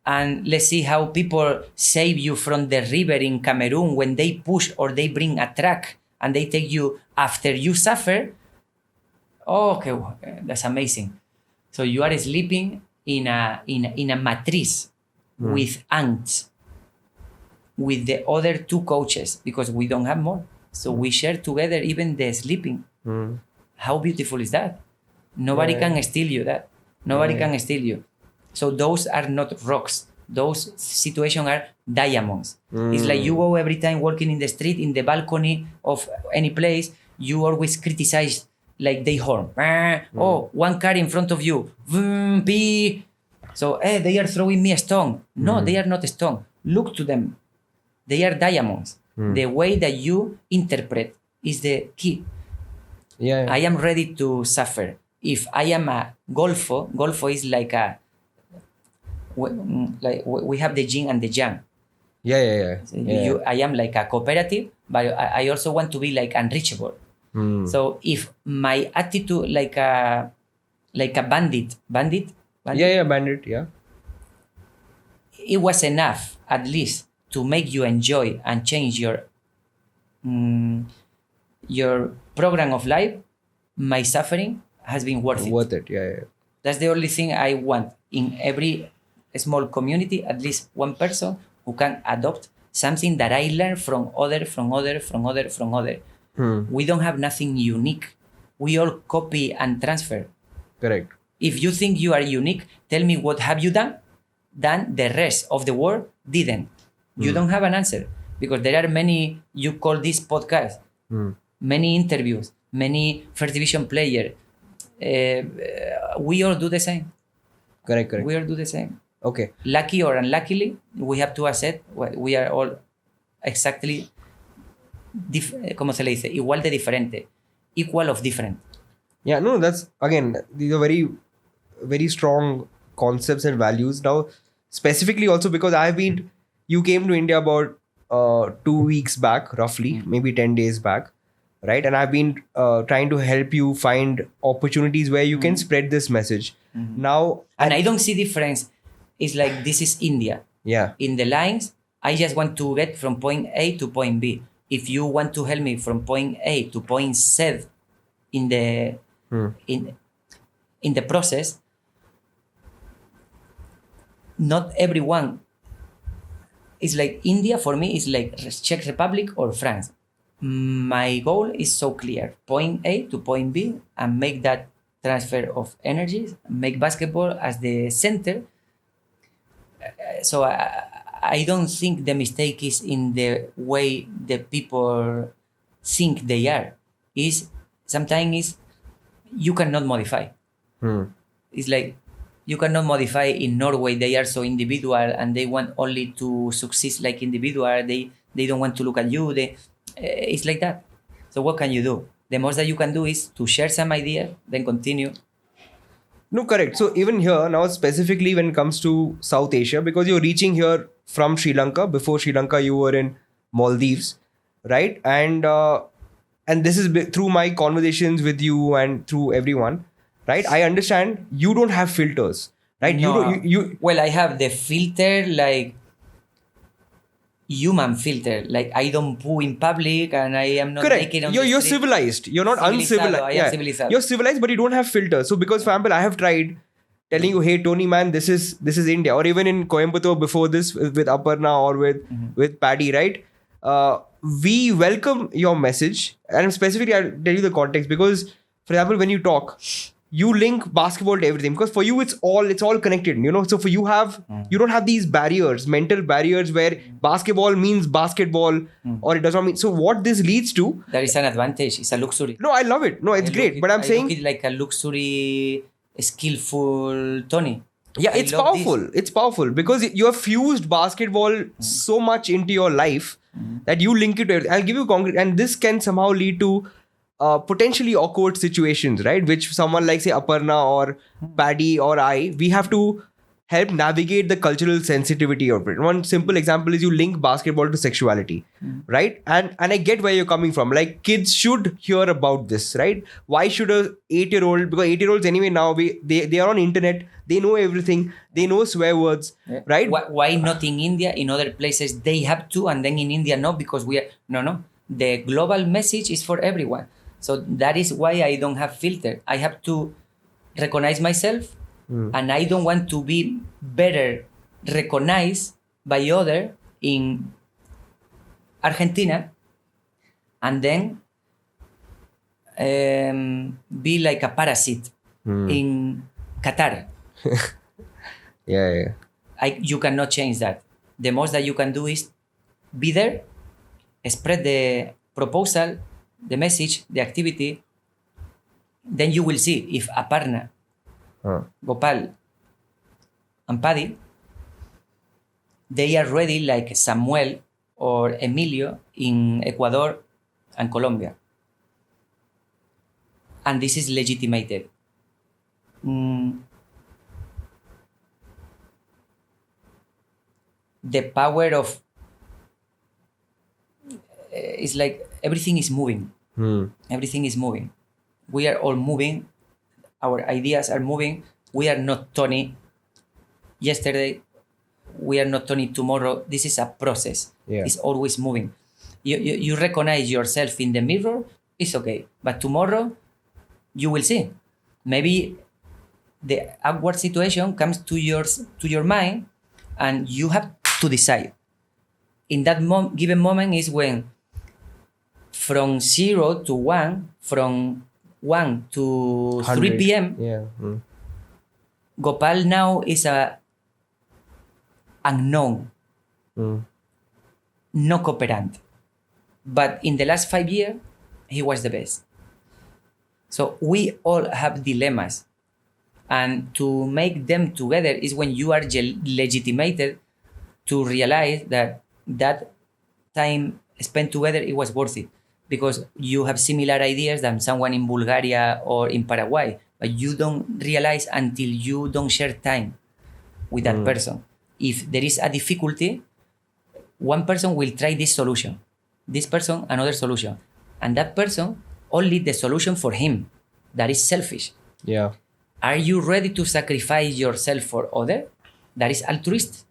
And let's see how people save you from the river in Cameroon when they push or they bring a truck and they take you after you suffer. Oh, okay, that's amazing. So you are sleeping in a matriz with ants, with the other two coaches, because we don't have more. So we share together even the sleeping. How beautiful is that? Nobody can steal you that. Nobody can steal you. So those are not rocks. Those situations are diamonds. It's like you go every time walking in the street, in the balcony of any place, you always criticize like they horn. Oh, one car in front of you. Vroom, pee. So, they are throwing me a stone. No, they are not a stone. Look to them. They are diamonds. The way that you interpret is the key. Yeah. I am ready to suffer. If I am a golfo is like we have the yin and the yang. Yeah. I am like a cooperative, but I also want to be like unreachable. So if my attitude like a bandit, Yeah, bandit, yeah. it was enough at least to make you enjoy and change your program of life, my suffering has been worth it. Worth it, yeah. That's the only thing I want in every small community, at least one person who can adopt something that I learned from other. We don't have nothing unique. We all copy and transfer. Correct. If you think you are unique, tell me what have you done the rest of the world didn't. You don't have an answer because there are many, you call this podcast, many interviews, many first division players. We all do the same. Correct. We all do the same. Okay. Lucky or unluckily, we have to accept we are all exactly ¿cómo se le dice? Igual de diferente. Equal of different. Yeah, no, that's, again, these are very, very strong concepts and values. Now, specifically also because you came to India about 2 weeks back, roughly, maybe 10 days back, right? And I've been trying to help you find opportunities where you can spread this message. Now, and I don't see difference. It's like, this is India. Yeah. In the lines, I just want to get from point A to point B. If you want to help me from point A to point Z in the in the process, not everyone is like India. For me, is like Czech Republic or France. My goal is so clear: point A to point B, and make that transfer of energies. Make basketball as the center. So I don't think the mistake is in the way the people think they are. Sometimes you cannot modify. It's like you cannot modify in Norway. They are so individual and they want only to succeed like individual. They don't want to look at you. It's like that. So what can you do? The most that you can do is to share some idea, then continue. No, correct. So even here now, specifically when it comes to South Asia, because you're reaching here from Sri Lanka. Before Sri Lanka, you were in Maldives, right? And this is through my conversations with you and through everyone, right? I understand you don't have filters, right? No. You Well, I have the filter, like human filter. Like I don't poo in public and I am not correct. naked on You're the street. civilized. You're not uncivilized. I am civilized. You're civilized, but you don't have filters. So because, for example, I have tried telling you, hey, Toni, man, this is India. Or even in Coimbatore before this with Aparna or with Paddy, right? We welcome your message. And specifically, I'll tell you the context. Because, for example, when you talk, you link basketball to everything. Because for you, it's all connected, you know? So for you don't have these barriers, mental barriers where basketball means basketball or it does not mean. So what this leads to... There is an advantage. It's a luxury. No, I love it. No, it's great. But I'm saying... Look it like a luxury, skillful Toni. Yeah, it's powerful. This. It's powerful because you have fused basketball so much into your life that you link it to everything. I'll give you concrete, and this can somehow lead to potentially awkward situations, right? Which someone like, say, Aparna or Paddy or we have to help navigate the cultural sensitivity of it. One simple example is you link basketball to sexuality, right? And I get where you're coming from. Like, kids should hear about this, right? Why should a 8-year-old, because 8-year-olds anyway now, they are on internet, they know everything, they know swear words, right? Why not in India? In other places they have to, and then in India no, because we are no. The global message is for everyone. So that is why I don't have filter. I have to recognize myself, and I don't want to be better recognized by other in Argentina, and then be like a parasite in Qatar. Yeah. You cannot change that. The most that you can do is be there, spread the proposal, the message, the activity. Then you will see if Aparna, Gopal, and Paddy, they are ready like Samuel or Emilio in Ecuador and Colombia. And this is legitimated. The power of it's like everything is moving. Everything is moving. We are all moving. Our ideas are moving. We are not Toni yesterday. We are not Toni tomorrow. This is a process. Yeah. It's always moving. You recognize yourself in the mirror, it's okay. But tomorrow, you will see. Maybe the awkward situation comes to your mind, and you have to decide. In that given moment is when from 0 to 1, from 1 to 3 p.m., Yeah. Gopal now is a unknown, no cooperant. But in the last 5 years, he was the best. So we all have dilemmas. And to make them together is when you are legitimated to realize that time spent together, it was worth it. Because you have similar ideas than someone in Bulgaria or in Paraguay. But you don't realize until you don't share time with that person. If there is a difficulty, one person will try this solution. This person, another solution. And that person, only the solution for him. That is selfish. Yeah. Are you ready to sacrifice yourself for other? That is altruist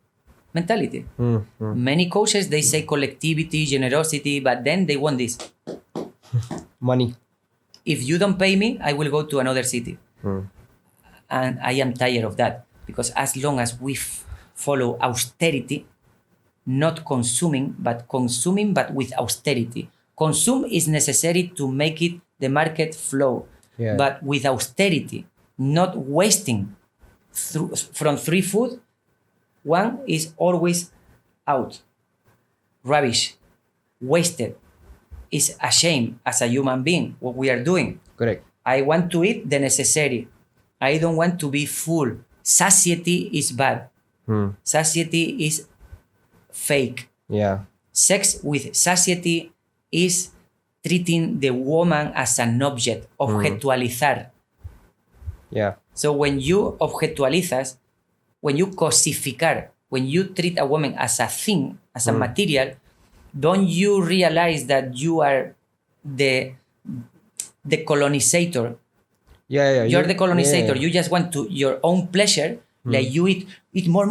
mentality. Many coaches, they say collectivity, generosity, but then they want this. Money. If you don't pay me, I will go to another city. And I am tired of that. Because as long as we follow austerity, not consuming, but with austerity. Consume is necessary to make it the market flow. Yeah. But with austerity, not wasting from 3 food, one is always out. Rubbish. Wasted. Is a shame as a human being, what we are doing. Correct. I want to eat the necessary. I don't want to be full. Satiety is bad. Satiety is fake. Yeah. Sex with satiety is treating the woman as an object. Objetualizar. Yeah. So when you objetualizas, when you cosificar, when you treat a woman as a thing, as a material, don't you realize that you are the colonizer? Yeah. You're the colonizer. Yeah. You just want to your own pleasure. Like you eat more.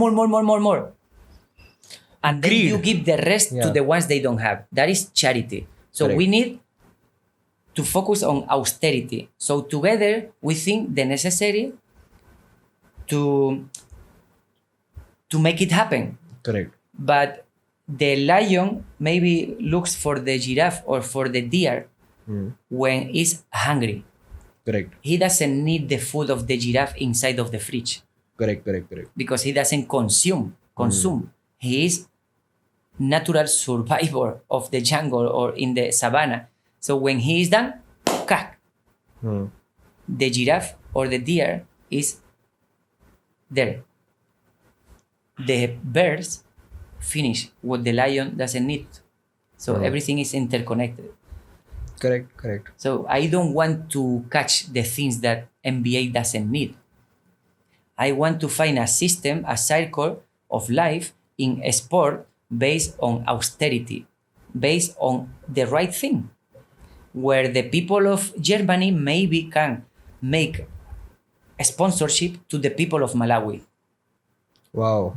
And then Greed. you give the rest to the ones they don't have. That is charity. So Correct. we need to focus on austerity. So together we think the necessary to make it happen. Correct. But the lion maybe looks for the giraffe or for the deer when it's hungry. Correct. He doesn't need the food of the giraffe inside of the fridge Correct. because he doesn't consume. He is natural survivor of the jungle or in the savannah. So when he is done, crack. The giraffe or the deer is there. The birds finish what the lion doesn't need. So everything is interconnected. Correct. So I don't want to catch the things that NBA doesn't need. I want to find a system, a cycle of life in a sport based on austerity, based on the right thing, where the people of Germany maybe can make a sponsorship to the people of Malawi, Wow.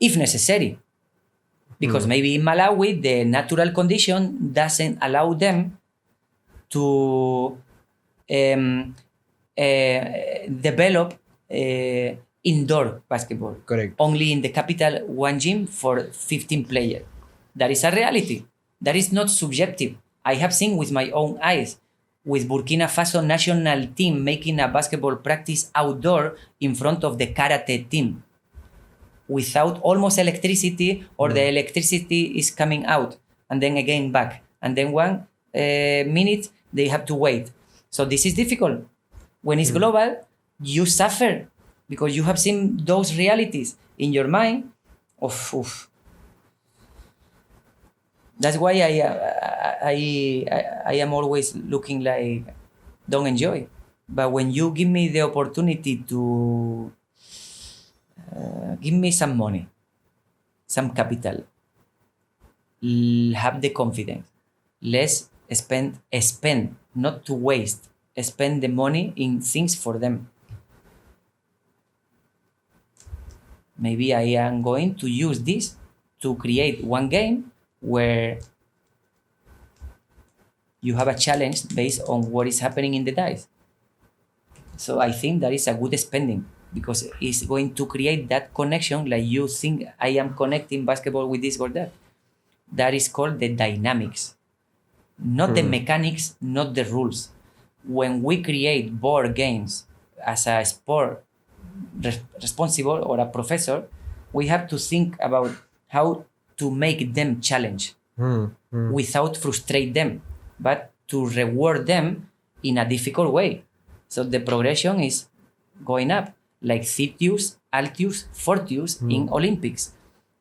if necessary. Because maybe in Malawi, the natural condition doesn't allow them to develop indoor basketball. Correct. Only in the capital, one gym for 15 players. That is a reality. That is not subjective. I have seen with my own eyes with Burkina Faso national team making a basketball practice outdoor in front of the karate team without almost electricity, or the electricity is coming out and then again back. And then 1 minute they have to wait. So this is difficult. When it's global, you suffer because you have seen those realities in your mind. That's why I am always looking like don't enjoy. But when you give me the opportunity to give me some money, some capital, have the confidence, let's spend, not to waste, spend the money in things for them. Maybe I am going to use this to create one game where you have a challenge based on what is happening in the dice. So I think that is a good spending because it's going to create that connection, like you think I am connecting basketball with this or that. That is called the dynamics. Not the mechanics, not the rules. When we create board games as a sport responsible or a professor, we have to think about how to make them challenge without frustrate them, but to reward them in a difficult way. So the progression is going up, like Citius, Altius, Fortius in Olympics.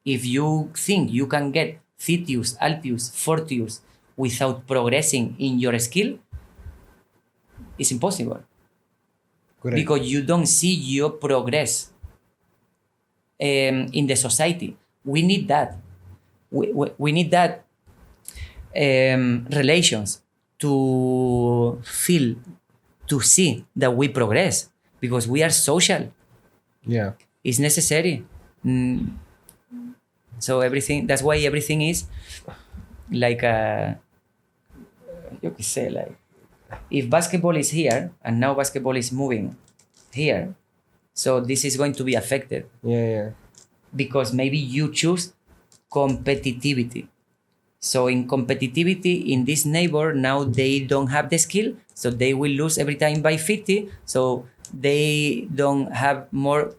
If you think you can get Citius, Altius, Fortius without progressing in your skill, it's impossible. Correct. Because you don't see your progress in the society. We need that. We need that relations to feel, to see that we progress because we are social. Yeah. It's necessary. So everything, that's why everything is like you could say, like, if basketball is here and now basketball is moving here, so this is going to be affected. Yeah. Because maybe you choose competitivity. So in competitivity in this neighbor, now they don't have the skill, so they will lose every time by 50. So they don't have more,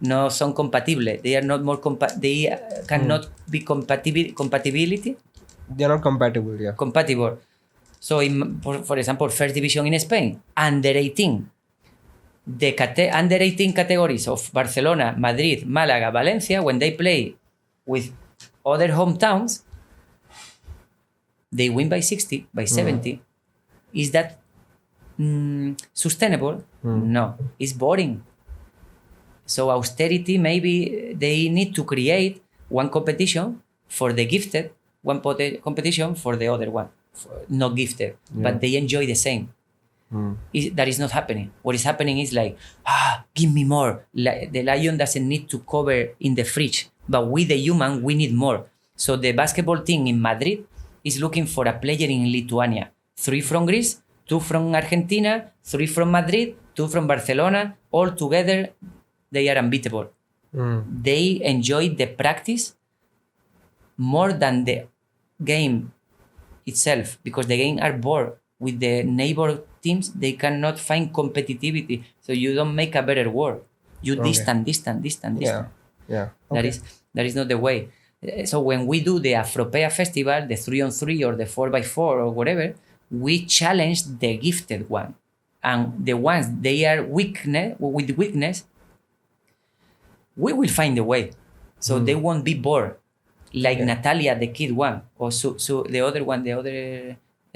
no son compatible. They are not more, they cannot be compatibility. They're not compatible, yeah. Compatible. So for example, first division in Spain, under 18. The under 18 categories of Barcelona, Madrid, Málaga, Valencia, when they play with other hometowns, they win by 60, by 70. Is that sustainable? No, it's boring. So austerity, maybe they need to create one competition for the gifted, one competition for the other one, not gifted, but they enjoy the same. That is not happening. What is happening is like, give me more. The lion doesn't need to cover in the fridge, but we, the human, we need more. So the basketball team in Madrid is looking for a player in Lithuania. 3 from Greece, 2 from Argentina, 3 from Madrid, 2 from Barcelona. All together, they are unbeatable. They enjoy the practice more than the game itself, because the game are bored. With the neighbor teams, they cannot find competitivity. So you don't make a better world. You distant. Yeah. Okay. That is not the way. So when we do the Afropea festival, the 3-on-3 or the 4x4 or whatever, we challenge the gifted one. And the ones they are with weakness, we will find a way. So they won't be bored. Like Natalia, the kid one, or the other one,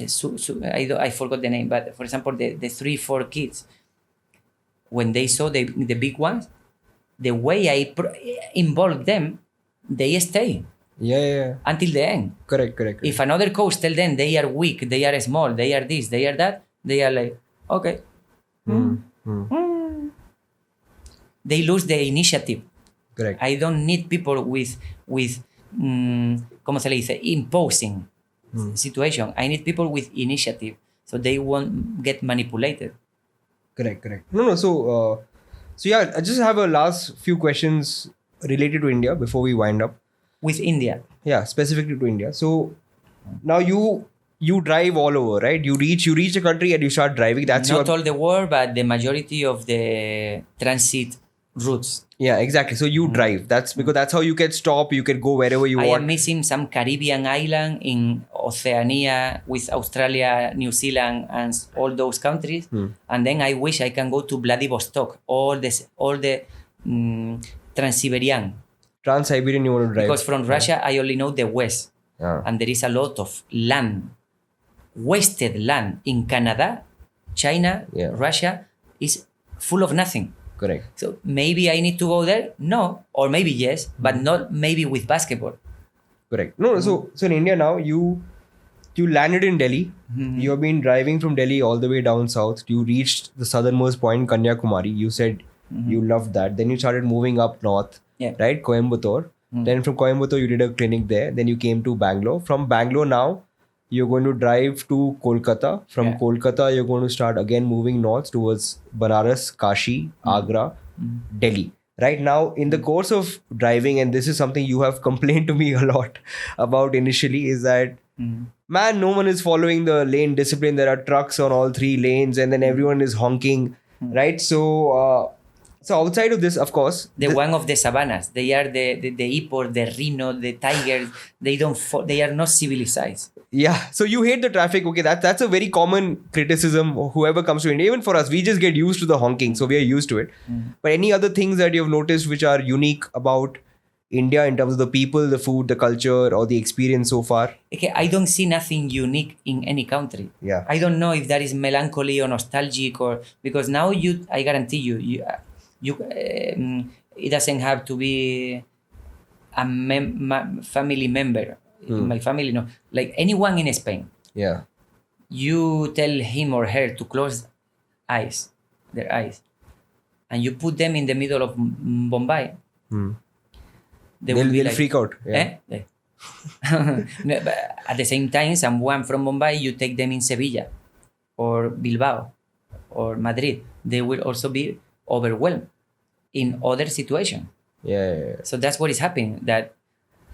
I forgot the name, but for example, the 3-4 kids, when they saw the big ones, the way I involve them, they stay Yeah. until the end. Correct. If another coach tell them they are weak, they are small, they are this, they are that, they are like, okay. They lose the initiative. Correct. I don't need people with ¿cómo se le dice? Imposing situation. I need people with initiative, so they won't get manipulated. Correct. No. So yeah, I just have a last few questions related to India before we wind up. With India. Yeah, specifically to India. So now you drive all over, right? You reach the country and you start driving. That's Not all the world, but the majority of the transit routes. Yeah, exactly. So you drive. That's because that's how you can stop. You can go wherever you I want. am missing some Caribbean island in Oceania with Australia, New Zealand, and all those countries. And then I wish I can go to Vladivostok, all the Trans-Siberian. Trans-Siberian you want to drive. Because from Russia, I only know the west. And there is a lot of land, wasted land in Canada, China, Russia is full of nothing. Correct. So maybe I need to go there? No. Or maybe yes, but not maybe with basketball. Correct. No, so in India now, you landed in Delhi. You have been driving from Delhi all the way down south. You reached the southernmost point, Kanyakumari. You said you loved that. Then you started moving up north, right? Coimbatore. Then from Coimbatore, you did a clinic there. Then you came to Bangalore. From Bangalore now, you're going to drive to Kolkata. From Kolkata, you're going to start again moving north towards Banaras, Kashi, Agra, Delhi. Right now, in the course of driving, and this is something you have complained to me a lot about initially, is that, man, no one is following the lane discipline. There are trucks on all three lanes and then everyone is honking, right? So outside of this, of course... The one of the savannas. They are the hippo, the rhino, the tiger. They are not civilized. Yeah. So you hate the traffic. Okay, that's a very common criticism. Whoever comes to India, even for us, we just get used to the honking. So we are used to it. But any other things that you've noticed which are unique about India in terms of the people, the food, the culture, or the experience so far? Okay, I don't see nothing unique in any country. Yeah. I don't know if that is melancholy or nostalgic or... Because now I guarantee you it doesn't have to be a family member in my family. No, like anyone in Spain. Yeah. You tell him or her to close their eyes, and you put them in the middle of Bombay. They'll freak out. Yeah. No, but at the same time, someone from Bombay, you take them in Sevilla or Bilbao or Madrid, they will also be overwhelmed in other situations. Yeah. So that's what is happening, that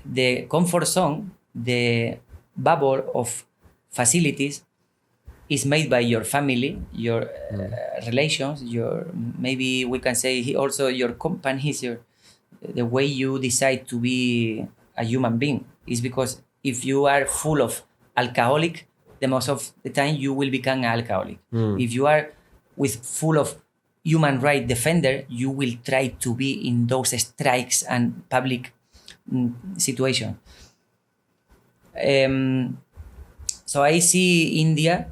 the comfort zone, the bubble of facilities is made by your family, your relations, maybe we can say also your companies, the way you decide to be a human being is because if you are full of alcoholic, the most of the time you will become an alcoholic. If you are full of human right defender, you will try to be in those strikes and public situations. So I see India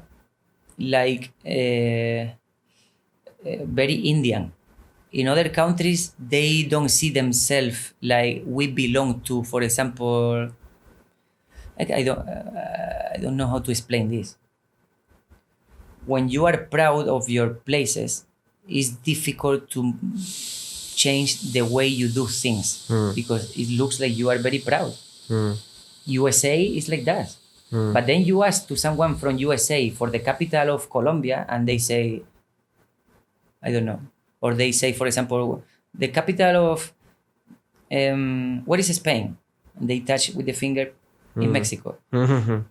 like very Indian. In other countries, they don't see themselves like we belong to, for example, I don't know how to explain this. When you are proud of your places, it's difficult to change the way you do things because it looks like you are very proud. USA is like that. But then you ask to someone from USA for the capital of Colombia and they say, I don't know. Or they say, for example, the capital of, what is Spain? And they touch with the finger in Mexico.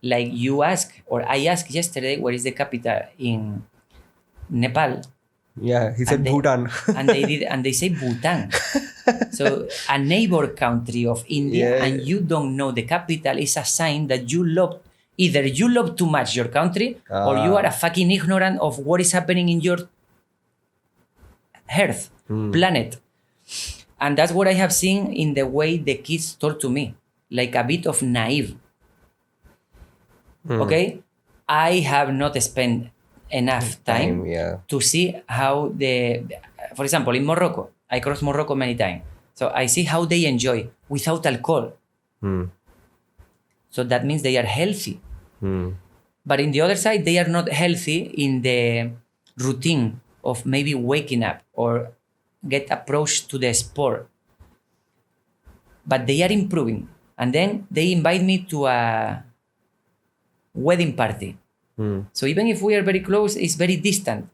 Like you ask, or I asked yesterday, where is the capital in Nepal? Yeah, he said Bhutan. and they say Bhutan. So a neighbor country of India, and you don't know the capital is a sign that either you love too much your country, or you are a fucking ignorant of what is happening in your earth, planet. And that's what I have seen in the way the kids talk to me, like a bit of naive. Okay? I have not spent enough time to see how for example, in Morocco, I crossed Morocco many times. So I see how they enjoy without alcohol. So that means they are healthy. But in the other side, they are not healthy in the routine of maybe waking up or get approached to the sport. But they are improving. And then they invite me to a wedding party. So even if we are very close, it's very distant.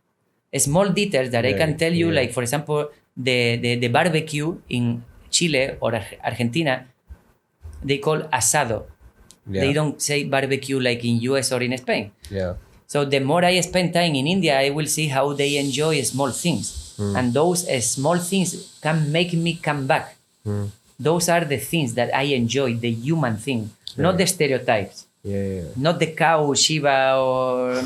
Small details that I can tell you, like for example, the barbecue in Chile or Argentina, they call asado. They don't say barbecue like in US or in Spain. So the more I spend time in India, I will see how they enjoy small things. And those small things can make me come back. Those are the things that I enjoy, the human thing, not the stereotypes. Not the cow, Shiva, or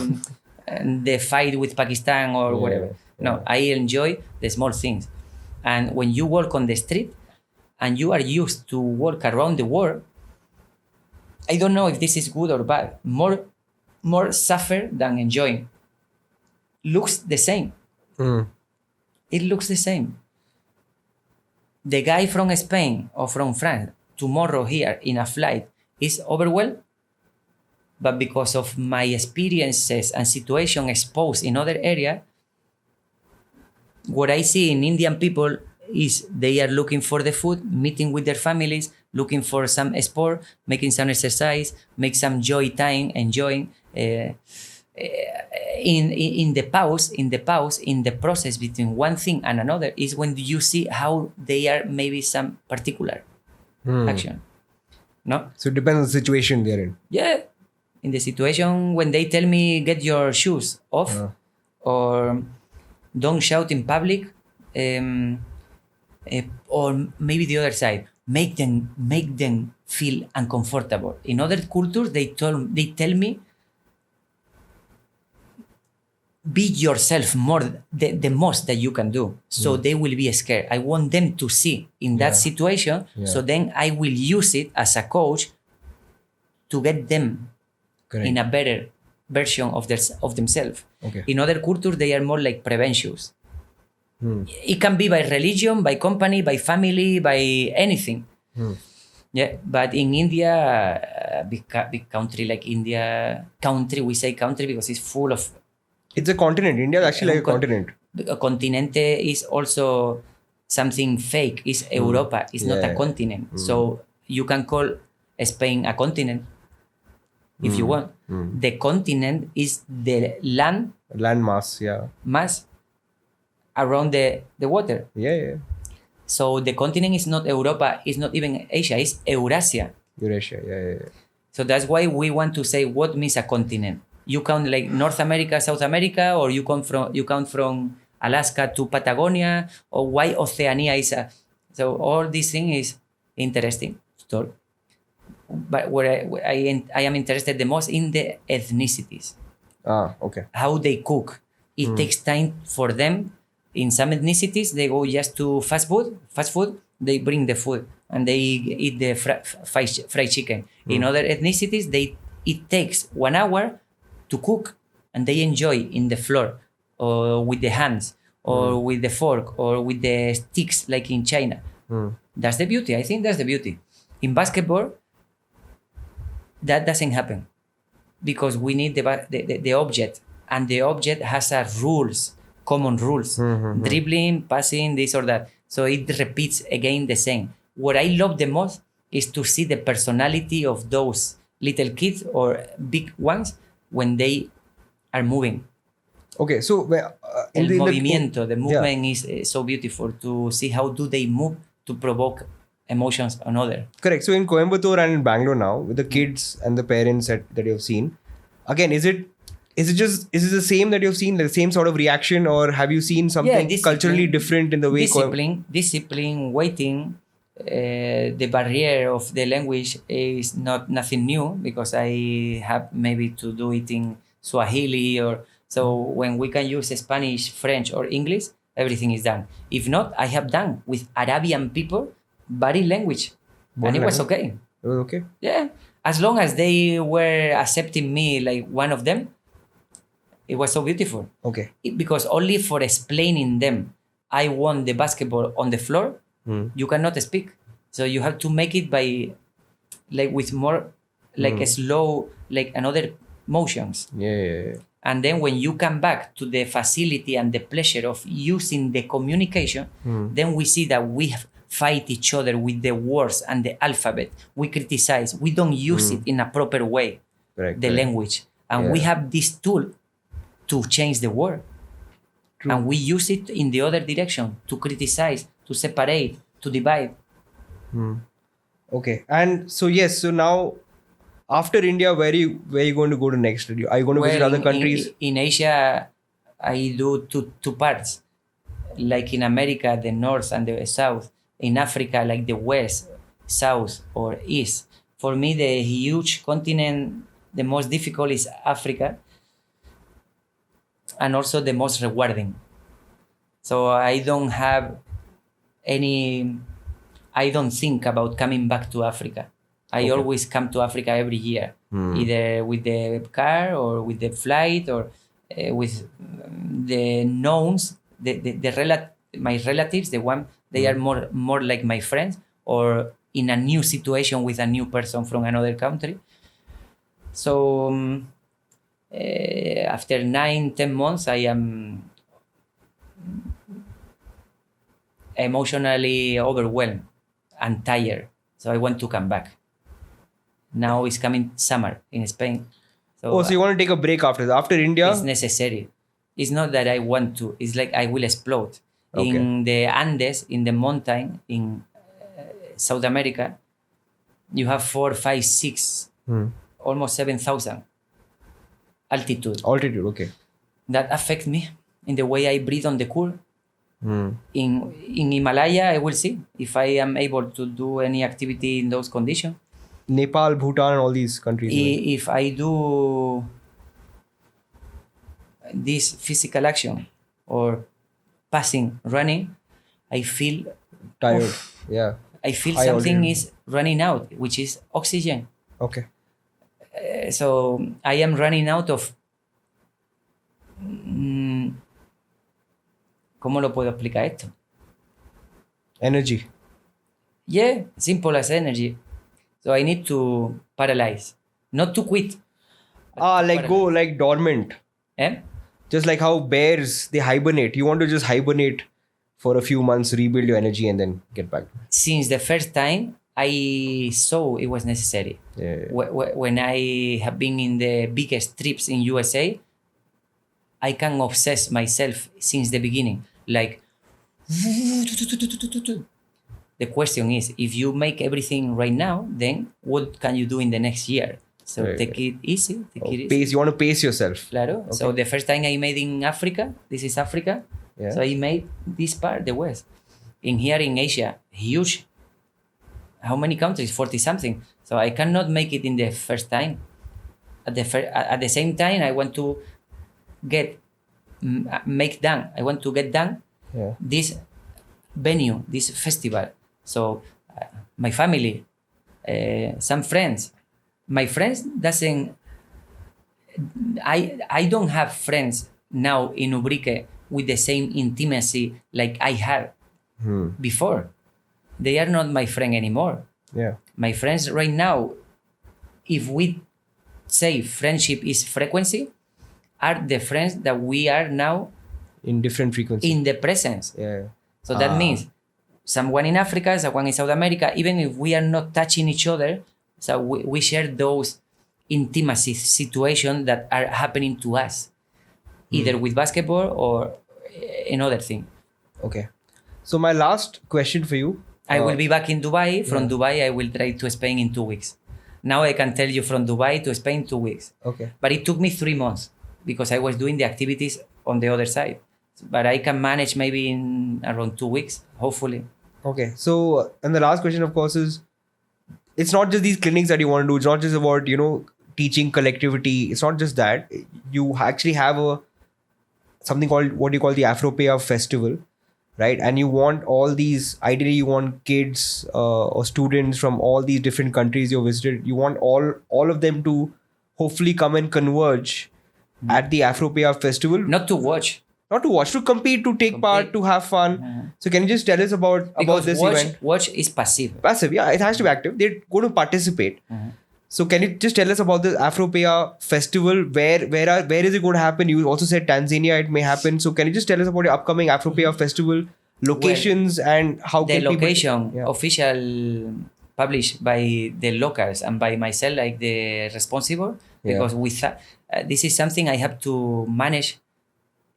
the fight with Pakistan or whatever. No, I enjoy the small things. And when you walk on the street and you are used to walk around the world, I don't know if this is good or bad. More suffer than enjoying. Looks the same. It looks the same. The guy from Spain or from France tomorrow here in a flight is overwhelmed. But because of my experiences and situation exposed in other area, what I see in Indian people is they are looking for the food, meeting with their families, looking for some sport, making some exercise, make some joy time, enjoying. In the process between one thing and another is when you see how they are maybe some particular action. No? So it depends on the situation they're in. Yeah. In the situation when they tell me get your shoes off or don't shout in public, or maybe the other side, make them feel uncomfortable. In other cultures, they tell me, be yourself more, the most that you can do. So they will be scared. I want them to see in that situation. So then I will use it as a coach to get them in a better version of themselves. In other cultures, they are more like preventions. It can be by religion, by company, by family, by anything. Yeah, but in India, big country like India, we say country because it's full of... It's a continent. India is actually like a continent. A continente is also something fake. It's Europa. It's not a continent. So you can call Spain a continent if you want. The continent is the land mass, mass around the water. So the continent is not Europa, it's not even Asia, it's Eurasia. So that's why we want to say what means a continent. You count like North America, South America, or you count from Alaska to Patagonia, or why Oceania is a... So all these things is interesting to talk. But where I am interested the most in the ethnicities. How they cook. It takes time for them. In some ethnicities, they go just to fast food, they bring the food and they eat the fried chicken. In other ethnicities, it takes 1 hour to cook and they enjoy in the floor or with the hands or with the fork or with the sticks like in China. That's the beauty. I think that's the beauty. In basketball, that doesn't happen because we need the object, and the object has common rules, dribbling, passing, this or that. So it repeats again the same. What I love the most is to see the personality of those little kids or big ones when they are moving. So the movement is so beautiful to see how do they move to provoke emotions on other. Correct. So in Coimbatore and in Bangalore now, with the kids and the parents that you've seen, again, is it the same that you've seen, the same sort of reaction, or have you seen something culturally different in the way? Discipline, waiting. The barrier of the language is nothing new because I have maybe to do it in Swahili so when we can use Spanish, French or English, everything is done. If not, I have done with Arabian people body language and it was okay. It was okay? Yeah. As long as they were accepting me like one of them, it was so beautiful. Okay. Because only for explaining them I want the basketball on the floor, you cannot speak. So you have to make it by like with more like a slow, like another motions. Yeah. And then when you come back to the facility and the pleasure of using the communication, then we see that we fight each other with the words and the alphabet. We criticize. We don't use it in a proper way, Correct. language. And we have this tool to change the world. True. And we use it in the other direction to criticize, to separate, to divide. Okay. And so yes, so now after India, where you going to go to next? Are you going to visit other countries? In Asia, I do two parts. Like in America, the north and the south. In Africa, like the west, south, or east. For me, the huge continent, the most difficult is Africa. And also the most rewarding. So I don't think about coming back to Africa. I always come to Africa every year, either with the car or with the flight or with the knowns, my relatives, they are more like my friends, or in a new situation with a new person from another country. So after 9-10 months, I am emotionally overwhelmed and tired. So I want to come back. Now it's coming summer in Spain. So you want to take a break after India? It's necessary. It's not that I want to. It's like I will explode. Okay. In the Andes, in the mountain, in South America, you have 4, 5, 6, almost 7,000 altitude. Okay. That affects me in the way I breathe on the cool. In Himalaya, I will see if I am able to do any activity in those conditions. Nepal, Bhutan, and all these countries. If I do this physical action or passing, running, I feel tired. Oof. Yeah. I feel something is running out, which is oxygen. Okay. So I am running out of. ¿Cómo lo puedo explicar esto? Energy. Yeah, simple as energy. So I need to paralyze, not to quit. Go like dormant. Eh? Just like how bears, they hibernate. You want to just hibernate for a few months, rebuild your energy, and then get back. Since the first time, I saw it was necessary. Yeah. When I have been in the biggest trips in USA, I can obsess myself since the beginning. Like, the question is, if you make everything right now, then what can you do in the next year? So take it easy. You want to pace yourself. Claro. Okay. So the first time I made in Africa, this is Africa. Yeah. So I made this part, the West. Here in Asia, huge. How many countries? 40 something. So I cannot make it in the first time. At the same time, I want to make done. I want to get done this venue, this festival. So my family, some friends. My friends I don't have friends now in Ubrique with the same intimacy like I had before. They are not my friend anymore. Yeah. My friends right now, if we say friendship is frequency, are the friends that we are now in different frequencies. In the presence. Yeah. So that means someone in Africa, someone in South America, even if we are not touching each other, so we share those intimacy situations that are happening to us, either with basketball or another thing. Okay. So my last question for you. I will be back in Dubai. From Dubai, I will try to Spain in 2 weeks. Now I can tell you from Dubai to Spain 2 weeks. Okay. But it took me 3 months because I was doing the activities on the other side. But I can manage maybe in around 2 weeks, hopefully. Okay. So, and the last question, of course, is it's not just these clinics that you want to do. It's not just about, teaching collectivity. It's not just that. You actually have something called what you call the Afropea festival, right? And you want all these, ideally you want kids or students from all these different countries you visited. You want all of them to hopefully come and converge at the Afropea festival. Not to watch. Not to watch, to compete, to take part, to have fun. So can you just tell us about this event? Watch is passive. Passive, yeah. It has to be active. They're going to participate. So can you just tell us about the Afropea festival? Where is it going to happen? You also said Tanzania it may happen. So can you just tell us about the upcoming Afropea festival locations and how the can location people... official published by the locals and by myself, like the responsible, because with this is something I have to manage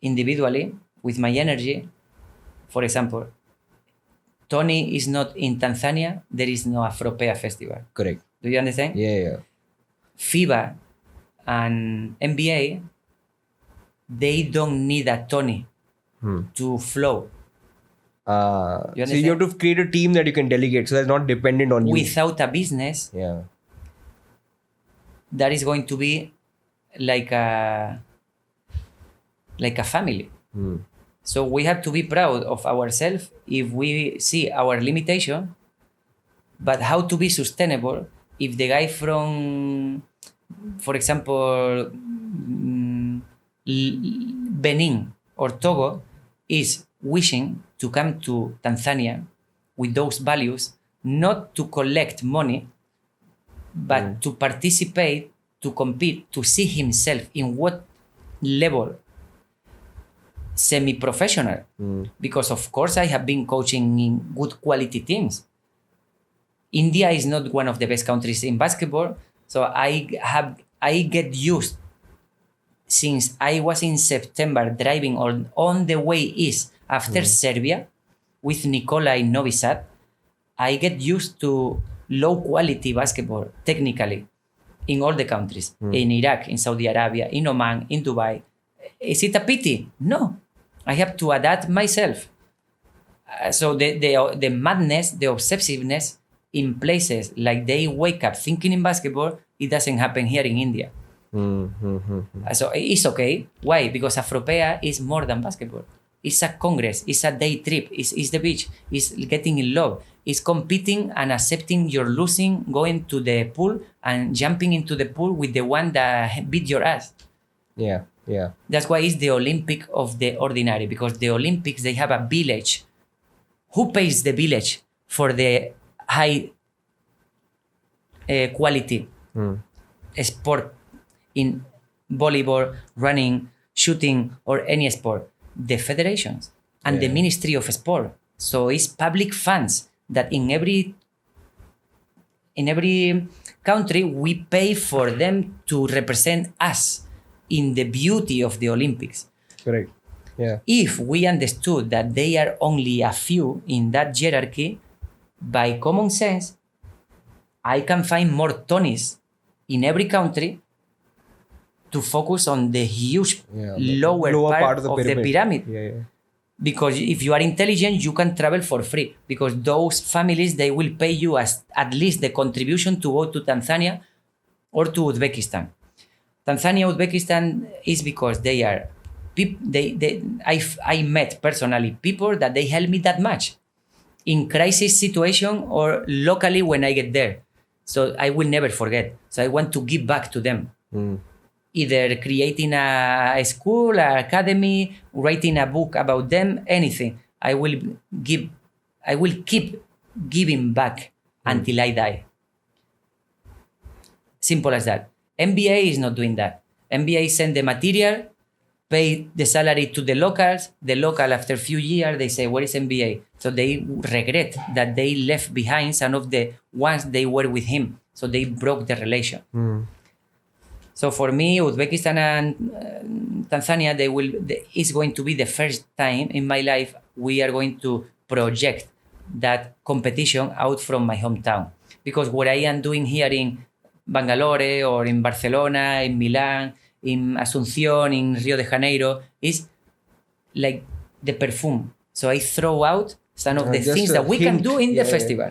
individually with my energy. For example, Toni is not in Tanzania. There is no Afropea festival. Correct. Do you understand? Yeah. FIBA and NBA, they don't need a Toni to flow. So you have to create a team that you can delegate, so that's not dependent on you. Without a business, that is going to be like a family. So we have to be proud of ourselves if we see our limitation, but how to be sustainable if the guy from, for example, Benin or Togo is wishing to come to Tanzania with those values, not to collect money, but to participate, to compete, to see himself in what level, semi-professional. Because of course I have been coaching in good quality teams. India is not one of the best countries in basketball, so I get used since I was in September driving on the way east after Serbia with Nikola in Novi Sad. I get used to low quality basketball technically in all the countries, in Iraq, in Saudi Arabia, in Oman, in Dubai. Is it a pity? No, I have to adapt myself. So the madness, the obsessiveness in places like they wake up thinking in basketball, it doesn't happen here in India. So it's okay. Why? Because Afropea is more than basketball. It's a congress, it's a day trip, it's the beach, it's getting in love, it's competing and accepting you're losing, going to the pool and jumping into the pool with the one that beat your ass. Yeah. That's why it's the Olympic of the ordinary, because the Olympics, they have a village. Who pays the village for the high quality sport in volleyball, running, shooting, or any sport? The federations and the Ministry of Sport. So it's public funds that in every country we pay for them to represent us in the beauty of the Olympics. Correct. Yeah. If we understood that they are only a few in that hierarchy, by common sense, I can find more Tonis in every country to focus on the huge lower part of the pyramid. Yeah. Because if you are intelligent, you can travel for free, because those families, they will pay you as at least the contribution to go to Tanzania or to Uzbekistan. Tanzania, Uzbekistan is because they are I met personally people that they help me that much in crisis situation or locally when I get there. So I will never forget. So I want to give back to them. Either creating a school, an academy, writing a book about them, anything. I will keep giving back until I die. Simple as that. NBA is not doing that. NBA send the material, pay the salary to the locals. The local, after a few years, they say, where is NBA? So they regret that they left behind some of the ones they were with him. So they broke the relation. So for me, Uzbekistan and Tanzania, it's going to be the first time in my life we are going to project that competition out from my hometown. Because what I am doing here in Bangalore or in Barcelona, in Milan, in Asunción, in Rio de Janeiro, is like the perfume. So I throw out some of the things that we can do in the festival.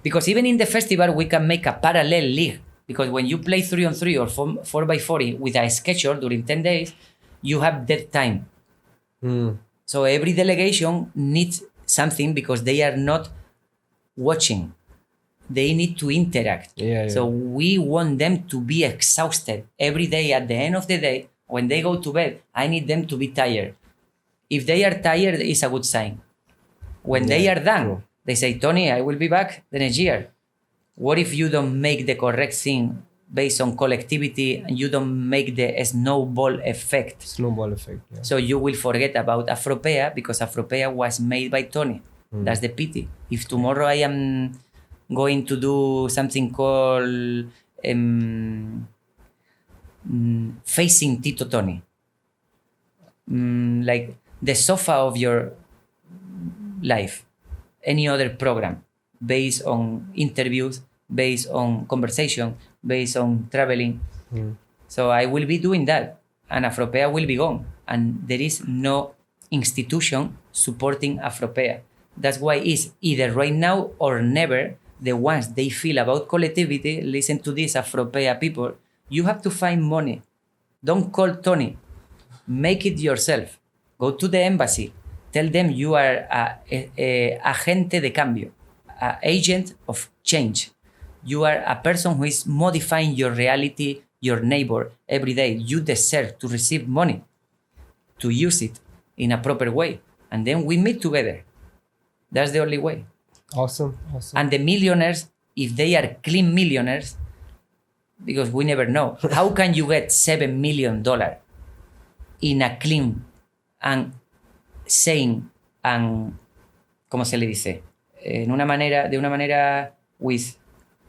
Because even in the festival, we can make a parallel league. Because when you play 3-on-3 or 4x40 with a schedule during 10 days, you have dead time. So every delegation needs something because they are not watching. They need to interact. So we want them to be exhausted every day. At the end of the day, when they go to bed, I need them to be tired. If they are tired, it's a good sign. When they are done, they say, Toni, I will be back the next year. What if you don't make the correct thing based on collectivity and you don't make the snowball effect? Snowball effect, yeah. So you will forget about Afropea because Afropea was made by Toni. That's the pity. If tomorrow I am going to do something called Facing Tito Toni, like the sofa of your life, any other program based on interviews, based on conversation, based on traveling. So I will be doing that, and Afropea will be gone, and there is no institution supporting Afropea. That's why it's either right now or never. The ones they feel about collectivity, listen to this, Afropea people, you have to find money. Don't call Toni. Make it yourself. Go to the embassy. Tell them you are a agente de cambio, an agent of change. You are a person who is modifying your reality, your neighbor, every day. You deserve to receive money, to use it in a proper way. And then we meet together. That's the only way. Awesome. And the millionaires, if they are clean millionaires, because we never know, how can you get $7 million in a clean and sane and, ¿cómo se le dice? De una manera with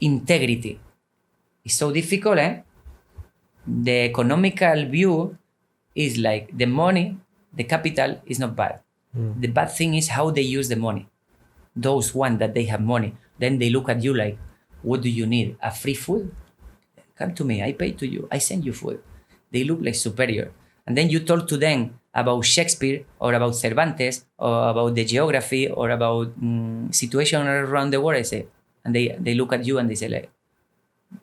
integrity. It's so difficult, eh? The economical view is like the money, the capital is not bad. The bad thing is how they use the money. Those one that they have money, then they look at you like, what do you need? A free food? Come to me, I pay to you, I send you food. They look like superior. And then you talk to them about Shakespeare or about Cervantes or about the geography or about situation around the world, I say. And they look at you and they say like,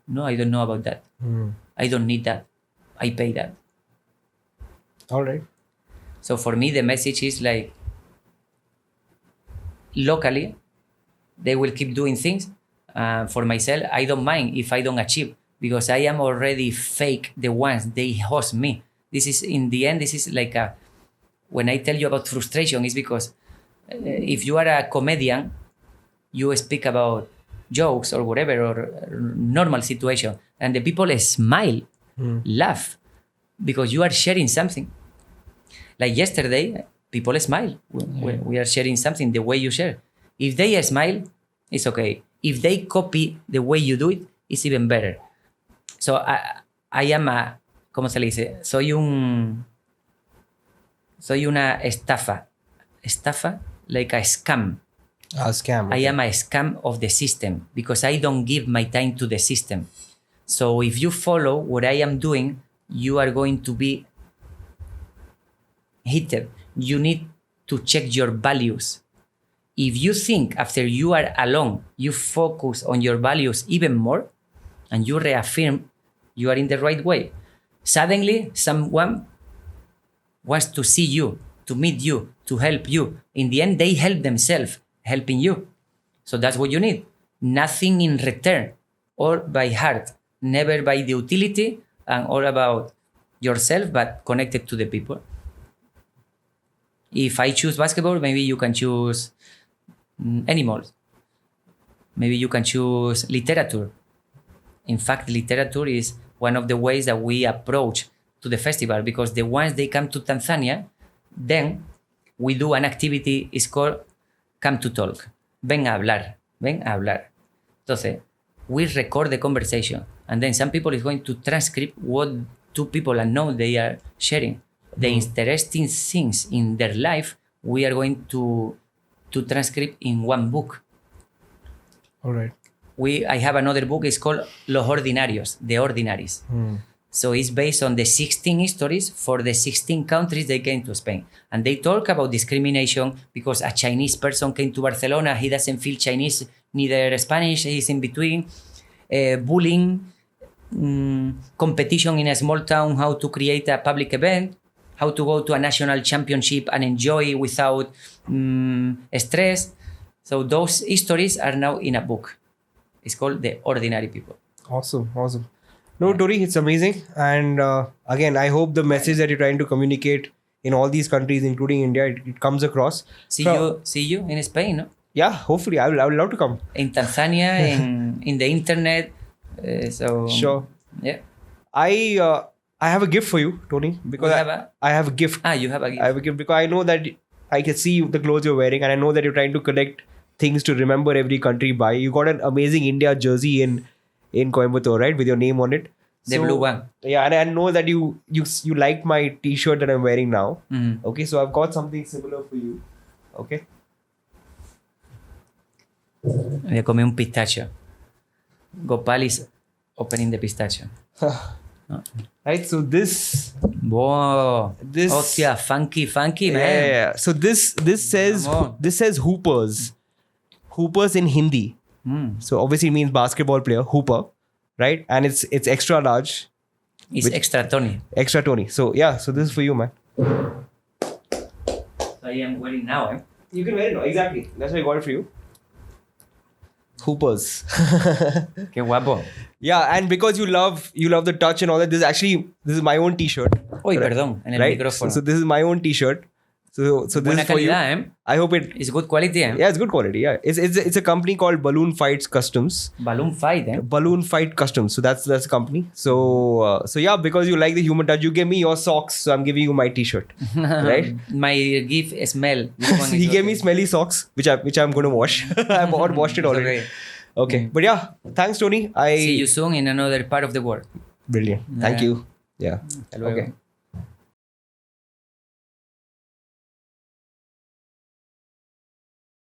no, I don't know about that. I don't need that. I pay that. All right. So for me, the message is like, locally, they will keep doing things. For myself, I don't mind if I don't achieve because I am already fake the ones they host me. This is, in the end, this is like when I tell you about frustration, is because if you are a comedian, you speak about jokes or whatever, or normal situation, and the people smile, laugh, because you are sharing something. Like yesterday, people smile when we are sharing something, the way you share. If they smile, it's okay. If they copy the way you do it, it's even better. So I am a, ¿cómo se le dice? Soy una estafa. Estafa, like a scam. A scam. I am a scam of the system because I don't give my time to the system. So if you follow what I am doing, you are going to be hit. You need to check your values. If you think after you are alone, you focus on your values even more and you reaffirm you are in the right way. Suddenly, someone wants to see you, to meet you, to help you. In the end, they help themselves, helping you. So that's what you need. Nothing in return, or by heart, never by the utility and all about yourself, but connected to the people. If I choose basketball, maybe you can choose animals. Maybe you can choose literature. In fact, literature is one of the ways that we approach to the festival, because the ones they come to Tanzania, then we do an activity, it's called Come to Talk. Ven a hablar. Ven a hablar. Entonces, we record the conversation, and then some people is going to transcribe what two people unknown they are sharing. The interesting things in their life, we are going to transcribe in one book. All right. I have another book, it's called Los Ordinarios, The Ordinaries. So it's based on the 16 histories for the 16 countries they came to Spain. And they talk about discrimination because a Chinese person came to Barcelona, he doesn't feel Chinese, neither Spanish, he's in between. Bullying, competition in a small town, how to create a public event, how to go to a national championship and enjoy without stress. So those histories are now in a book. It's called The Ordinary People. Awesome. No, Toni, it's amazing. And again, I hope the message that you're trying to communicate in all these countries, including India, it comes across. See So- you in Spain, no? Yeah, hopefully. I would love to come. In Tanzania, in the internet. So Sure. Yeah. I have a gift for you, Toni, because You have I have a gift. you have a gift. I have a gift because I know that I can see the clothes you're wearing, and I know that you're trying to collect things to remember every country by. You got an amazing India jersey in Coimbatore, right, with your name on it. The blue one. Yeah, and I know that you like my T-shirt that I'm wearing now. Mhm. Okay, so I've got something similar for you. Okay. Voy a comer un pistacho. Gopal is opening the pistachio. Right. So this. Whoa. This- Hostia, funky, man. Yeah. So this Vamos. says hoopers. Hoopers in Hindi. Mm. So obviously it means basketball player, hooper, right? And it's extra large, It's extra Tony. extra Toni. So yeah, so this is for you, man. I am wearing now, eh? You can wear it now. Exactly. That's why I got it for you. Hoopers. Qué guapo. Yeah, and because you love the touch and all that, this is my own T-shirt. Uy, perdón, en el Right? micrófono. So this is my own T-shirt. So this Buena is for you. calidad, eh? I hope it. It's good quality, eh? Yeah, it's good quality. Yeah, it's a company called Balloon Fights Customs. Balloon fight, eh? Balloon Fight Customs. So that's the company. So yeah, because you like the human touch, you gave me your socks, so I'm giving you my T-shirt. Right? My gift smell. This one He is gave me okay. smelly socks, which I'm going to wash. I've washed it already. Okay, but yeah, thanks, Toni. See you soon in another part of the world. Brilliant. Thank Yeah. you. Yeah. Hasta luego. Okay.